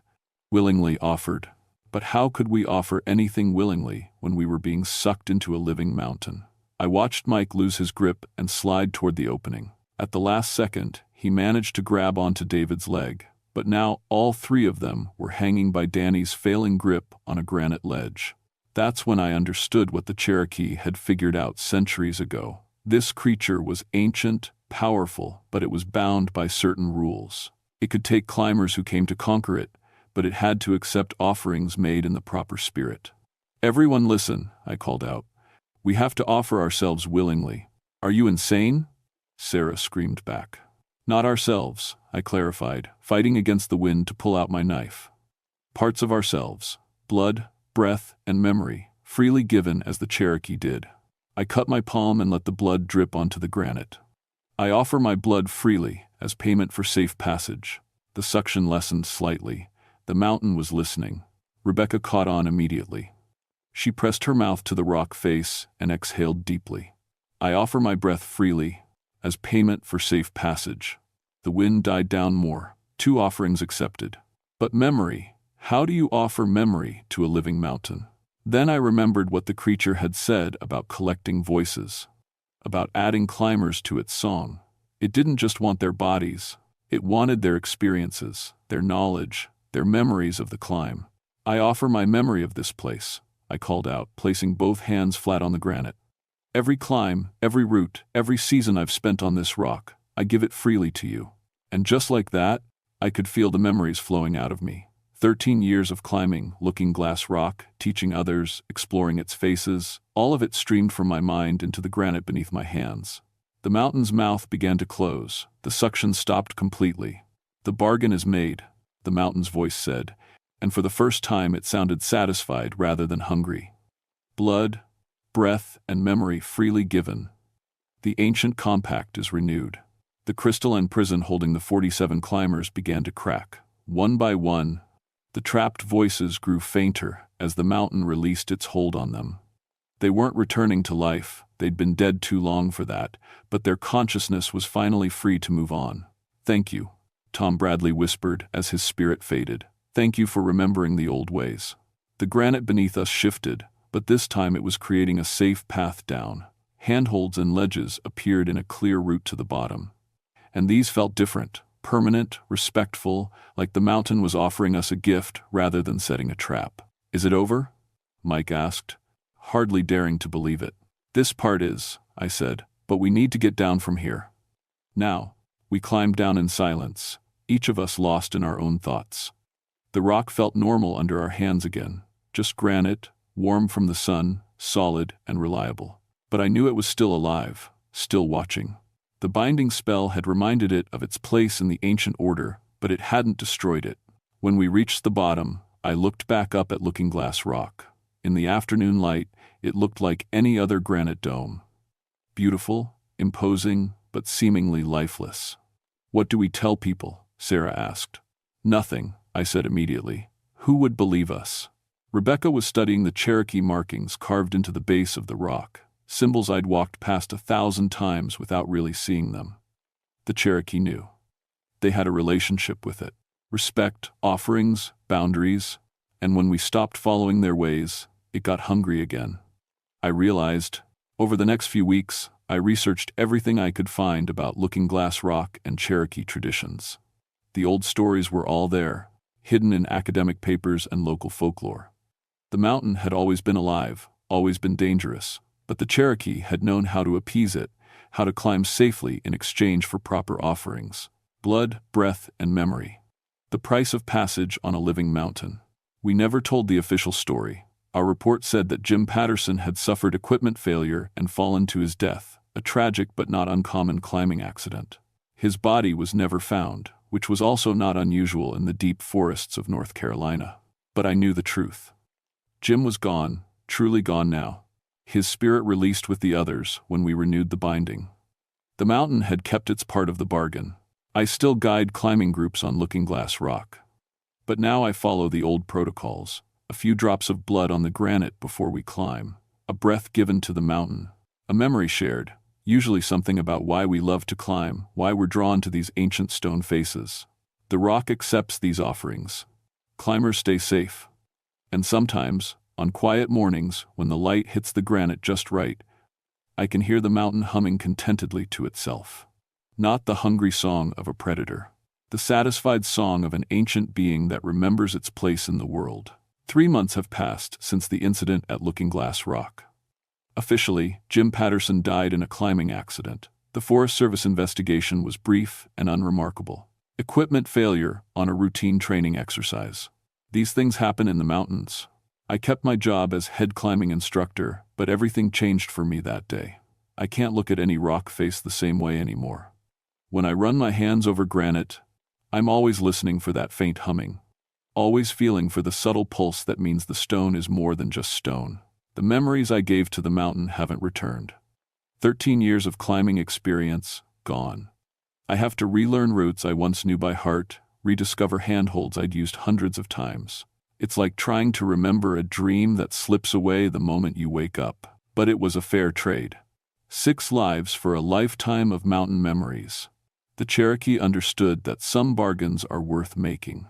Willingly offered. But how could we offer anything willingly when we were being sucked into a living mountain? I watched Mike lose his grip and slide toward the opening. At the last second, he managed to grab onto David's leg, but now all 3 of them were hanging by Danny's failing grip on a granite ledge. That's when I understood what the Cherokee had figured out centuries ago. This creature was ancient, powerful, but it was bound by certain rules. It could take climbers who came to conquer it, but it had to accept offerings made in the proper spirit. Everyone listen, I called out. We have to offer ourselves willingly. Are you insane? Sarah screamed back. Not ourselves, I clarified, fighting against the wind to pull out my knife. Parts of ourselves, blood, breath, and memory, freely given as the Cherokee did. I cut my palm and let the blood drip onto the granite. I offer my blood freely as payment for safe passage. The suction lessened slightly. The mountain was listening. Rebecca caught on immediately. She pressed her mouth to the rock face and exhaled deeply. I offer my breath freely as payment for safe passage. The wind died down more. 2 offerings accepted. But memory, how do you offer memory to a living mountain? Then I remembered what the creature had said about collecting voices, about adding climbers to its song. It didn't just want their bodies, it wanted their experiences, their knowledge, their memories of the climb. I offer my memory of this place, I called out, placing both hands flat on the granite. Every climb, every route, every season I've spent on this rock, I give it freely to you. And just like that, I could feel the memories flowing out of me. 13 years of climbing Looking Glass Rock, teaching others, exploring its faces, all of it streamed from my mind into the granite beneath my hands. The mountain's mouth began to close. The suction stopped completely. The bargain is made, the mountain's voice said, and for the first time it sounded satisfied rather than hungry. Blood, breath, and memory freely given. The ancient compact is renewed. The crystalline prison holding the 47 climbers began to crack. One by one, the trapped voices grew fainter as the mountain released its hold on them. They weren't returning to life, They'd been dead too long for that, but their consciousness was finally free to move on. "Thank you," Tom Bradley whispered as his spirit faded. "Thank you for remembering the old ways." The granite beneath us shifted, but this time it was creating a safe path down. Handholds and ledges appeared in a clear route to the bottom. And these felt different, permanent, respectful, like the mountain was offering us a gift rather than setting a trap. "Is it over?" Mike asked, hardly daring to believe it. "This part is," I said, "but we need to get down from here." Now, we climbed down in silence, each of us lost in our own thoughts. The rock felt normal under our hands again, just granite, warm from the sun, solid and reliable. But I knew it was still alive, still watching. The binding spell had reminded it of its place in the ancient order, but it hadn't destroyed it. When we reached the bottom, I looked back up at Looking Glass Rock. In the afternoon light, it looked like any other granite dome. Beautiful, imposing, but seemingly lifeless. "What do we tell people?" Sarah asked. "Nothing," I said immediately. "Who would believe us?" Rebecca was studying the Cherokee markings carved into the base of the rock, symbols I'd walked past 1,000 times without really seeing them. The Cherokee knew. They had a relationship with it. Respect, offerings, boundaries, and when we stopped following their ways, it got hungry again. I realized, over the next few weeks, I researched everything I could find about Looking Glass Rock and Cherokee traditions. The old stories were all there, hidden in academic papers and local folklore. The mountain had always been alive, always been dangerous, but the Cherokee had known how to appease it, how to climb safely in exchange for proper offerings: blood, breath, and memory. The price of passage on a living mountain. We never told the official story. Our report said that Jim Patterson had suffered equipment failure and fallen to his death, a tragic but not uncommon climbing accident. His body was never found, which was also not unusual in the deep forests of North Carolina. But I knew the truth. Jim was gone, truly gone now. His spirit released with the others when we renewed the binding. The mountain had kept its part of the bargain. I still guide climbing groups on Looking Glass Rock. But now I follow the old protocols: a few drops of blood on the granite before we climb, a breath given to the mountain, a memory shared, usually something about why we love to climb, why we're drawn to these ancient stone faces. The rock accepts these offerings. Climbers stay safe. And sometimes, on quiet mornings, when the light hits the granite just right, I can hear the mountain humming contentedly to itself. Not the hungry song of a predator. The satisfied song of an ancient being that remembers its place in the world. 3 months have passed since the incident at Looking Glass Rock. Officially, Jim Patterson died in a climbing accident. The Forest Service investigation was brief and unremarkable. Equipment failure on a routine training exercise. These things happen in the mountains. I kept my job as head climbing instructor, but everything changed for me that day. I can't look at any rock face the same way anymore. When I run my hands over granite, I'm always listening for that faint humming. Always feeling for the subtle pulse that means the stone is more than just stone. The memories I gave to the mountain haven't returned. 13 years of climbing experience, gone. I have to relearn routes I once knew by heart, rediscover handholds I'd used hundreds of times. It's like trying to remember a dream that slips away the moment you wake up. But it was a fair trade. 6 lives for a lifetime of mountain memories. The Cherokee understood that some bargains are worth making.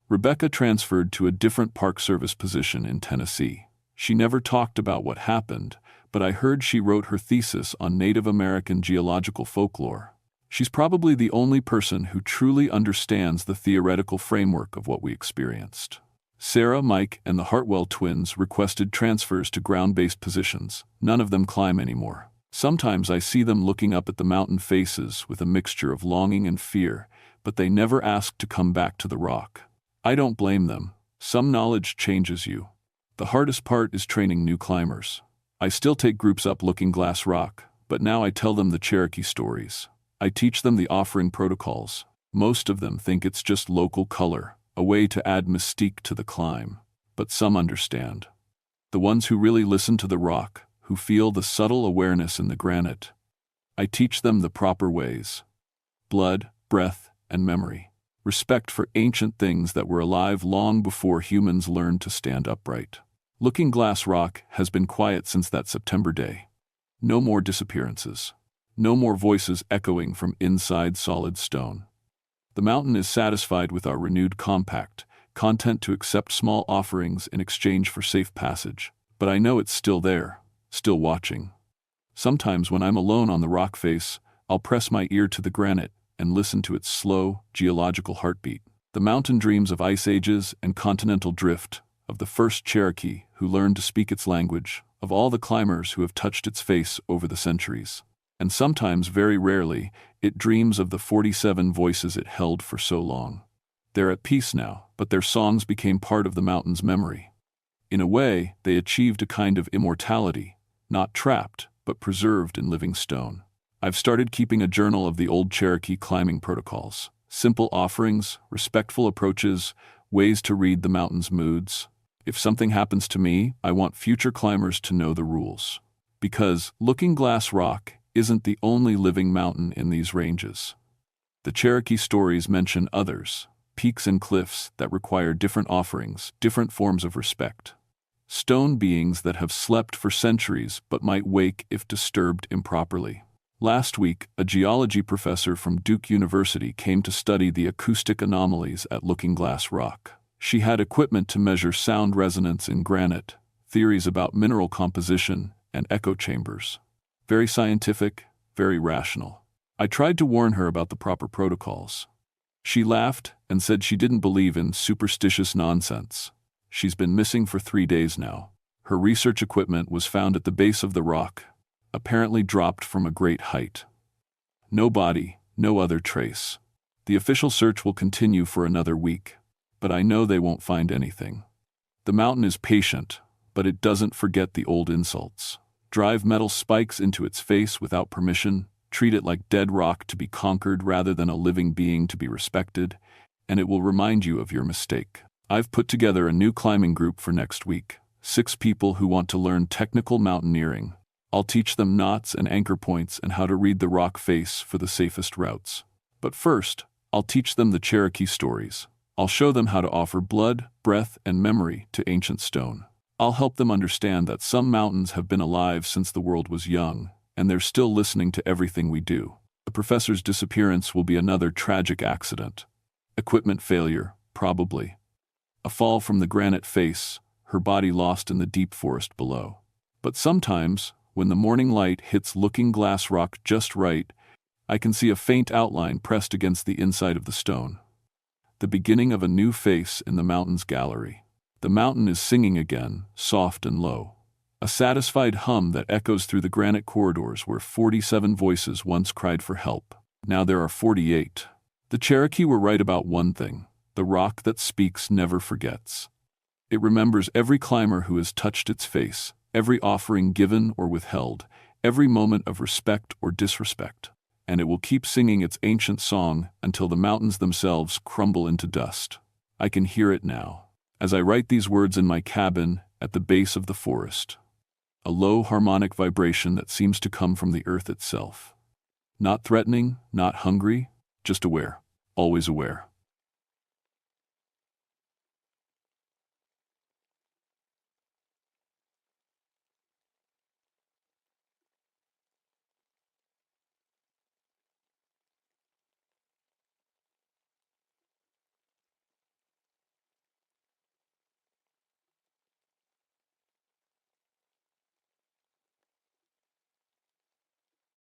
Rebecca transferred to a different Park Service position in Tennessee. She never talked about what happened, but I heard she wrote her thesis on Native American geological folklore. She's probably the only person who truly understands the theoretical framework of what we experienced. Sarah, Mike, and the Hartwell twins requested transfers to ground-based positions. None of them climb anymore. Sometimes I see them looking up at the mountain faces with a mixture of longing and fear, but they never ask to come back to the rock. I don't blame them. Some knowledge changes you. The hardest part is training new climbers. I still take groups up Looking Glass Rock, but now I tell them the Cherokee stories. I teach them the offering protocols. Most of them think it's just local color, a way to add mystique to the climb. But some understand. The ones who really listen to the rock, who feel the subtle awareness in the granite. I teach them the proper ways. Blood, breath, and memory. Respect for ancient things that were alive long before humans learned to stand upright. Looking Glass Rock has been quiet since that September day. No more disappearances. No more voices echoing from inside solid stone. The mountain is satisfied with our renewed compact, content to accept small offerings in exchange for safe passage. But I know it's still there, still watching. Sometimes when I'm alone on the rock face, I'll press my ear to the granite and listen to its slow, geological heartbeat. The mountain dreams of ice ages and continental drift, of the first Cherokee who learned to speak its language, of all the climbers who have touched its face over the centuries. And sometimes, very rarely, it dreams of the 47 voices it held for so long. They're at peace now, but their songs became part of the mountain's memory. In a way, they achieved a kind of immortality, not trapped, but preserved in living stone. I've started keeping a journal of the old Cherokee climbing protocols. Simple offerings, respectful approaches, ways to read the mountain's moods. If something happens to me, I want future climbers to know the rules. Because Looking Glass Rock isn't the only living mountain in these ranges. The Cherokee stories mention others, peaks and cliffs that require different offerings, different forms of respect. Stone beings that have slept for centuries but might wake if disturbed improperly. Last week, a geology professor from Duke University came to study the acoustic anomalies at Looking Glass Rock. She had equipment to measure sound resonance in granite, theories about mineral composition, and echo chambers. Very scientific, very rational. I tried to warn her about the proper protocols. She laughed and said she didn't believe in superstitious nonsense. She's been missing for 3 days now. Her research equipment was found at the base of the rock, apparently dropped from a great height. No body, no other trace. The official search will continue for another week, but I know they won't find anything. The mountain is patient, but it doesn't forget the old insults. Drive metal spikes into its face without permission, treat it like dead rock to be conquered rather than a living being to be respected, and it will remind you of your mistake. I've put together a new climbing group for next week, 6 people who want to learn technical mountaineering. I'll teach them knots and anchor points and how to read the rock face for the safest routes. But first, I'll teach them the Cherokee stories. I'll show them how to offer blood, breath, and memory to ancient stone. I'll help them understand that some mountains have been alive since the world was young, and they're still listening to everything we do. The professor's disappearance will be another tragic accident. Equipment failure, probably. A fall from the granite face, her body lost in the deep forest below. But sometimes, when the morning light hits Looking Glass Rock just right, I can see a faint outline pressed against the inside of the stone. The beginning of a new face in the mountain's gallery. The mountain is singing again, soft and low. A satisfied hum that echoes through the granite corridors where 47 voices once cried for help. Now there are 48. The Cherokee were right about one thing. The rock that speaks never forgets. It remembers every climber who has touched its face, every offering given or withheld, every moment of respect or disrespect. And it will keep singing its ancient song until the mountains themselves crumble into dust. I can hear it now, as I write these words in my cabin at the base of the forest. A low harmonic vibration that seems to come from the earth itself. Not threatening, not hungry, just aware, always aware.